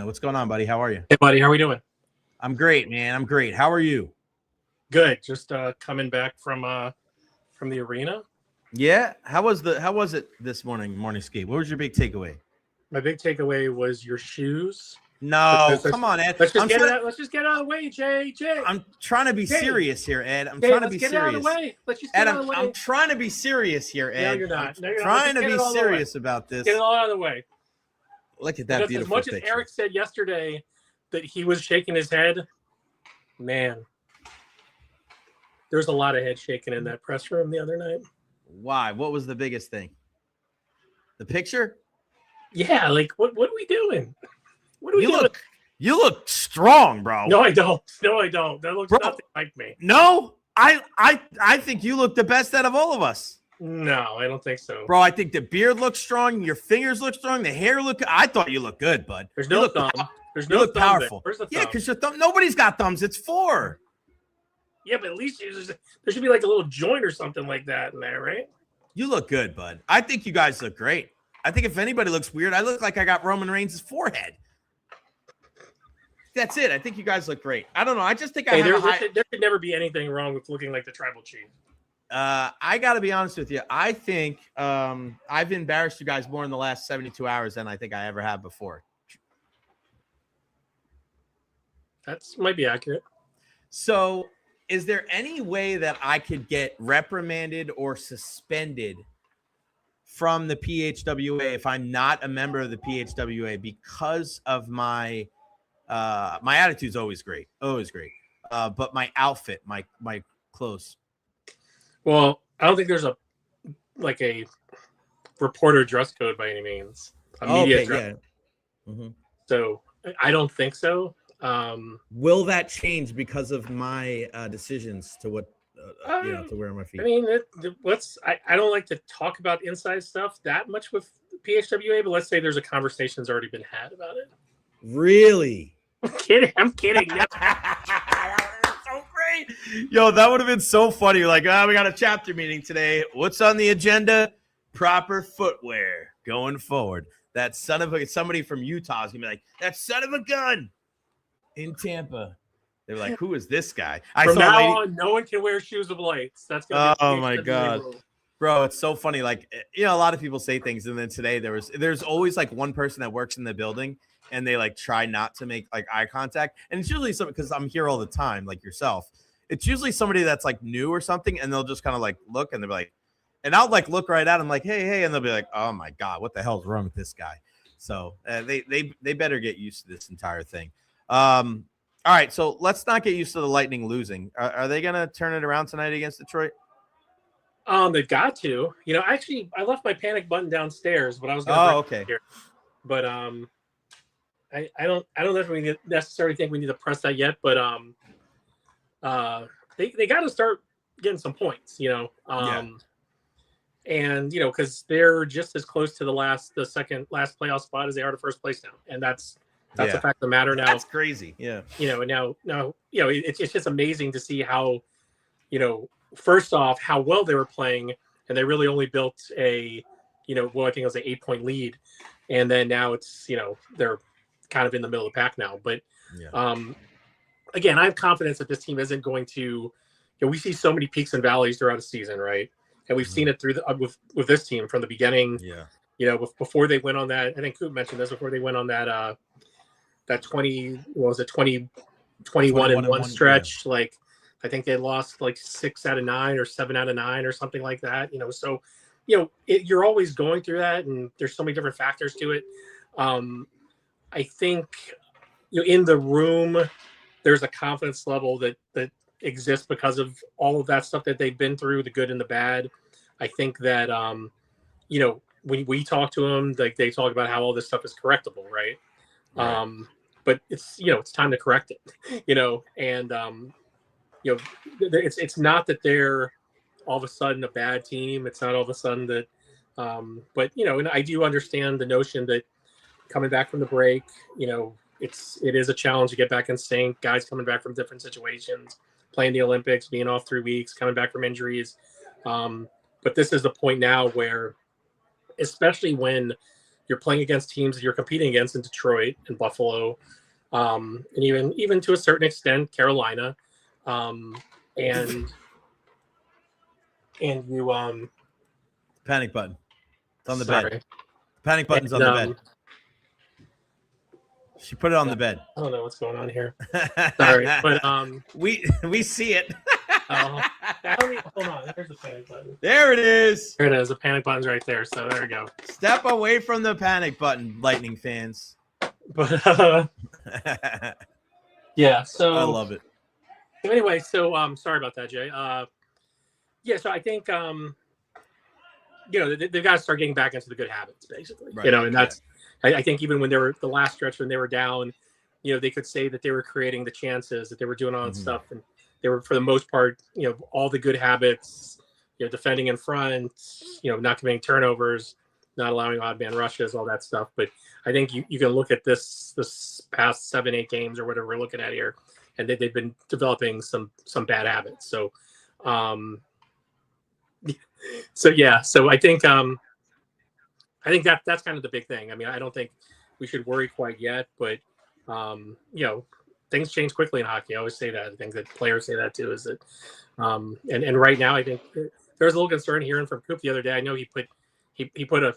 What's going on, buddy? How are you? Hey, buddy. How are we doing? I'm great, man. I'm great. How are you? Good. Just coming back from the arena. Yeah. How was it this morning ski? What was your big takeaway? My big takeaway was your shoes. No, come on, Ed. Let's just get it out of the way, Jay. I'm trying to be serious here, Ed. I'm trying to be serious. Get it out of the way. Let's just get it out of the way. I'm trying to be serious here, Ed. No, you're not. I'm trying to be serious about this. Get it all out of the way. Look at that beautiful picture. As much as Eric said yesterday that he was shaking his head, man, there's a lot of head shaking in that press room the other night. Why? What was the biggest thing? The picture? Yeah, like what are we doing? What are we doing? You look strong, bro. No, I don't. That looks nothing like me. No, I think you look the best out of all of us. No, I don't think so. Bro, I think the beard looks strong, your fingers look strong, the hair I thought you looked good, bud. There's no thumb. There's no thumb. Powerful. Where's the thumb? Yeah, because your thumb. Nobody's got thumbs. It's 4. Yeah, but at least there should be like a little joint or something like that in there, right? You look good, bud. I think you guys look great. I think if anybody looks weird, I look like I got Roman Reigns' forehead. That's it. I think you guys look great. I don't know. I just think there should never be anything wrong with looking like the tribal chief. I got to be honest with you. I think I've embarrassed you guys more in the last 72 hours than I think I ever have before. That might be accurate. So is there any way that I could get reprimanded or suspended from the PHWA if I'm not a member of the PHWA because of my my attitude's always great, but my outfit, my clothes. Well, I don't think there's a reporter dress code by any means. A media dress. Yeah. Mm-hmm. So I don't think so. Will that change because of my decisions to what to wear on my feet? I mean, I don't like to talk about inside stuff that much with PHWA, but let's say there's a conversation that's already been had about it. Really? I'm kidding. So great. Yo, that would have been so funny. Like, we got a chapter meeting today. What's on the agenda? Proper footwear going forward. That son of somebody from Utah is gonna be like, that son of a gun in Tampa. They're like, who is this guy? From now on, no one can wear shoes with lights. That's gonna be my God. Bro, it's so funny. Like, a lot of people say things, and then today there's always like one person that works in the building and they like try not to make like eye contact. And it's usually something, because I'm here all the time, like yourself. It's usually somebody that's like new or something, and they'll just kind of like look, and they'll be like, and I'll like look right at them like, hey, and they'll be like, oh my God, what the hell's wrong with this guy? So they better get used to this entire thing. All right, so let's not get used to the Lightning losing. Are they going to turn it around tonight against Detroit? They've got to. Actually, I left my panic button downstairs, but I was going to here. But I don't know if we necessarily think we need to press that yet. But they got to start getting some points. And because they're just as close to the second last playoff spot as they are to first place now, and that's a fact of the matter now. That's crazy. Yeah. And now it's just amazing to see how, first off, how well they were playing, and they really only built I think it was an 8-point lead, and then now it's they're kind of in the middle of the pack now. But again, I have confidence that this team isn't going to. We see so many peaks and valleys throughout a season, right? And we've seen it through with this team from the beginning. Yeah. Before they went on that, I think Coop mentioned this, before they went on that 21-1 stretch. Yeah. Like, I think they lost like 6 out of 9 or 7 out of 9 or something like that. So, you're always going through that, and there's so many different factors to it. I think, in the room, there's a confidence level that exists because of all of that stuff that they've been through, the good and the bad. I think that, when we talk to them, like, they talk about how all this stuff is correctable, right? But it's time to correct it, and it's not that they're all of a sudden a bad team. It's not all of a sudden that, but and I do understand the notion that coming back from the break, it is a challenge to get back in sync. Guys coming back from different situations, playing the Olympics, being off 3 weeks, coming back from injuries. But this is the point now where, especially when you're playing against teams that you're competing against in Detroit and Buffalo, and even to a certain extent, Carolina, and you panic button. It's on the bed. Panic button's on the bed. She put it on the bed. I don't know what's going on here. Sorry, but we see it. Hold on. There's the panic button. There it is. There it is. The panic button's right there. So there we go. Step away from the panic button, Lightning fans. But yeah. So I love it. Anyway, so sorry about that, Jay. So I think they've got to start getting back into the good habits, basically. Right. And that's. I think even when they were the last stretch when they were down, they could say that they were creating the chances, that they were doing all that stuff, and they were, for the most part, all the good habits, defending in front, not committing turnovers, not allowing odd man rushes, all that stuff. But I think you can look at this past 7-8 games or whatever we're looking at here, and they've been developing some bad habits. So, so I think that's kind of the big thing. I mean, I don't think we should worry quite yet, but things change quickly in hockey. I always say that. I think that players say that too. Is that, and right now, I think there's a little concern hearing from Coop the other day. I know he put a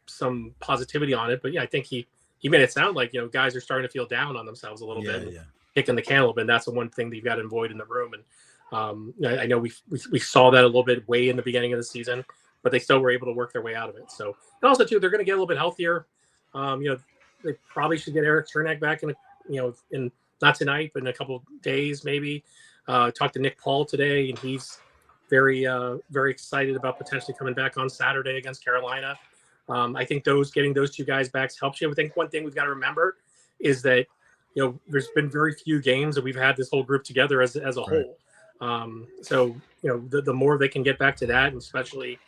some positivity on it, but yeah, I think he made it sound like guys are starting to feel down on themselves a little bit, kicking the can a little bit. And that's the one thing that you've got to avoid in the room. And I know we saw that a little bit way in the beginning of the season, but they still were able to work their way out of it. So, and also too, they're going to get a little bit healthier. They probably should get Eric Chernak back in not tonight, but in a couple of days maybe. Talked to Nick Paul today, and he's very excited about potentially coming back on Saturday against Carolina. I think getting those two guys back helps you. I think one thing we've got to remember is that there's been very few games that we've had this whole group together as a whole. So the more they can get back to that, and especially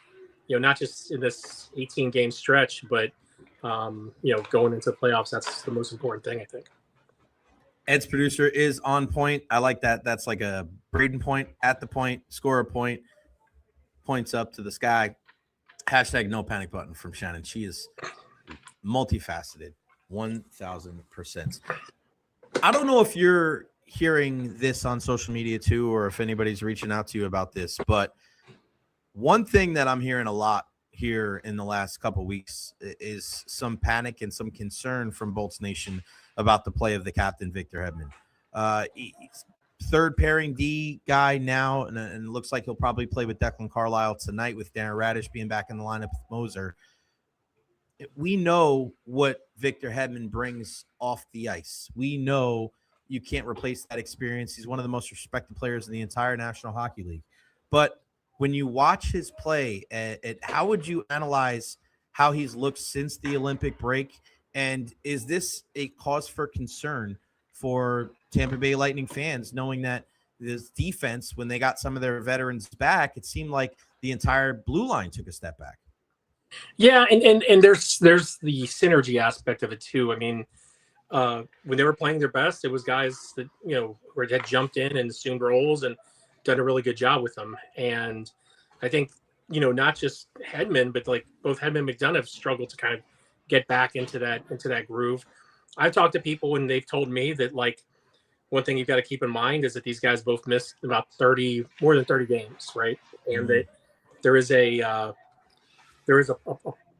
not just in this 18 game stretch, but going into the playoffs, that's the most important thing, I think. Ed's producer is on point. I like that. That's like a Braden point, at the point, score a point, points up to the sky. Hashtag no panic button from Shannon. She is multifaceted, 1000%. I don't know if you're hearing this on social media too, or if anybody's reaching out to you about this, but one thing that I'm hearing a lot here in the last couple of weeks is some panic and some concern from Bolts Nation about the play of the captain, Victor Hedman. Third pairing D guy now, and it looks like he'll probably play with Declan Carlisle tonight with Darren Radish being back in the lineup with Moser. We know what Victor Hedman brings off the ice. We know you can't replace that experience. He's one of the most respected players in the entire National Hockey League. But when you watch his play, how would you analyze how he's looked since the Olympic break? And is this a cause for concern for Tampa Bay Lightning fans, knowing that this defense, when they got some of their veterans back, it seemed like the entire blue line took a step back? Yeah, and there's the synergy aspect of it too. I mean, when they were playing their best, it was guys that had jumped in and assumed roles and done a really good job with them. And I think not just Hedman, but like both Hedman and McDonough have struggled to kind of get back into that groove. I've talked to people and they've told me that like one thing you've got to keep in mind is that these guys both missed about more than 30 games, right? And that there is a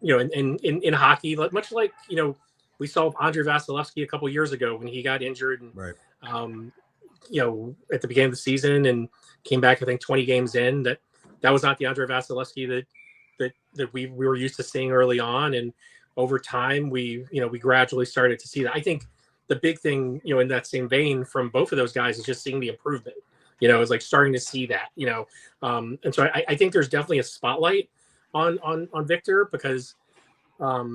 in hockey, much like we saw Andrei Vasilevsky a couple years ago when he got injured and at the beginning of the season and came back, I think 20 games in, that was not the Andrei Vasilevsky that we were used to seeing early on. And over time, we gradually started to see that. I think the big thing, in that same vein from both of those guys is just seeing the improvement, it's like starting to see that, and so I think there's definitely a spotlight on Victor because, back,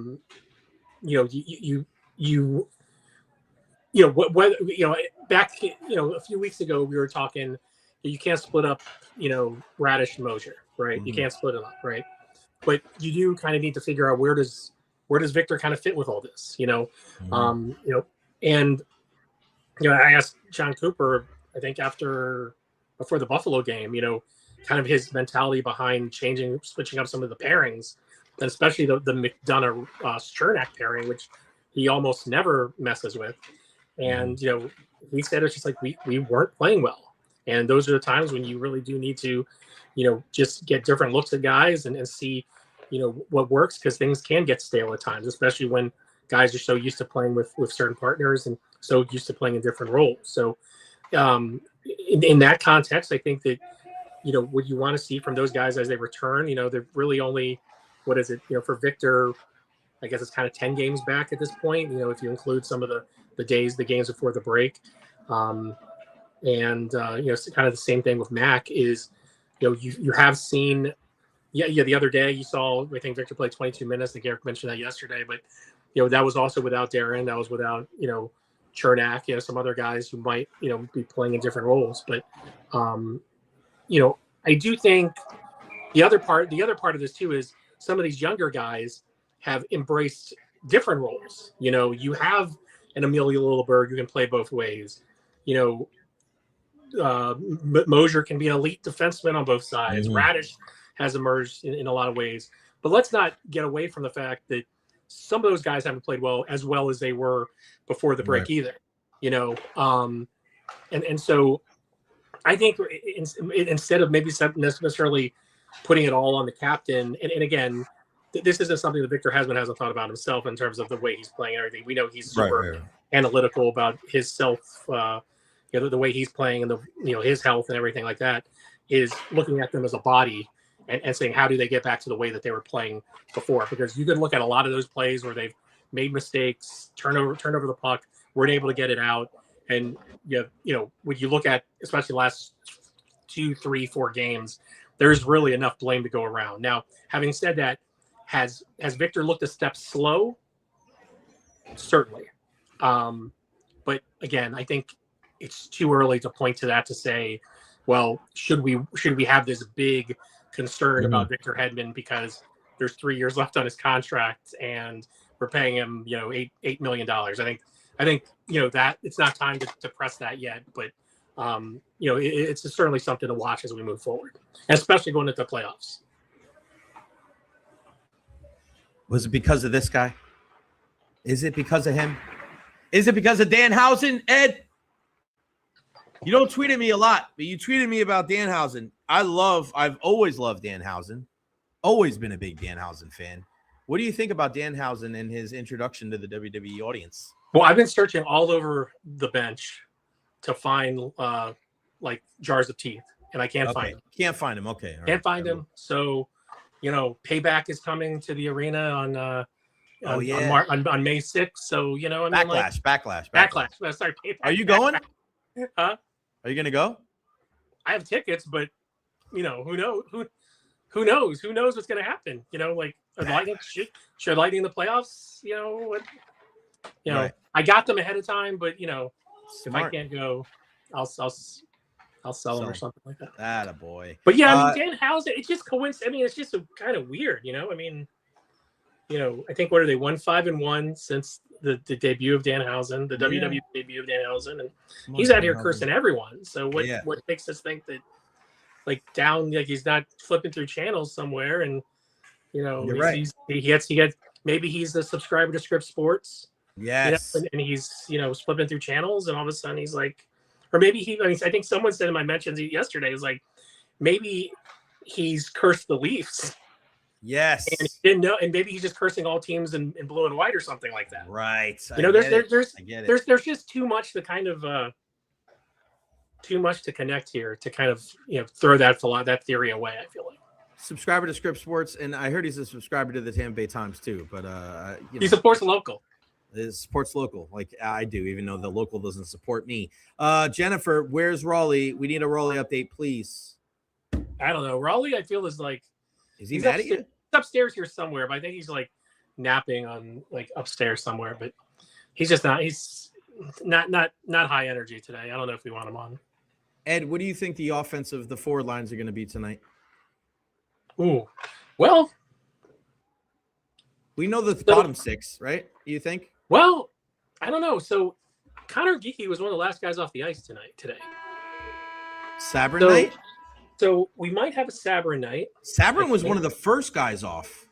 a few weeks ago, we were talking, you can't split up, Radish and Moser, right? Mm-hmm. You can't split it up, right? But you do kind of need to figure out where does Victor kind of fit with all this, Mm-hmm. And I asked Jon Cooper, I think before the Buffalo game, kind of his mentality behind switching up some of the pairings, and especially the McDonough Chernak pairing, which he almost never messes with. And he said it's just like we weren't playing well, and those are the times when you really do need to, just get different looks at guys and see, what works, because things can get stale at times, especially when guys are so used to playing with certain partners and so used to playing in different roles. So in that context, I think that, what you want to see from those guys as they return, they're really only, what is it, for Victor, I guess it's kind of 10 games back at this point, if you include some of the games before the break. Kind of the same thing with Mac is, you have seen, the other day you saw, I think Victor played 22 minutes. I think Eric mentioned that yesterday, but, that was also without Darren. That was without, Chernak, some other guys who might, be playing in different roles. But, I do think the other part of this too is some of these younger guys have embraced different roles. You have an Amelia Lilleberg who can play both ways. Moser can be an elite defenseman on both sides. Mm-hmm. Radish has emerged in a lot of ways. But let's not get away from the fact that some of those guys haven't played well as they were before the break either. And so I think instead of maybe necessarily putting it all on the captain, and again, this isn't something that Victor hasn't thought about himself in terms of the way he's playing and everything. We know he's super analytical about his self, the way he's playing and his health and everything like that, is looking at them as a body and saying how do they get back to the way that they were playing before? Because you could look at a lot of those plays where they've made mistakes, turn over the puck, weren't able to get it out, and you know when you look at especially the last 2, 3, 4 games, there's really enough blame to go around. Now, having said that, has Victor looked a step slow? Certainly. But again, I think it's too early to point to that to say, well, should we have this big concern about Victor Hedman because there's 3 years left on his contract and we're paying him, $8 million. I think that it's not time to press that yet, but it's certainly something to watch as we move forward, especially going into the playoffs. Was it because of this guy? Is it because of him? Is it because of Danhausen? Ed, you don't tweet at me a lot, but you tweeted me about Danhausen. I've always loved Danhausen. Always been a big Danhausen fan. What do you think about Danhausen and his introduction to the WWE audience? Well, I've been searching all over the bench to find like jars of teeth, and I can't find him. Can't find him. Okay. All can't find him. So, Payback is coming to the arena on on May 6th. So, Backlash. Sorry, Payback. Are you going? Huh? Are you going to go? I have tickets, but who knows? Who knows what's going to happen? Lightning should Lightning in the playoffs? Right. I got them ahead of time, but if Smart. I can't go, I'll sell them or something like that. Attaboy. But yeah, Danhausen, it's just coincidence. I mean, it's just kind of weird, I think what are they 1-5-1 since the debut of Danhausen, the WWE debut of Danhausen, and he's out here cursing everyone. So what makes us think that he's not flipping through channels somewhere and You're right. he gets maybe he's the subscriber to Script Sports. Yes. And he's flipping through channels and all of a sudden he's like, or maybe I think someone said in my mentions yesterday was like, maybe he's cursed the Leafs. Yes. And he didn't know, and maybe he's just cursing all teams in blue and white or something like that. Right. There's just too much to kind of too much to connect here to kind of throw that theory away. I feel like subscriber to Script Sports, and I heard he's a subscriber to the Tampa Bay Times too. But he supports local. It supports local, like I do, even though the local doesn't support me. Jennifer, where's Raleigh? We need a Raleigh update, please. I don't know. Raleigh, I feel is he mad at you? He's upstairs here somewhere, but I think he's napping on upstairs somewhere. But he's just not. He's not high energy today. I don't know if we want him on. Ed, what do you think the forward lines are going to be tonight? Ooh, well, we know the bottom six, right? You think? Well, I don't know. So Connor Geeky was one of the last guys off the ice today. Sabrin night? So we might have a Sabrin night. Sabrin was one of the first guys off.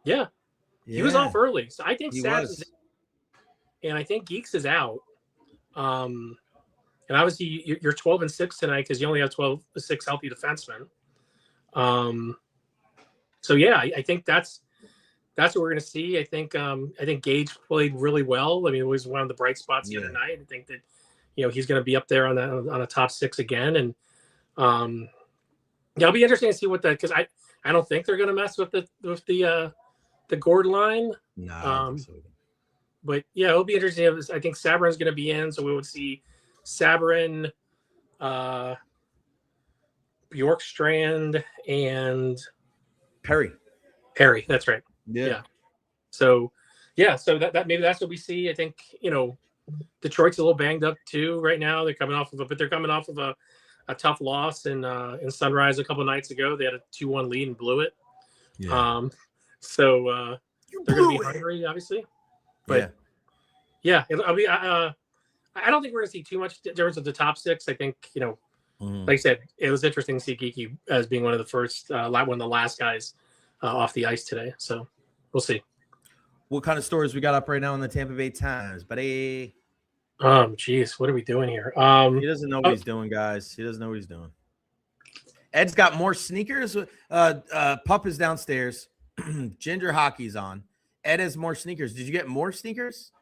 Yeah. He was off early. So I think Sabrin's and I think Geeks is out. And obviously you're 12-6 tonight because you only have 12-6 healthy defensemen. So yeah, I think that's what we're going to see. I think Gage played really well. I mean, it was one of the bright spots the other night. I think that he's going to be up there on a top 6 again, and it'll be interesting to see because I don't think they're going to mess with the Gord line. No. But yeah, it'll be interesting. I think Sabrin's going to be in, so we would see Sabrin, Bjorkstrand, and Perry. That's right. Yeah. So that maybe that's what we see. I think Detroit's a little banged up too right now. They're coming off of a tough loss in Sunrise a couple of nights ago. They had a 2-1 lead and blew it. Yeah. So they're going to be hungry, obviously. But I'll be. I don't think we're going to see too much difference with the top 6. I think like I said, it was interesting to see Geeky as being one of the first, one of the last guys off the ice today. So we'll see. What kind of stories we got up right now in the Tampa Bay Times, buddy? Geez, what are we doing here? He doesn't know what he's doing, guys. He doesn't know what he's doing. Ed's got more sneakers. Pup is downstairs. Ginger hockey's on. Ed has more sneakers. Did you get more sneakers?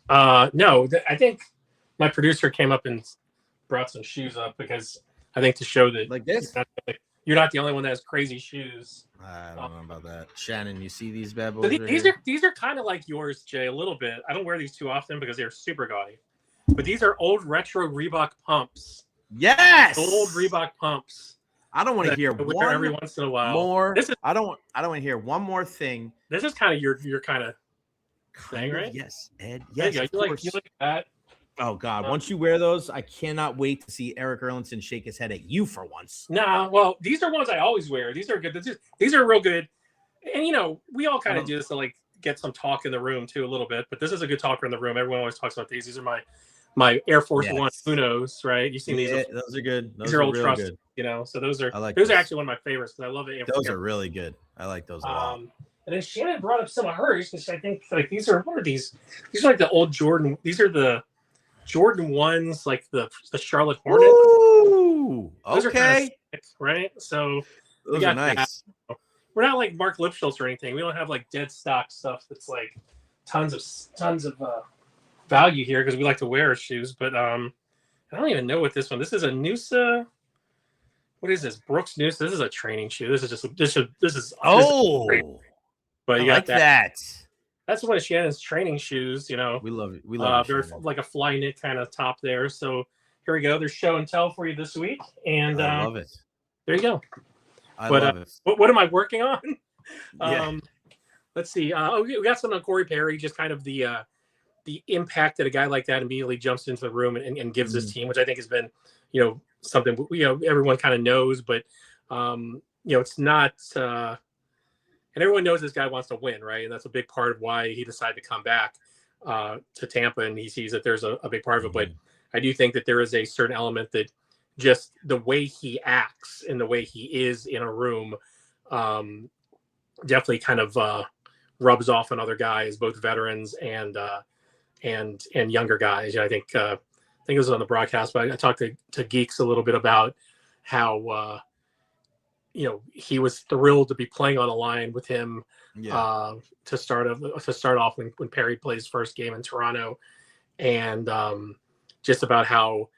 No, I think my producer came up and brought some shoes up because I think to show that like this, you you're not the only one that has crazy shoes. I don't know about that. Shannon, you see these bad So boys? right these here? are kind of like yours, Jay, a little bit. I don't wear these too often because they're super gaudy. But these are old retro Reebok pumps. Yes. Old Reebok pumps. I don't want to hear one every once in a while. more. This is, I don't want to hear one more thing. this is kind of your kind of thing, right? Yes, Ed. There Yes, you of go. course. You like that. Oh God! Once you wear those, I cannot wait to see Eric Erlinson shake his head at you for once. Nah, well, these are ones I always wear. These are good. These are real good. And we all kind of do this to like get some talk in the room too a little bit. But this is a good talker in the room. Everyone always talks about these. These are my Air Force One Unos, right? You've seen these? Those are good. These are old really trust. good. So those are like those those. are actually one of my favorites because I love it. Those are really good. I like those a lot. And then Shannon brought up some of hers because I think like these are what are these? These are like the old Jordan. These are the Jordan ones, like the Charlotte Hornet. Ooh, Those are okay. kinda sick, right? So Those are nice. we're not like Mark Lipschultz or anything. We don't have like dead stock stuff that's like tons of value here because we like to wear our shoes. But I don't even know what this one. This is a Noosa. What is this? Brooks Noosa. This is a training shoe. This is just this is great. But you I got like that. That's one of Shannon's training shoes. We love it. We love it. They're like a fly knit kind of top there. So here we go. There's show and tell for you this week, and I love it. there you go. I love it. What am I working on? Yeah. Let's see. We got something on Corey Perry. Just kind of the impact that a guy like that immediately jumps into the room and gives his team, which I think has been, something everyone kind of knows, but it's not. And everyone knows this guy wants to win, right? And that's a big part of why he decided to come back to Tampa, and he sees that there's a big part of it. But I do think that there is a certain element that just the way he acts and the way he is in a room definitely kind of rubs off on other guys, both veterans and younger guys. I think it was on the broadcast, but I talked to Geeks a little bit about how he was thrilled to be playing on a line with him to start off when Perry played his first game in Toronto, and just about how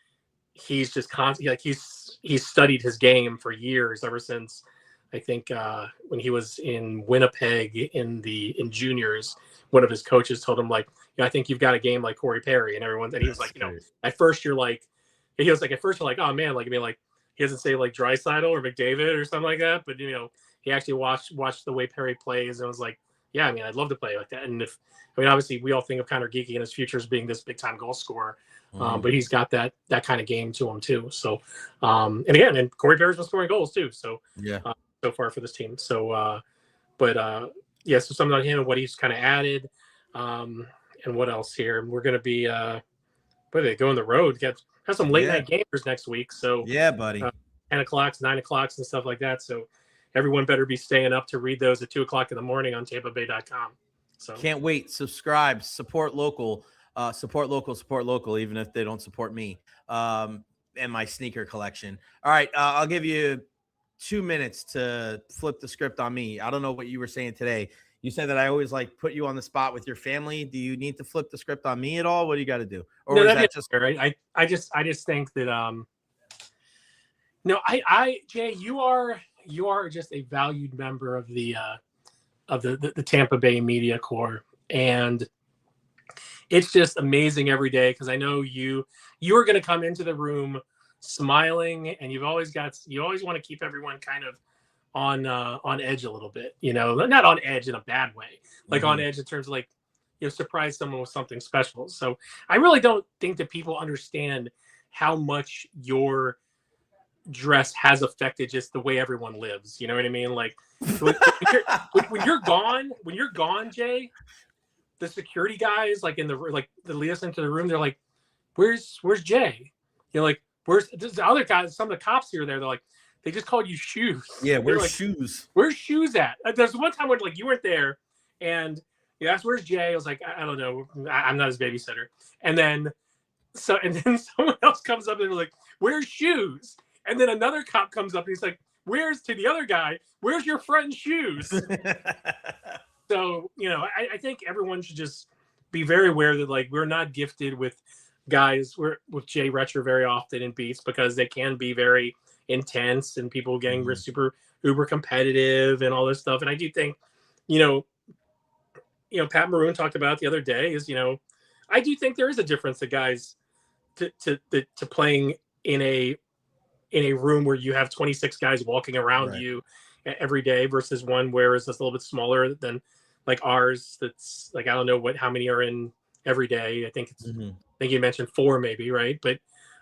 he's just constantly like he's studied his game for years, ever since I think when he was in Winnipeg in juniors. One of his coaches told him like, I think you've got a game like Corey Perry, and everyone. And he was like, at first you're like, oh man, like he doesn't say like Draisaitl or McDavid or something like that, but he actually watched the way Perry plays and was like, yeah, I mean, I'd love to play like that. And obviously we all think of Connor Geeky and his future as being this big time goal scorer, but he's got that kind of game to him too. So, and Corey Perry's been scoring goals too. So so far for this team. So, so something on him and what he's kind of added, and what else here. We're going to be, go on the road, have some late night gamers next week. So yeah, buddy, 10 o'clocks, 9 o'clocks and stuff like that. So everyone better be staying up to read those at 2 o'clock in the morning on TampaBay.com. So can't wait. Subscribe, support local, even if they don't support me and my sneaker collection. All right. I'll give you 2 minutes to flip the script on me. I don't know what you were saying today. You said that I always like put you on the spot with your family. Do you need to flip the script on me at all? What do you got to do? Or no, is that just right? I just think that Jay, you are just a valued member of the Tampa Bay media corps, and it's just amazing every day because I know you are going to come into the room smiling, and you always want to keep everyone kind of on edge a little bit, not on edge in a bad way, like on edge in terms of like, surprise someone with something special. So I really don't think that people understand how much your dress has affected just the way everyone lives. You know what I mean? Like when you're gone, Jay, the security guys like the lead us into the room, they're like, where's Jay? Like, where's the other guys? Some of the cops here, they're like, they just called you Shoes. Yeah, where's like, Shoes? Where's Shoes at? There's one time when like you weren't there, and you asked where's Jay. I was like, I don't know. I'm not his babysitter. And then someone else comes up and they're like, where's Shoes? And then another cop comes up and he's like, to the other guy, where's your friend's Shoes? So, I think everyone should just be very aware that like we're not gifted with guys with Jay Recher very often in beats because they can be very intense and people getting super uber competitive and all this stuff. And I do think, you know, Pat Maroon talked about the other day is, I do think there is a difference to guys to playing in a room where you have 26 guys walking around you every day versus one where it's just a little bit smaller than like ours. That's like, I don't know how many are in every day. I think I think you mentioned 4 maybe, right? But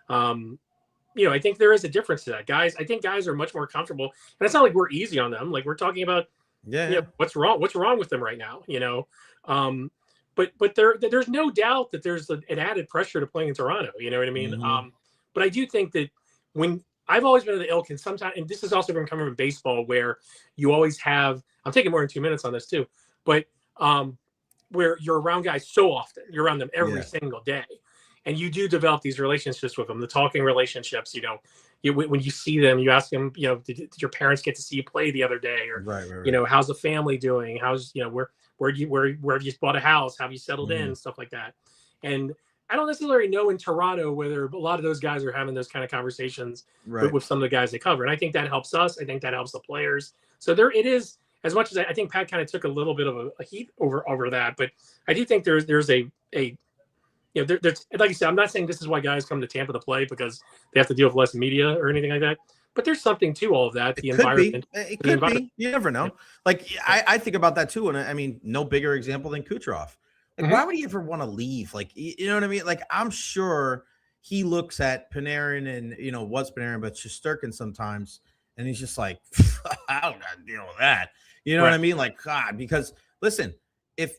I think there is a difference to that. Guys, I think guys are much more comfortable, and it's not like we're easy on them. Like we're talking about what's wrong with them right now, but there's no doubt that there's an added pressure to playing in Toronto, you know what I mean? But I do think that when I've always been of the ilk, and sometimes, and this is also from coming from baseball, where you always have, I'm taking more than 2 minutes on this too, but where you're around guys so often, you're around them every single day, and you do develop these relationships with them, the talking relationships, when you see them, you ask them, did your parents get to see you play the other day? Or, how's the family doing? How's, where have you bought a house? Have you settled in? Stuff like that. And I don't necessarily know in Toronto whether a lot of those guys are having those kind of conversations with some of the guys they cover. And I think that helps us. I think that helps the players. So there it is, as much as I think Pat kind of took a little bit of a heat over that, but I do think there's there's like you said, I'm not saying this is why guys come to Tampa to play because they have to deal with less media or anything like that. But there's something to all of that. The environment. It could be. You never know. Like I think about that too. And I mean, no bigger example than Kucherov. Like, why would he ever want to leave? Like, you know what I mean? Like, I'm sure he looks at Panarin and, what's Panarin, but Shesterkin sometimes. And he's just like, I don't got to deal with that. You know what I mean? Like, God, because listen, if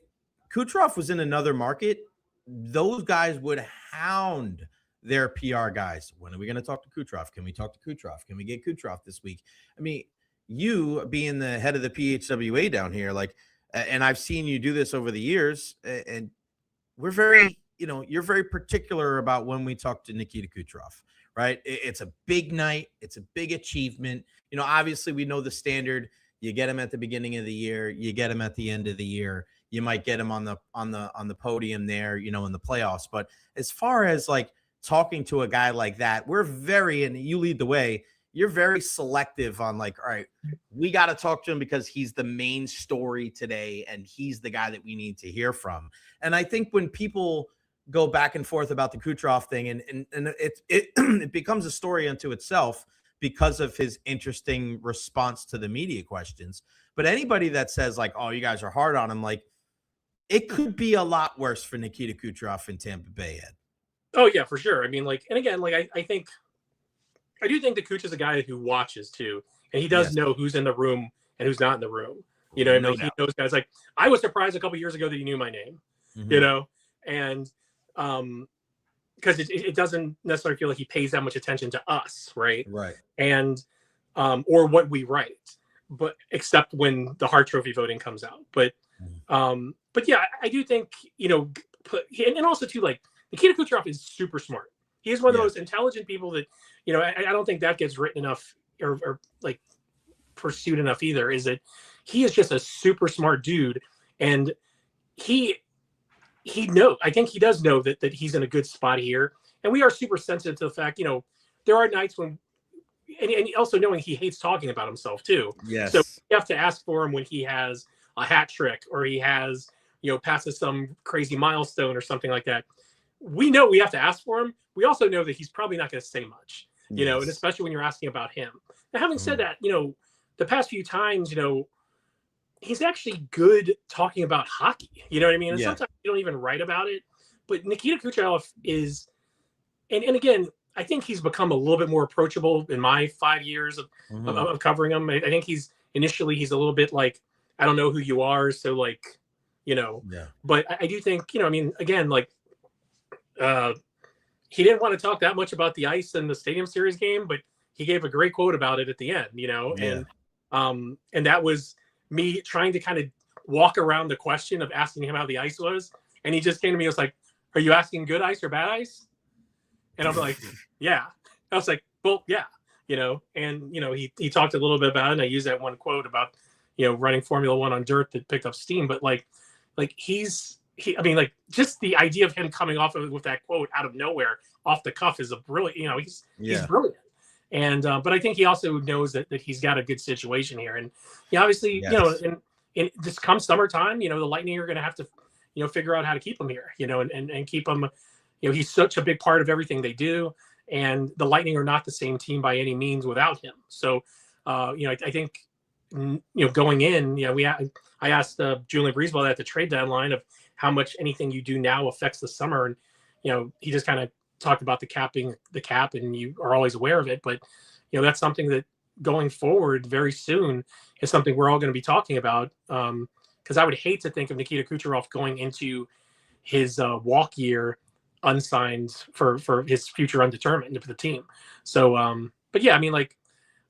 Kucherov was in another market, those guys would hound their PR guys. When are we going to talk to Kucherov? Can we talk to Kucherov? Can we get Kucherov this week? I mean, you being the head of the PHWA down here, like, and I've seen you do this over the years, and we're very, you're very particular about when we talk to Nikita Kucherov, right? It's a big night. It's a big achievement. Obviously we know the standard. You get him at the beginning of the year. You get him at the end of the year. You might get him on the podium there, in the playoffs. But as far as like talking to a guy like that, we're very, and you lead the way, you're very selective on like, all right, we got to talk to him because he's the main story today and he's the guy that we need to hear from. And I think when people go back and forth about the Kucherov thing and it becomes a story unto itself because of his interesting response to the media questions. But anybody that says like, oh, you guys are hard on him, like it could be a lot worse for Nikita Kucherov in Tampa Bay, Ed. Oh yeah, for sure. I mean, like, and again, like I do think the Cooch is a guy who watches too, and he does know who's in the room and who's not in the room. He knows guys. Like I was surprised a couple years ago that he knew my name, and because it doesn't necessarily feel like he pays that much attention to us, right? Right. And or what we write, but except when the Hart Trophy voting comes out. But yeah, I do think and also too, like Nikita Kucherov is super smart. He is one of the most intelligent people that, I don't think that gets written enough or like pursued enough either, is that he is just a super smart dude. And I think he does know that he's in a good spot here. And we are super sensitive to the fact, there are nights when, and also knowing he hates talking about himself too. Yes. So you have to ask for him when he has a hat trick or he has, passes some crazy milestone or something like that. We know we have to ask for him. We also know that he's probably not going to say much, and especially when you're asking about him. Now, having said that, the past few times, he's actually good talking about hockey. You know what I mean? And sometimes you don't even write about it. But Nikita Kucherov is, and again, I think he's become a little bit more approachable in my 5 years of covering him. I think he's a little bit like, I don't know who you are. So like, but I do think, again, like, he didn't want to talk that much about the ice in the Stadium Series game, but he gave a great quote about it at the end, and that was me trying to kind of walk around the question of asking him how the ice was. And he just came to me and was like, are you asking good ice or bad ice? And I'm like, yeah. I was like, well, yeah, and, he talked a little bit about it. And I used that one quote about, running Formula One on dirt that picked up steam, but like just the idea of him coming off with that quote out of nowhere, off the cuff, is a brilliant. He's brilliant, And but I think he also knows that he's got a good situation here. And obviously, Yes. in just come summertime, the Lightning are going to have to, figure out how to keep him here, and keep him. He's such a big part of everything they do. And the Lightning are not the same team by any means without him. So, I think, going in, I asked Julian Breezeball at the trade deadline of how much anything you do now affects the summer. And, he just kind of talked about the cap, and you are always aware of it. But, that's something that going forward very soon is something we're all going to be talking about. Because I would hate to think of Nikita Kucherov going into his walk year unsigned for his future undetermined for the team. So, but yeah, I mean,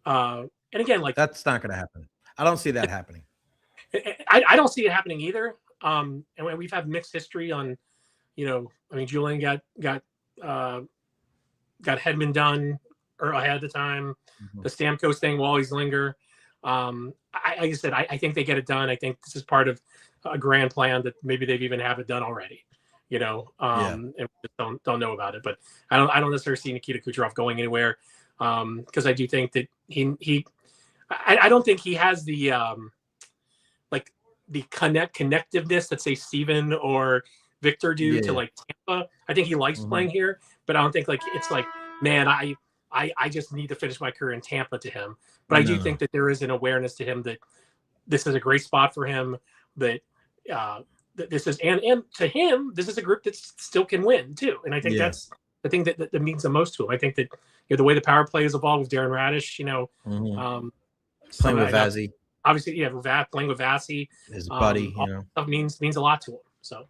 and again, that's not going to happen. I don't see that happening. I don't see it happening either. And we've had mixed history on, Julian got Hedman done or ahead of the time. The Stamkos thing will always linger. Like I said, I think they get it done. I think this is part of a grand plan that maybe they've even have it done already. And we just don't know about it. But I don't necessarily see Nikita Kucherov going anywhere, because I do think that I don't think he has the the connectiveness that say Steven or Victor do to Tampa. I think he likes playing here, but I don't think it's man, I just need to finish my career in Tampa to him. But I do think that there is an awareness to him that this is a great spot for him, that this is, and to him, this is a group that still can win too. And I think that's the thing that means the most to him. I think that the way the power play has evolved with Darren Radish, playing with Vazzy, obviously, playing with Vazzy, his buddy, stuff means a lot to him. So.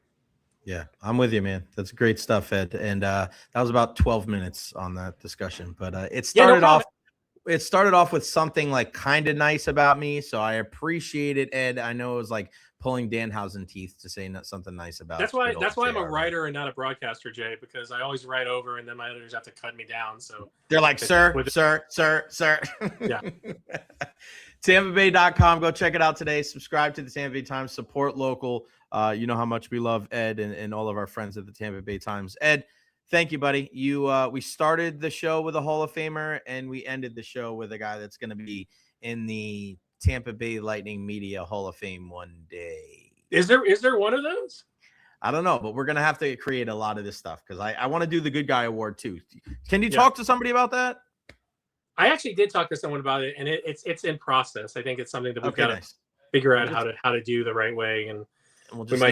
Yeah, I'm with you, man. That's great stuff, Ed. And that was about 12 minutes on that discussion, but it started off. It started off with something kind of nice about me, so I appreciate it, Ed. I know it was like pulling Danhausen teeth to say something nice about. That's why I'm a writer and not a broadcaster, Jay, because I always write over, and then my editors have to cut me down. So they're like, sir. Yeah. TampaBay.com. Go check it out today. Subscribe to the Tampa Bay Times. Support local. You know how much we love Ed and all of our friends at the Tampa Bay Times. Ed, thank you, buddy. We started the show with a Hall of Famer, and we ended the show with a guy that's going to be in the Tampa Bay Lightning Media Hall of Fame one day. Is there one of those? I don't know, but we're going to have to create a lot of this stuff because I want to do the Good Guy Award too. Can you talk to somebody about that? I actually did talk to someone about it, and it's in process. I think it's something that we've got to figure out how to do the right way, and we'll just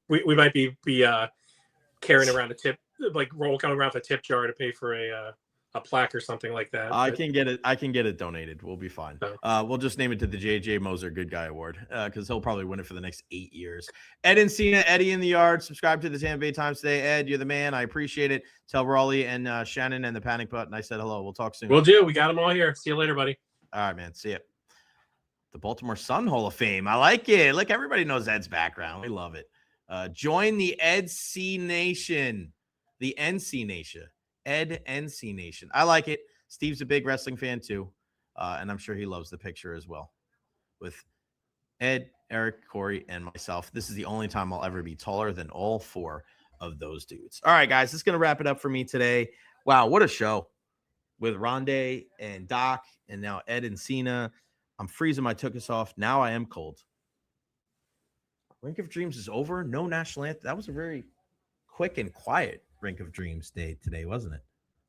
we might be carrying around a tip, coming around with a tip jar to pay for a plaque or something like that. I can get it donated. We'll be fine. We'll just name it to the J.J. Moser Good Guy Award because he'll probably win it for the next 8 years. Ed Encina, Eddie in the Yard. Subscribe to the Tampa Bay Times today. Ed, you're the man. I appreciate it. Tell Raleigh and Shannon and the Panic Button I said hello. We'll talk soon. We'll do. We got them all here. See you later, buddy. All right, man. See ya. The Baltimore Sun Hall of Fame. I like it. Look, everybody knows Ed's background. We love it. Join the Ed C Nation. The NC Nation. Ed NC Nation. I like it. Steve's a big wrestling fan too. And I'm sure he loves the picture as well. With Ed, Eric, Corey, and myself. This is the only time I'll ever be taller than all four of those dudes. All right, guys. This is going to wrap it up for me today. Wow, what a show. With Ronde and Doc and now Ed Encina. I'm freezing my tuchus off. Now I am cold. Rink of Dreams is over. No national anthem. That was a very quick and quiet Rink of Dreams day today, wasn't it?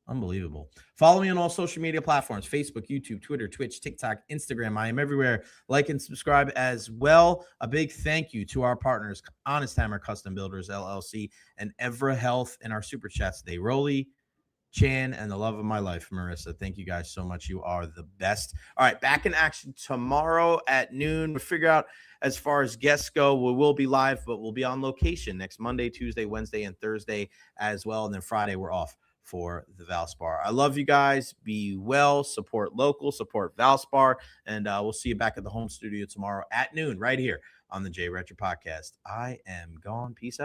Unbelievable. Follow me on all social media platforms: Facebook, YouTube, Twitter, Twitch, TikTok, Instagram. I am everywhere. Like and subscribe as well. A big thank you to our partners, Honest Hammer Custom Builders, LLC, and Evara Health, and our super chats today. Rolly, Chan, and the love of my life, Marissa. Thank you guys so much. You are the best. All right, back in action tomorrow at noon. We'll figure out as far as guests go. We will be live, but we'll be on location next Monday, Tuesday, Wednesday, and Thursday as well. And then Friday, we're off for the Valspar. I love you guys. Be well. Support local. Support Valspar. And we'll see you back at the home studio tomorrow at noon right here on the Jay Recher Podcast. I am gone. Peace out.